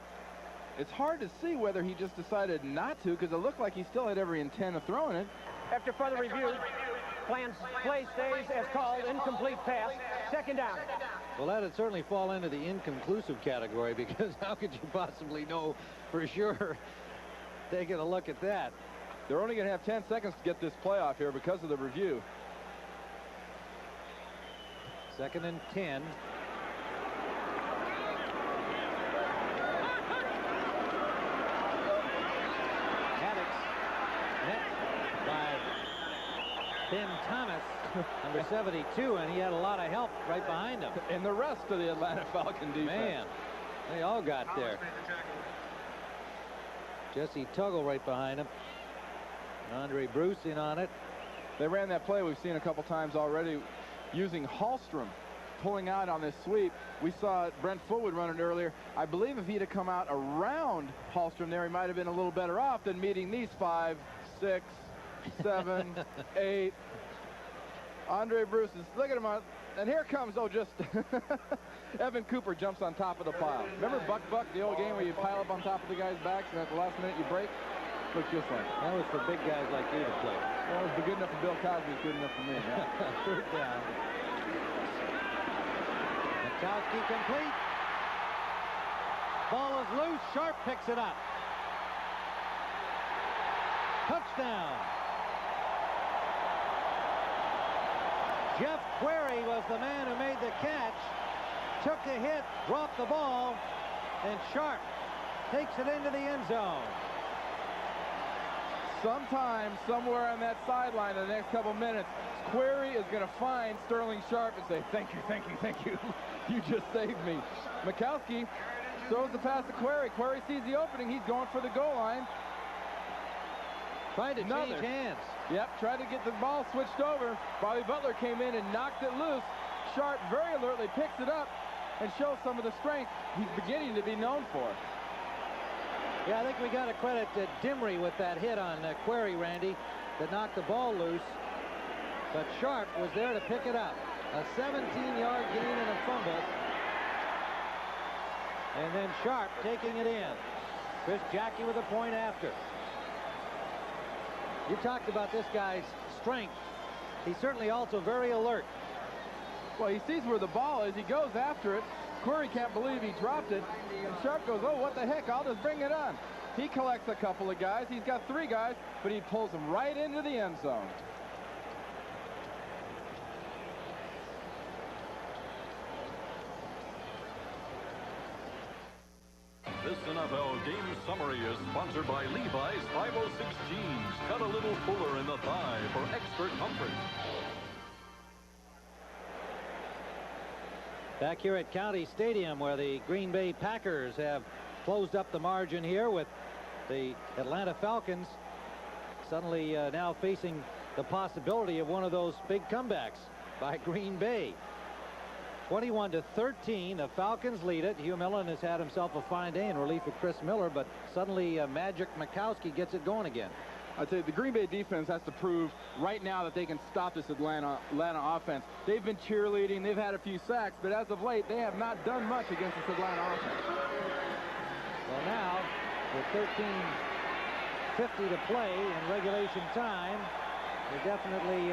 It's hard to see whether he just decided not to, because it looked like he still had every intent of throwing it. After further review, play stays as called incomplete pass. 2nd down. Well, that'd certainly fall into the inconclusive category, because how could you possibly know for sure? Taking a look at that. They're only going to have 10 seconds to get this play off here because of the review. 2nd and 10. Ben Thomas, number 72, and he had a lot of help right behind him. And the rest of the Atlanta Falcon defense. Man, they all got there. Jesse Tuggle right behind him. And Andre Bruce in on it. They ran that play we've seen a couple times already using Hallstrom pulling out on this sweep. We saw Brent Fullwood run it earlier. I believe if he'd have come out around Hallstrom there, he might have been a little better off than meeting these 5, 6, 7, 8. Andre Bruce is, look at him on, and here comes, just Evan Cooper jumps on top of the pile. Remember Buck, the old game where you pile up on top of the guy's backs and at the last minute you break? Looks just like it. That was for big guys like you to play. Well, it was good enough for Bill Cosby, it's good enough for me. Yeah. 3rd down. Mikowski complete. Ball is loose. Sharp picks it up. Touchdown. Jeff Query was the man who made the catch. Took the hit, dropped the ball, and Sharp takes it into the end zone. Sometime, somewhere on that sideline in the next couple minutes, Query is going to find Sterling Sharp and say, thank you, thank you, thank you. You just saved me. Mikowski throws the pass to Query. Query sees the opening. He's going for the goal line. Tried to change hands. Yep, tried to get the ball switched over. Bobby Butler came in and knocked it loose. Sharp very alertly picks it up and shows some of the strength he's beginning to be known for. Yeah, I think we got to credit Dimry with that hit on Query, Randy, that knocked the ball loose. But Sharp was there to pick it up. A 17-yard gain and a fumble. And then Sharp taking it in. Chris Jackie with a point after. You talked about this guy's strength. He's certainly also very alert. Well, he sees where the ball is. He goes after it. Query can't believe he dropped it. And Sharp goes, oh, what the heck? I'll just bring it on. He collects a couple of guys. He's got 3 guys, but he pulls them right into the end zone. This NFL game summary is sponsored by Levi's 506 jeans. Cut a little fuller in the thigh for extra comfort. Back here at County Stadium, where the Green Bay Packers have closed up the margin here with the Atlanta Falcons suddenly now facing the possibility of one of those big comebacks by Green Bay. 21-13, the Falcons lead it. Hugh Millen has had himself a fine day in relief of Chris Miller, but suddenly Magic Mikowski gets it going again. I'd say the Green Bay defense has to prove right now that they can stop this Atlanta offense. They've been cheerleading, they've had a few sacks, but as of late, they have not done much against this Atlanta offense. Well, now, with 13:50 to play in regulation time, they're definitely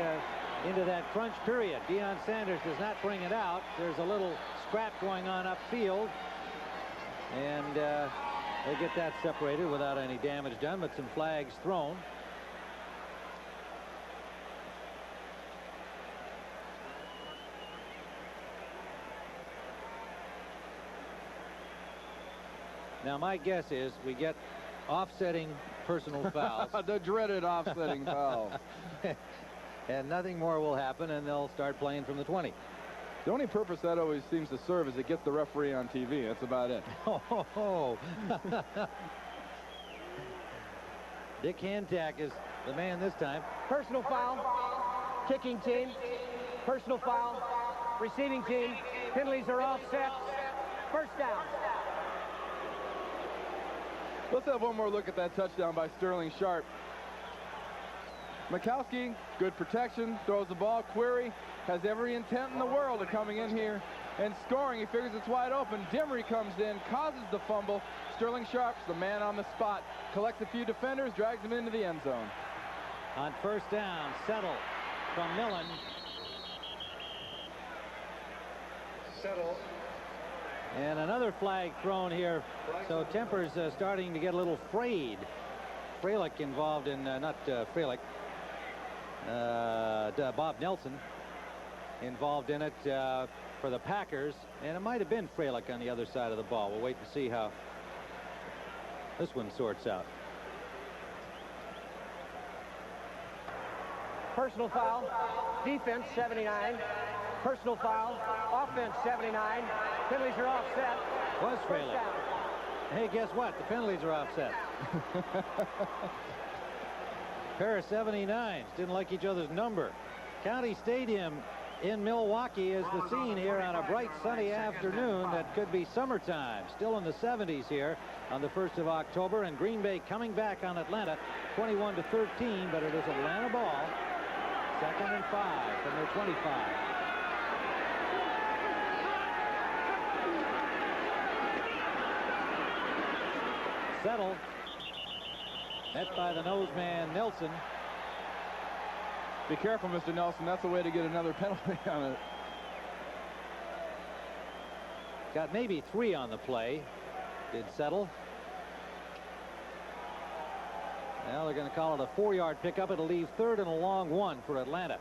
into that crunch period. Deion Sanders does not bring it out. There's a little scrap going on upfield, and they get that separated without any damage done, but some flags thrown. Now, my guess is we get offsetting personal fouls. The dreaded offsetting foul. And nothing more will happen, and they'll start playing from the 20. The only purpose that always seems to serve is it gets the referee on TV. That's about it. Oh. Dick Hantak is the man this time. Personal foul. Kicking team. Personal foul. Receiving team. Penalties are offset. First down. Let's have one more look at that touchdown by Sterling Sharp. Mikowski, good protection, throws the ball. Query has every intent in the world of coming in here and scoring. He figures it's wide open. Dimmery comes in, causes the fumble. Sterling Sharp's the man on the spot. Collects a few defenders, drags them into the end zone. On first down, Settle from Millen. Settle. And another flag thrown here. So tempers starting to get a little frayed. Fralick involved in, not Fralick, Bob Nelson involved in it for the Packers, and it might have been Fralick on the other side of the ball. We'll wait and see how this one sorts out. Personal foul. Defense 79. Personal foul. Offense 79. Penalties are offset. Was Fralick. Hey, guess what? The penalties are offset. Pair of 79s didn't like each other's number. County Stadium in Milwaukee is the scene here on a bright sunny afternoon that could be summertime. Still in the 70s here on the 1st of October, and Green Bay coming back on Atlanta 21-13, but it is Atlanta ball. 2nd and 5 from their 25. Settle. Met by the nose man, Nelson. Be careful, Mr. Nelson. That's a way to get another penalty on it. Got maybe 3 on the play. Did Settle. Now they're going to call it a 4-yard pickup. It'll leave 3rd and a long 1 for Atlanta.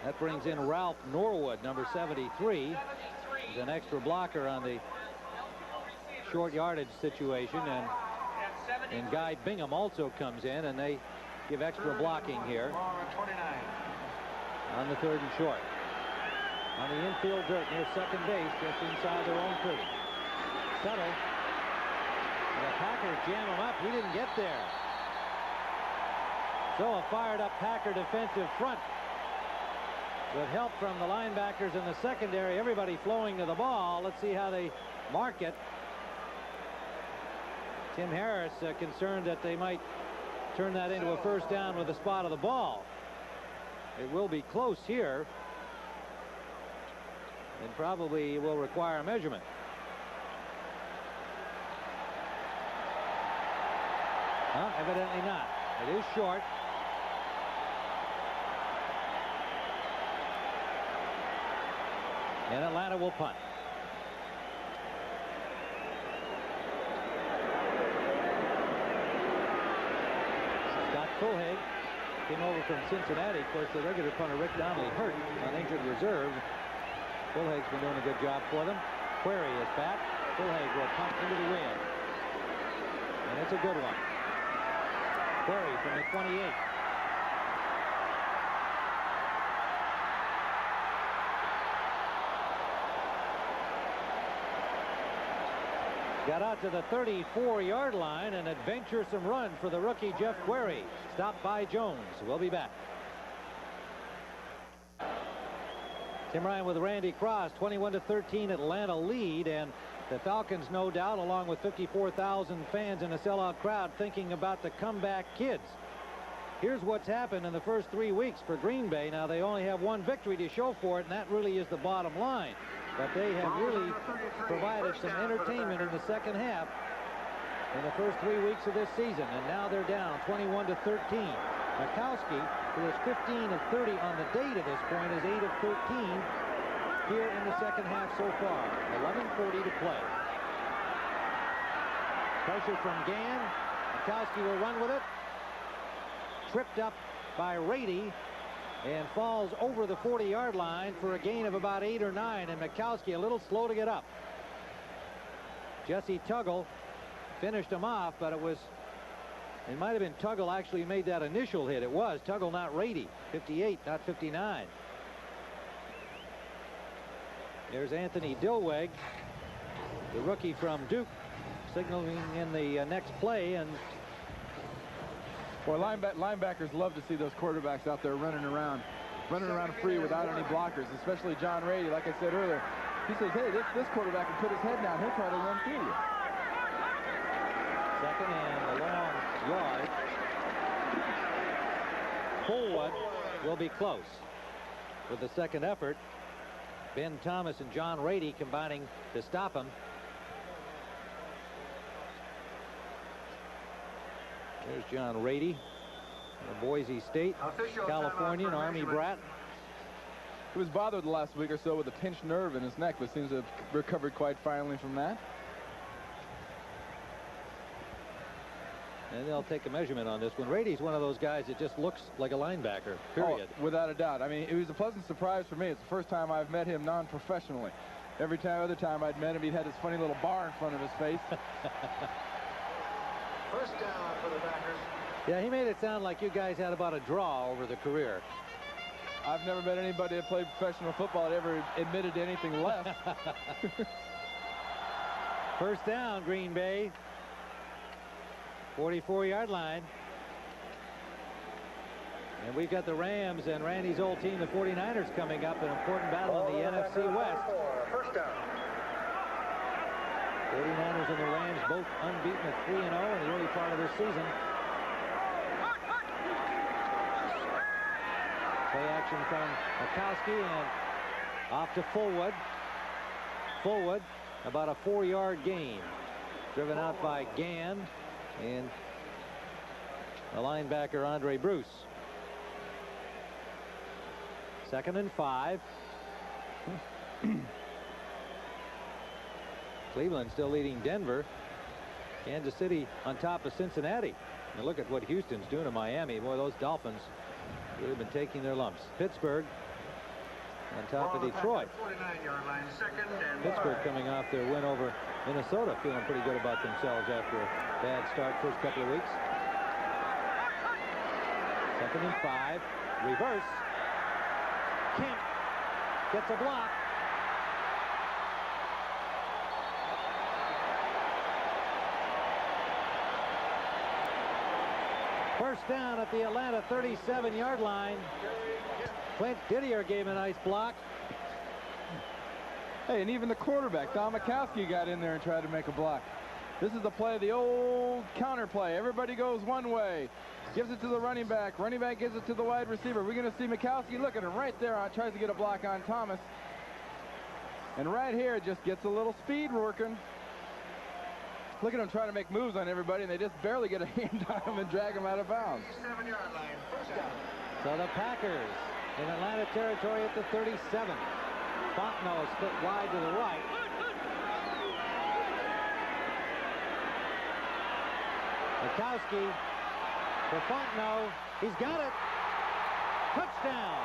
That brings in Ralph Norwood, number 73. He's an extra blocker on the short yardage situation, and Guy Bingham also comes in, and they give extra blocking here on the 3rd and short. On the infield dirt near second base, just inside their own 30. Settle. And the Packers jam him up. He didn't get there. So a fired up Packer defensive front with help from the linebackers in the secondary. Everybody flowing to the ball. Let's see how they mark it. Tim Harris concerned that they might turn that into a first down with the spot of the ball. It will be close here, and probably will require a measurement. Well, evidently not. It is short. And Atlanta will punt. Scott Fulhag came over from Cincinnati. Of course, the regular punter Rick Donnelly hurt on injured reserve. Fulhag's been doing a good job for them. Query is back. Fulhag will punt into the wind. And it's a good one. Query from the 28. Got out to the 34-yard line. An adventuresome run for the rookie Jeff Query. Stopped by Jones. We'll be back. Tim Ryan with Randy Cross. 21-13 Atlanta lead, and the Falcons, no doubt, along with 54,000 fans in a sellout crowd, thinking about the comeback kids. Here's what's happened in the first 3 weeks for Green Bay. Now, they only have one victory to show for it, and that really is the bottom line. But they have really provided some entertainment in the second half in the first 3 weeks of this season. And now they're down 21-13. Mikowski, who is 15 of 30 on the day to this point, is 8 of 13 here in the second half so far. 11:40 to play. Pressure from Gann. Mikowski will run with it. Tripped up by Rady and falls over the 40-yard line for a gain of about 8 or 9, and Mikowski a little slow to get up. Jesse Tuggle finished him off, but it might have been Tuggle actually made that initial hit. It was Tuggle, not Rady. 58, not 59. There's Anthony Dilweg, the rookie from Duke, signaling in the next play. And boy, linebackers love to see those quarterbacks out there running around free without any blockers, especially John Rady. Like I said earlier, he says, hey, this quarterback can put his head down. He'll try to run through you. Second and a long yard. Fullwood will be close with the second effort. Ben Thomas and John Rady combining to stop him. There's John Rady, a Boise State, Californian Army brat. He was bothered the last week or so with a pinched nerve in his neck, but seems to have recovered quite finally from that. And they'll take a measurement on this one. Rady's one of those guys that just looks like a linebacker, period. Oh, without a doubt. I mean, it was a pleasant surprise for me. It's the first time I've met him non-professionally. Every other time I'd met him, he'd had this funny little bar in front of his face. First down for the Packers. Yeah, he made it sound like you guys had about a draw over the career. I've never met anybody that played professional football that ever admitted to anything less. First down, Green Bay. 44-yard line. And we've got the Rams and Randy's old team, the 49ers, coming up. An important battle in the NFC West. First down. 49ers and the Rams both unbeaten at 3-0 in the early part of this season. Play action from Mikowski and off to Fullwood. Fullwood, about a 4-yard gain. Driven out by Gann and the linebacker Andre Bruce. 2nd and 5. Cleveland still leading Denver. Kansas City on top of Cincinnati. And look at what Houston's doing to Miami. Boy, those Dolphins really been taking their lumps. Pittsburgh on top of Detroit. 49-yard line, second and Pittsburgh 5. coming off their win over Minnesota, feeling pretty good about themselves after a bad start first couple of weeks. 2nd and 5. Reverse. Kemp gets a block. First down at the Atlanta 37-yard line. Clint Didier gave a nice block. Hey, and even the quarterback, Don Mikowski, got in there and tried to make a block. This is the play, the old counter play. Everybody goes one way. Gives it to the running back. Running back gives it to the wide receiver. We're going to see Mikowski. Look at him right there. Tries to get a block on Thomas. And right here, just gets a little speed working. Look at them trying to make moves on everybody, and they just barely get a hand on them and drag them out of bounds. 7-yard line, first down. So the Packers in Atlanta territory at the 37. Fontenot split wide to the right. Mikowski for Fontenot. He's got it. Touchdown.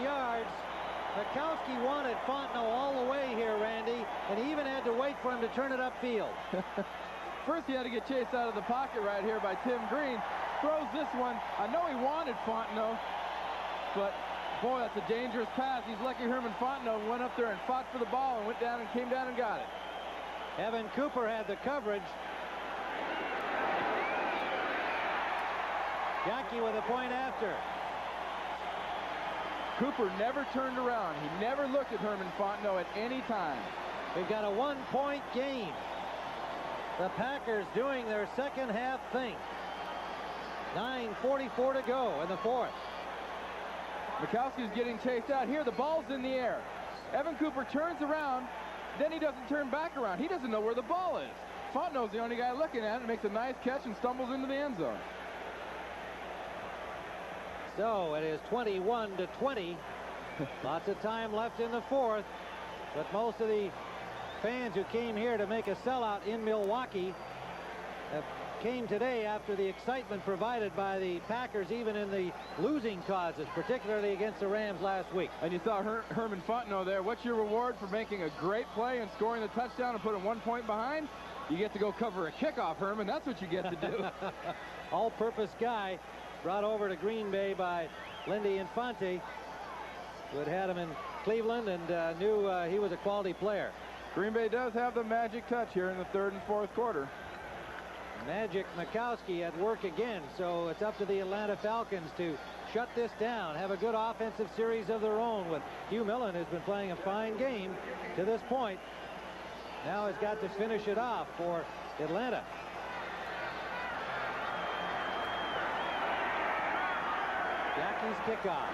Yards. Mikowski wanted Fontenot all the way here, Randy, and he even had to wait for him to turn it upfield. First, he had to get chased out of the pocket right here by Tim Green. Throws this one. I know he wanted Fontenot, but boy, that's a dangerous pass. He's lucky Herman Fontenot went up there and fought for the ball and went down and came down and got it. Evan Cooper had the coverage. Yankee with a point after. Cooper never turned around. He never looked at Herman Fontenot at any time. We've got a one-point game. The Packers doing their second half thing. 9:44 to go in the fourth. Mikowski's getting chased out. Here, the ball's in the air. Evan Cooper turns around. Then he doesn't turn back around. He doesn't know where the ball is. Fontenot's the only guy looking at it. Makes a nice catch and stumbles into the end zone. So it is 21-20. Lots of time left in the fourth. But most of the fans who came here to make a sellout in Milwaukee came today after the excitement provided by the Packers, even in the losing causes, particularly against the Rams last week. And you saw Herman Fontenot there. What's your reward for making a great play and scoring the touchdown and putting 1 point behind? You get to go cover a kickoff, Herman. That's what you get to do. All-purpose guy. Brought over to Green Bay by Lindy Infante, who had him in Cleveland and knew he was a quality player. Green Bay does have the magic touch here in the third and fourth quarter. Magic Mikowski at work again, so it's up to the Atlanta Falcons to shut this down, have a good offensive series of their own with Hugh Millen, who's been playing a fine game to this point. Now has got to finish it off for Atlanta. Yankees kickoff.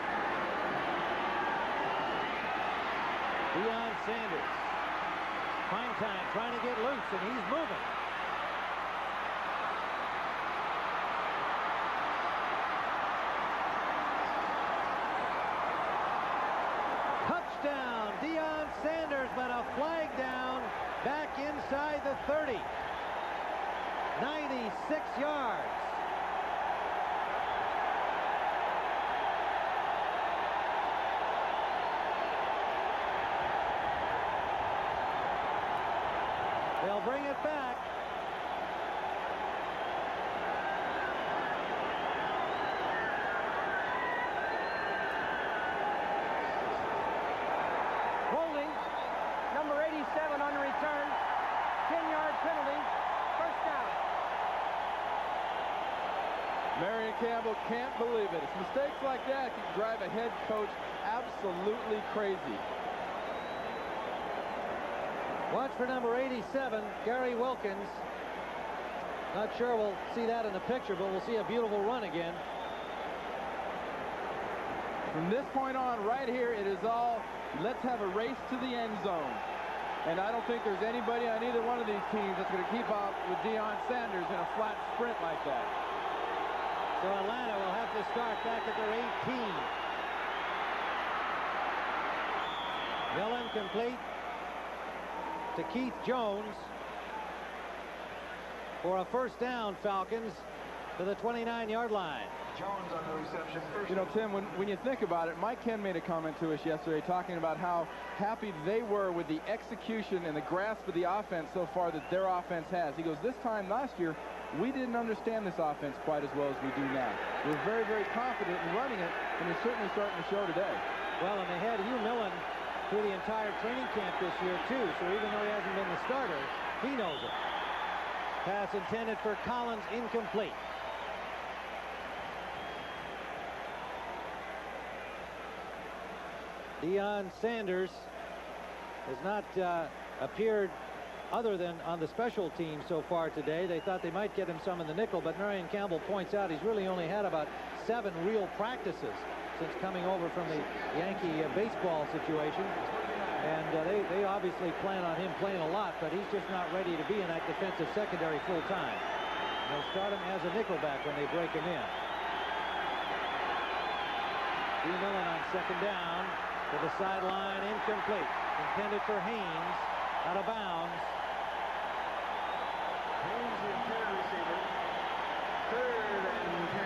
Deion Sanders. Prime time trying to get loose, and he's moving. Touchdown, Deion Sanders, but a flag down back inside the 30. 96 yards. They'll bring it back. Holding, number 87 on the return. 10-yard penalty. First down. Marion Campbell can't believe it. It's mistakes like that can drive a head coach absolutely crazy. Watch for number 87, Gary Wilkins. Not sure we'll see that in the picture, but we'll see a beautiful run again. From this point on, right here, it is all, let's have a race to the end zone. And I don't think there's anybody on either one of these teams that's going to keep up with Deion Sanders in a flat sprint like that. So Atlanta will have to start back at their 18. Millen complete to Keith Jones for a first down. Falcons to the 29-yard line. Jones on the reception. You know, Tim, when you think about it, Mike Ken made a comment to us yesterday talking about how happy they were with the execution and the grasp of the offense so far that their offense has. He goes, this time last year, we didn't understand this offense quite as well as we do now. We're very, very confident in running it, and it's certainly starting to show today. Well, and they had Hugh Millen through the entire training camp this year, too, so even though he hasn't been the starter, he knows it. Pass intended for Collins, incomplete. Deion Sanders has not appeared other than on the special team so far today. They thought they might get him some in the nickel, but Marion Campbell points out he's really only had about 7 real practices since coming over from the Yankee baseball situation. And they obviously plan on him playing a lot, but he's just not ready to be in that defensive secondary full time. They'll start him as a nickelback when they break him in. D. Millen on second down to the sideline, incomplete. Intended for Haynes, out of bounds. Haynes, the intended receiver. 3rd and 10.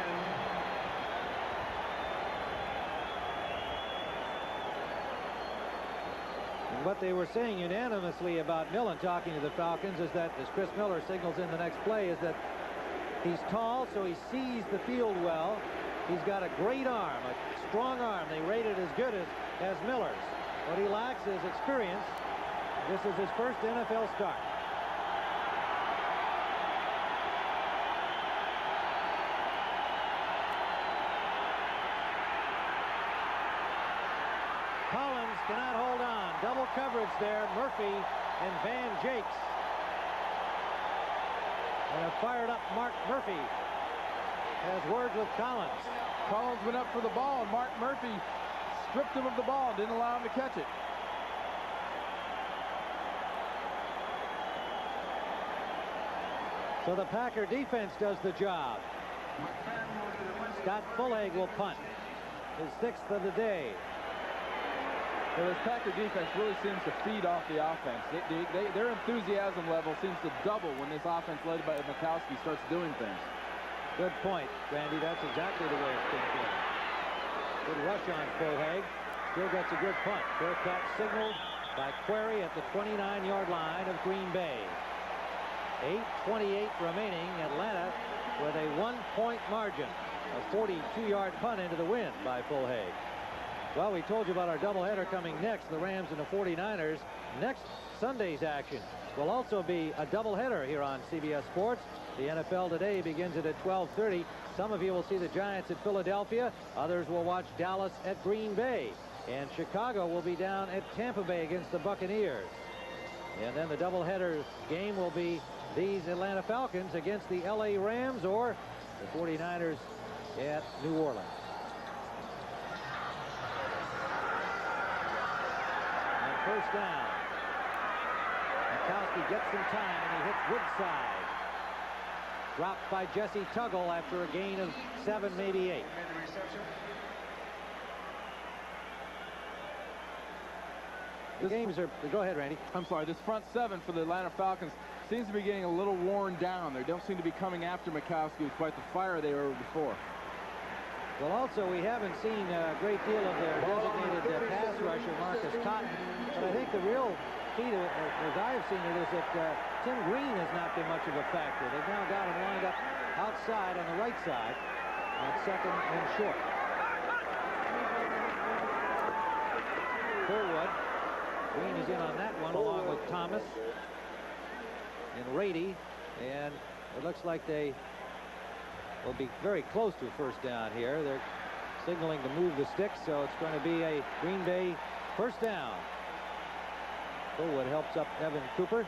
And what they were saying unanimously about Millen talking to the Falcons is that, as Chris Miller signals in the next play, is that he's tall, so he sees the field well. He's got a great arm, a strong arm. They rate it as good as Miller's. What he lacks is experience. This is his first NFL start. Collins cannot hold on. Double coverage there. Murphy and Van Jakes. And a fired up Mark Murphy has words with Collins. Collins went up for the ball, and Mark Murphy stripped him of the ball and didn't allow him to catch it. So the Packer defense does the job. Scott Fulhag will punt. His 6th of the day. Well, this Packer defense really seems to feed off the offense. Their enthusiasm level seems to double when this offense led by Mikowski starts doing things. Good point, Randy. That's exactly the way it's been played. Good rush on Fulhag. Still gets a good punt. Fair catch signaled by Query at the 29-yard line of Green Bay. 8:28 remaining. Atlanta with a 1-point margin. A 42-yard punt into the wind by Fulhag. Well, we told you about our doubleheader coming next, the Rams and the 49ers. Next Sunday's action will also be a doubleheader here on CBS Sports. The NFL today begins it at 12:30. Some of you will see the Giants at Philadelphia. Others will watch Dallas at Green Bay. And Chicago will be down at Tampa Bay against the Buccaneers. And then the doubleheader game will be these Atlanta Falcons against the LA Rams or the 49ers at New Orleans. And first down. Mikowski gets some time and he hits Woodside. Dropped by Jesse Tuggle after a gain of 7, maybe 8. The games are... Go ahead, Randy. I'm sorry. This front 7 for the Atlanta Falcons seems to be getting a little worn down. They don't seem to be coming after Mikowski with quite the fire they were before. Well, also, we haven't seen a great deal of their designated pass rusher, Marcus Cotton. But I think the real key to it, as I have seen it, is that Tim Green has not been much of a factor. They've now got him lined up outside on the right side on 2nd and short. Fullwood. Green is in on that one along with Thomas and Rady, and it looks like they will be very close to a first down here. They're signaling to move the sticks, so it's going to be a Green Bay first down. Fullwood helps up Evan Cooper.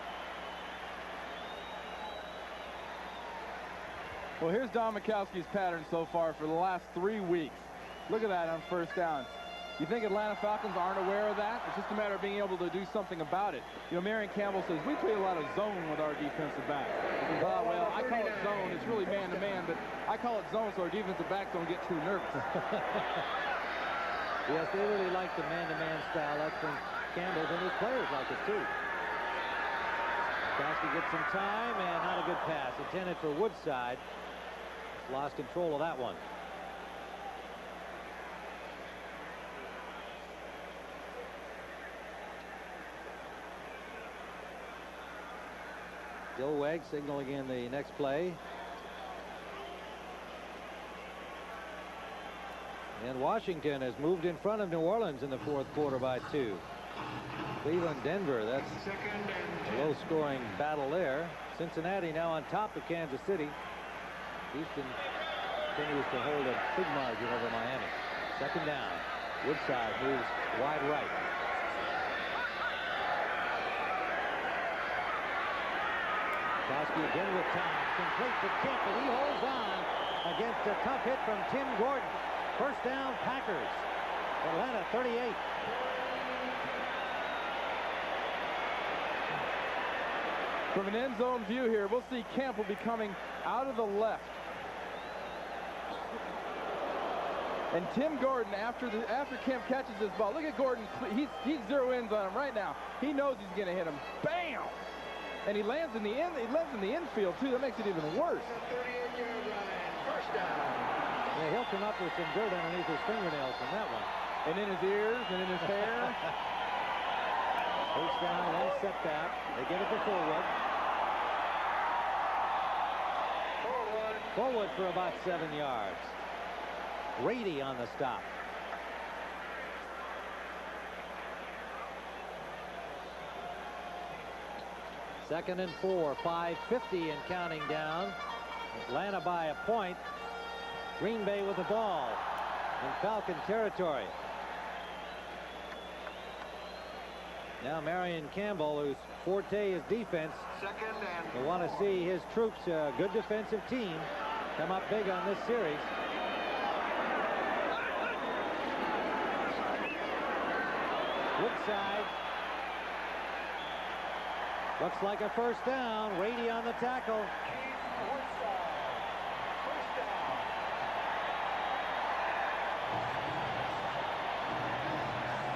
Well, here's Don Mikowski's pattern so far for the last 3 weeks. Look at that on first down. You think Atlanta Falcons aren't aware of that? It's just a matter of being able to do something about it. You know, Marion Campbell says, we play a lot of zone with our defensive back. Well, I call it zone. It's really man-to-man, but I call it zone so our defensive backs don't get too nervous. Yes, they really like the man-to-man style. That's from Campbell's, and his players like it, too. Mikowski gets some time, and not a good pass. Intended for Woodside. Lost control of that one. Gilweg signaling in the next play. And Washington has moved in front of New Orleans in the 4th quarter by 2. Cleveland, Denver, that's a low-scoring battle there. Cincinnati now on top of Kansas City. Houston continues to hold a big margin over Miami. 2nd down. Woodside moves wide right. Kowski again with time. Complete to Kemp, and he holds on against a tough hit from Tim Gordon. First down, Packers. Atlanta 38. From an end zone view here, we'll see Kemp will be coming out of the left. And Tim Gordon, after Kemp catches this ball, look at Gordon. He's zero ins on him right now. He knows he's going to hit him. Bam! And he lands in the infield too. That makes it even worse. 38-yard line. First down. Yeah, he'll come up with some dirt underneath his fingernails from that one. And in his ears and in his hair. First down, then set back. They give it to Fullwood. Fullwood for about 7 yards. Rady on the stop. Second and 4, 5:50 and counting down. Atlanta by a point. Green Bay with the ball in Falcon territory. Now Marion Campbell, whose forte is defense, will want to see his troops, a good defensive team, come up big on this series. Woodside. Looks like a first down. Rady on the tackle.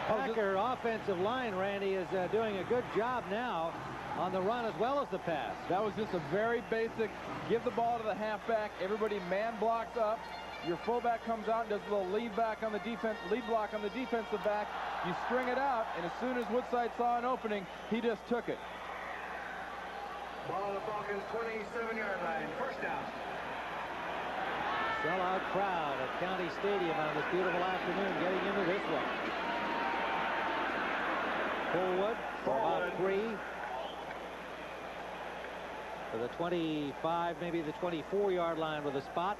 Packer offensive line, Randy, is doing a good job now on the run as well as the pass. That was just a very basic, give the ball to the halfback, everybody man blocks up, your fullback comes out and does a little lead block on the defensive back, you string it out, and as soon as Woodside saw an opening, he just took it. Ball on the Falcons 27-yard line. First down. Sellout crowd at County Stadium on this beautiful afternoon getting into this one. Fullwood for about 3. To the 25, maybe the 24-yard line with a spot.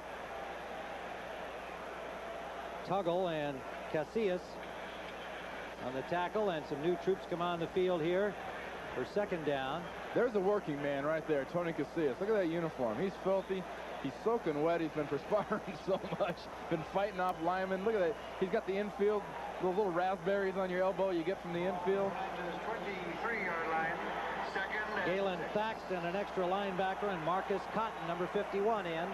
Tuggle and Casillas on the tackle, and some new troops come on the field here for second down. There's a working man right there, Tony Casillas. Look at that uniform. He's filthy. He's soaking wet. He's been perspiring so much. Been fighting off linemen. Look at that. He's got the infield, the little raspberries on your elbow you get from the infield. 23-yard line. Second. Galen Thaxton, an extra linebacker, and Marcus Cotton, number 51, in.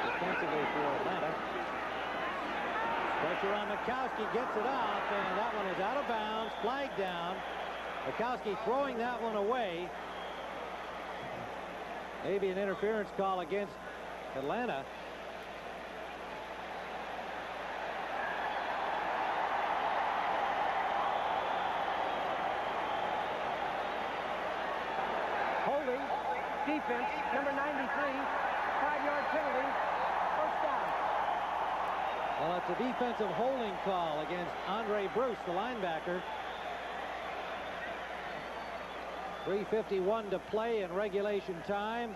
Defensively for Atlanta. Pressure on Mikowski, gets it off, and that one is out of bounds, flag down. Mikowski throwing that one away. Maybe an interference call against Atlanta. Holding, defense, number 93, 5-yard penalty, first down. Well, it's a defensive holding call against Andre Bruce, the linebacker. 3:51 to play in regulation time,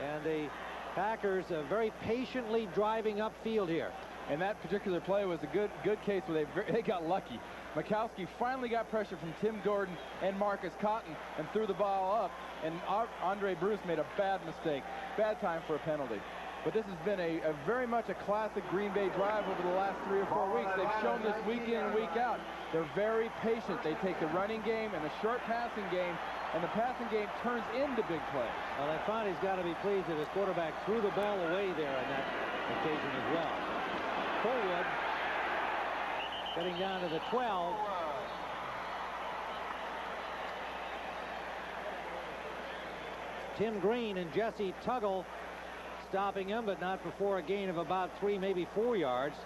and the Packers very patiently driving upfield here. And that particular play was a good case where they got lucky. Mikowski finally got pressure from Tim Gordon and Marcus Cotton and threw the ball up, and Andre Bruce made a bad mistake. Bad time for a penalty. But this has been a very much a classic Green Bay drive over the last 3 or 4 weeks. They've shown this week in and week out. They're very patient. They take the running game and the short passing game, and the passing game turns into big plays. Well, Fonte's got to be pleased that his quarterback threw the ball away there on that occasion as well. Fullwood getting down to the 12. Tim Green and Jesse Tuggle stopping him, but not before a gain of about 3, maybe 4 yards.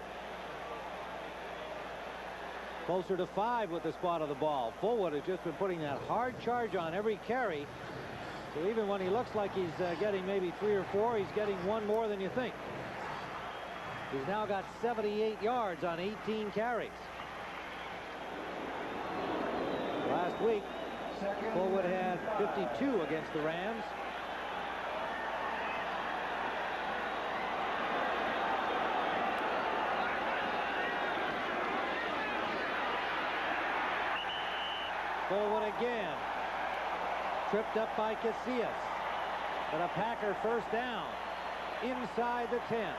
Closer to 5 with the spot of the ball. Fullwood has just been putting that hard charge on every carry. So even when he looks like he's getting maybe 3 or 4, he's getting 1 more than you think. He's now got 78 yards on 18 carries. Last week, Fullwood had 52 against the Rams. Forward again. Tripped up by Casillas. But a Packer first down inside the 10.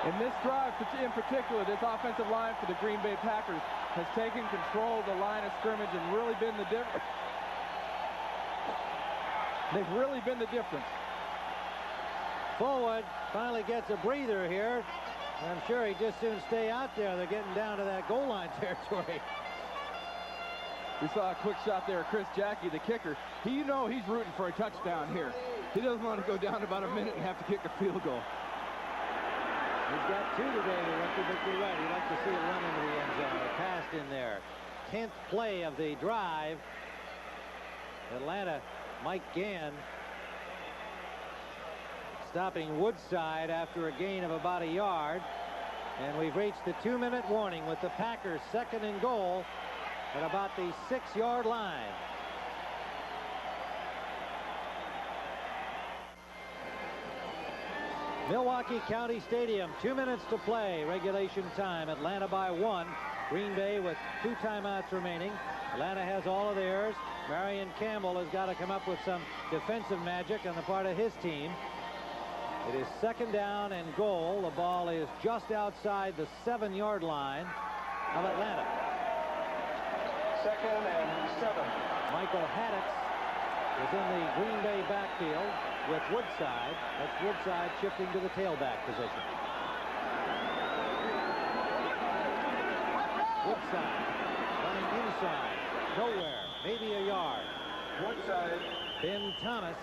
In this drive, in particular, this offensive line for the Green Bay Packers has taken control of the line of scrimmage and really been the difference. They've really been the difference. Forward finally gets a breather here. I'm sure he'd just soon stay out there. They're getting down to that goal line territory. We saw a quick shot there of Chris Jackie, the kicker. He's rooting for a touchdown here. He doesn't want to go down about a minute and have to kick a field goal. He's got two today, the rookie, but you're right. He'd like to see it run into the end zone. Passed in there. 10th play of the drive. Atlanta, Mike Gann stopping Woodside after a gain of about a yard. And we've reached the 2-minute warning with the Packers 2nd and goal at about the 6-yard line. Milwaukee County Stadium, 2 minutes to play, regulation time. Atlanta by 1. Green Bay with 2 timeouts remaining. Atlanta has all of theirs. Marion Campbell has got to come up with some defensive magic on the part of his team. It is 2nd down and goal. The ball is just outside the 7-yard line of Atlanta. 2nd and 7. Michael Haddix is in the Green Bay backfield with Woodside. That's Woodside shifting to the tailback position. Woodside running inside. Nowhere. Maybe a yard. Woodside. Ben Thomas.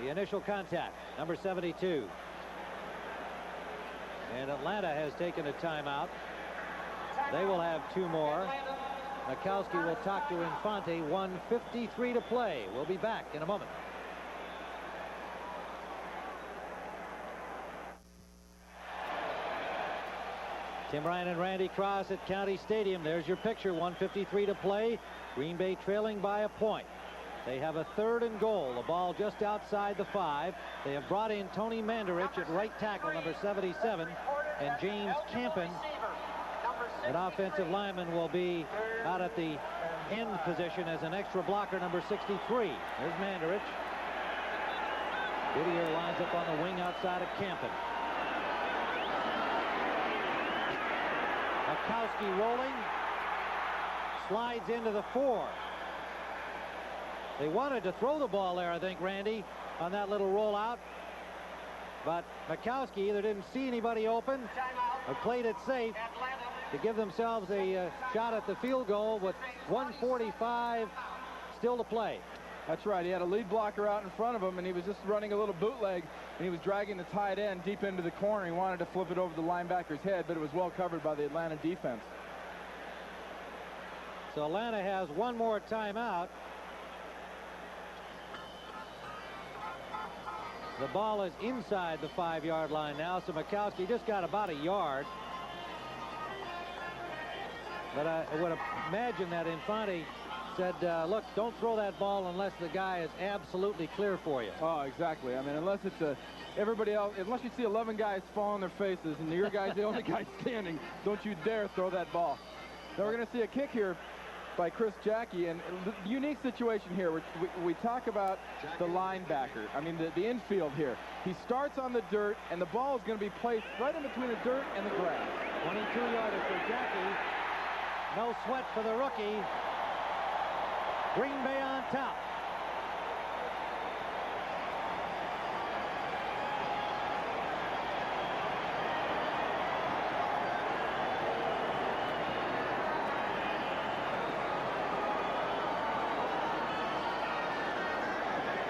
The initial contact. Number 72. And Atlanta has taken a timeout. They will have 2 more. Mikowski will talk to Infante. 1:53 to play. We'll be back in a moment. Tim Ryan and Randy Cross at County Stadium. There's your picture. 1:53 to play. Green Bay trailing by a point. They have a 3rd and goal. The ball just outside the 5. They have brought in Tony Mandarich at right tackle, number 77, and James Campen, an offensive lineman, will be out at the end position as an extra blocker, number 63. There's Mandarich. Whittier lines up on the wing outside of Campen. Mikowski rolling. Slides into the 4. They wanted to throw the ball there, I think, Randy, on that little rollout. But Mikowski either didn't see anybody open or played it safe to give themselves a shot at the field goal with 1:45 still to play. That's right. He had a lead blocker out in front of him, and he was just running a little bootleg, and he was dragging the tight end deep into the corner. He wanted to flip it over the linebacker's head, but it was well covered by the Atlanta defense. So Atlanta has 1 more timeout. The ball is inside the 5-yard line now, so Mikowski just got about a yard. But I would imagine that Infante said, look, don't throw that ball unless the guy is absolutely clear for you. Oh, exactly. I mean, unless it's everybody else, unless you see 11 guys fall on their faces and your guy's the only guy standing, don't you dare throw that ball. Now we're going to see a kick here by Chris Jackie, and the unique situation here. We talk about the linebacker. I mean, the infield here. He starts on the dirt, and the ball is going to be placed right in between the dirt and the grass. 22-yarder for Jackie. No sweat for the rookie. Green Bay on top.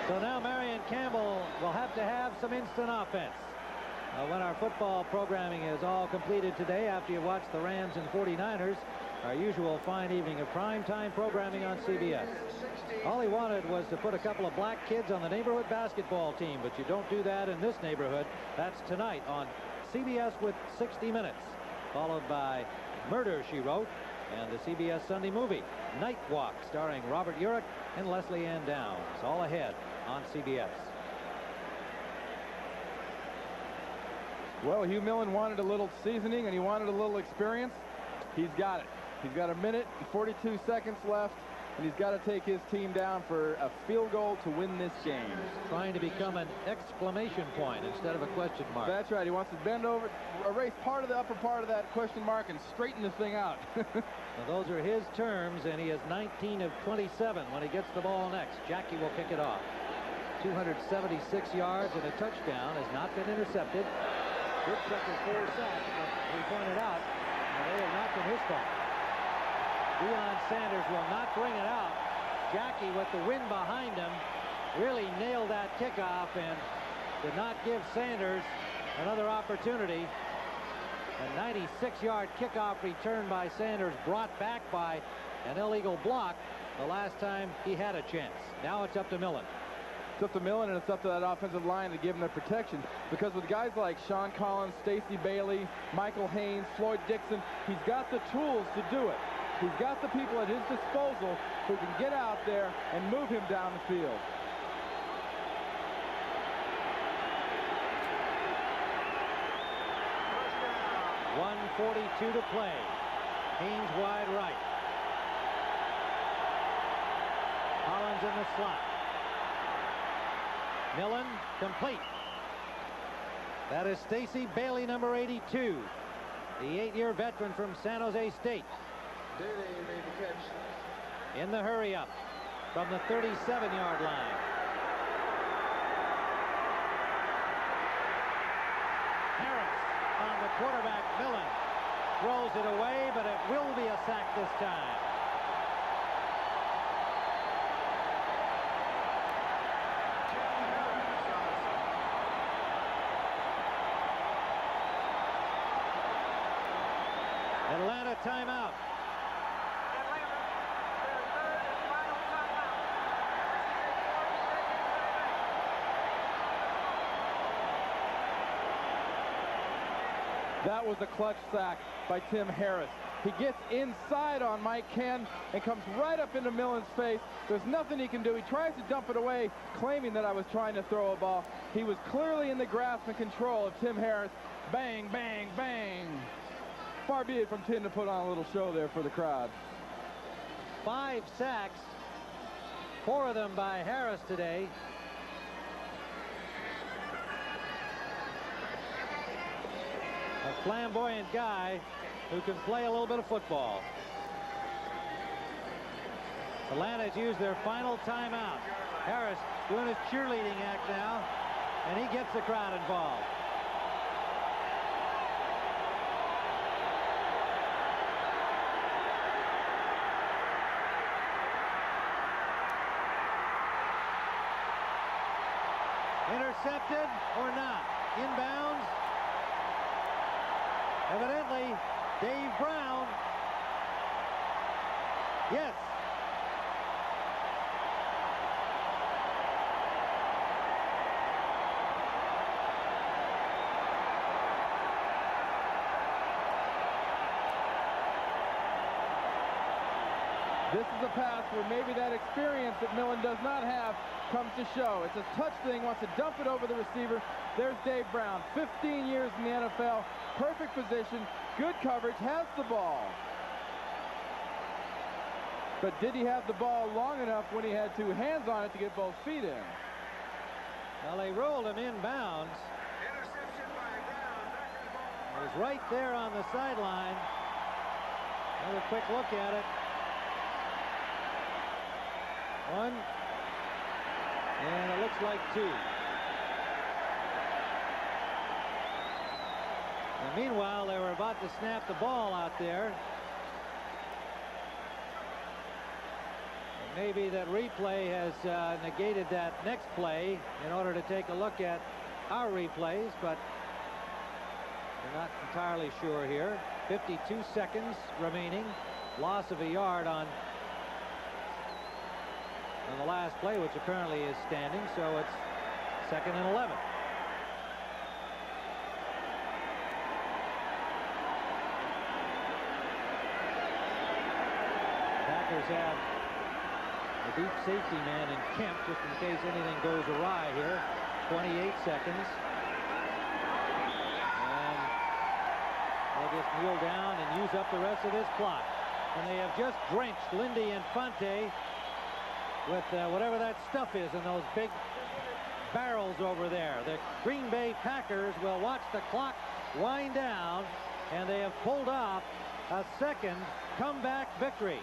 So now Marion Campbell will have to have some instant offense. When our football programming is all completed today, after you watch the Rams and 49ers, our usual fine evening of primetime programming on CBS. All he wanted was to put a couple of black kids on the neighborhood basketball team, but you don't do that in this neighborhood. That's tonight on CBS with 60 Minutes, followed by Murder, She Wrote, and the CBS Sunday movie, Night Walk, starring Robert Urich and Leslie Ann Downs. All ahead on CBS. Well, Hugh Millen wanted a little seasoning and he wanted a little experience. He's got it. He's got 1 minute and 42 seconds left, and he's got to take his team down for a field goal to win this game. Trying to become an exclamation point instead of a question mark. That's right. He wants to bend over, erase part of the upper part of that question mark and straighten the thing out. Well, those are his terms, and he is 19 of 27 when he gets the ball next. Jackie will kick it off. 276 yards and a touchdown, has not been intercepted. Good second 4 sacks, but we pointed out they have not been his fault. Deion Sanders will not bring it out. Jackie, with the wind behind him, really nailed that kickoff and did not give Sanders another opportunity. A 96-yard kickoff return by Sanders, brought back by an illegal block the last time he had a chance. Now it's up to Millen. It's up to Millen, and it's up to that offensive line to give him the protection, because with guys like Sean Collins, Stacey Bailey, Michael Haynes, Floyd Dixon, he's got the tools to do it. He's got the people at his disposal who can get out there and move him down the field. .142 to play. Haynes wide right. Collins in the slot. Millen complete. That is Stacey Bailey, number 82. The 8-year veteran from San Jose State. Bailey made the catch. In the hurry up from the 37-yard line. Harris on the quarterback, Millen. Throws it away, but it will be a sack this time. Atlanta timeout. That was a clutch sack by Tim Harris. He gets inside on Mike Ken and comes right up into Millen's face. There's nothing he can do. He tries to dump it away, claiming that I was trying to throw a ball. He was clearly in the grasp and control of Tim Harris. Bang, bang, bang. Far be it from Tim to put on a little show there for the crowd. 5 sacks, 4 of them by Harris today. A flamboyant guy who can play a little bit of football. Atlanta's used their final timeout. Harris doing his cheerleading act now, and he gets the crowd involved. Intercepted or not? Inbounds. Evidently, Dave Brown. Yes. This is a pass where maybe that experience that Millen does not have comes to show. It's a touch thing, wants to dump it over the receiver. There's Dave Brown, 15 years in the NFL, perfect position, good coverage, has the ball. But did he have the ball long enough when he had 2 hands on it to get both feet in? Well, they rolled him inbounds. Interception by Brown. It was right there on the sideline. Another quick look at it. 1, and it looks like 2. And meanwhile, they were about to snap the ball out there. And maybe that replay has negated that next play in order to take a look at our replays, but we're not entirely sure here. 52 seconds remaining. Loss of a yard on the last play, which apparently is standing, so it's 2nd and 11. Packers have a deep safety man in Kemp just in case anything goes awry here. 28 seconds. They just kneel down and use up the rest of this clock. And they have just drenched Lindy and Fonte with whatever that stuff is in those big barrels over there. The Green Bay Packers will watch the clock wind down, and they have pulled off a second comeback victory.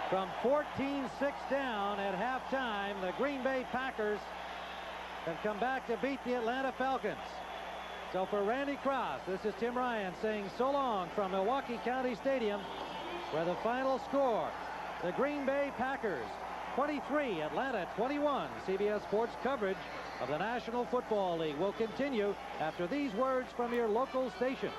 From 14-6 down at halftime, the Green Bay Packers have come back to beat the Atlanta Falcons. So for Randy Cross, this is Tim Ryan saying so long from Milwaukee County Stadium, where the final score, the Green Bay Packers 23, Atlanta 21. CBS Sports coverage of the National Football League will continue after these words from your local station.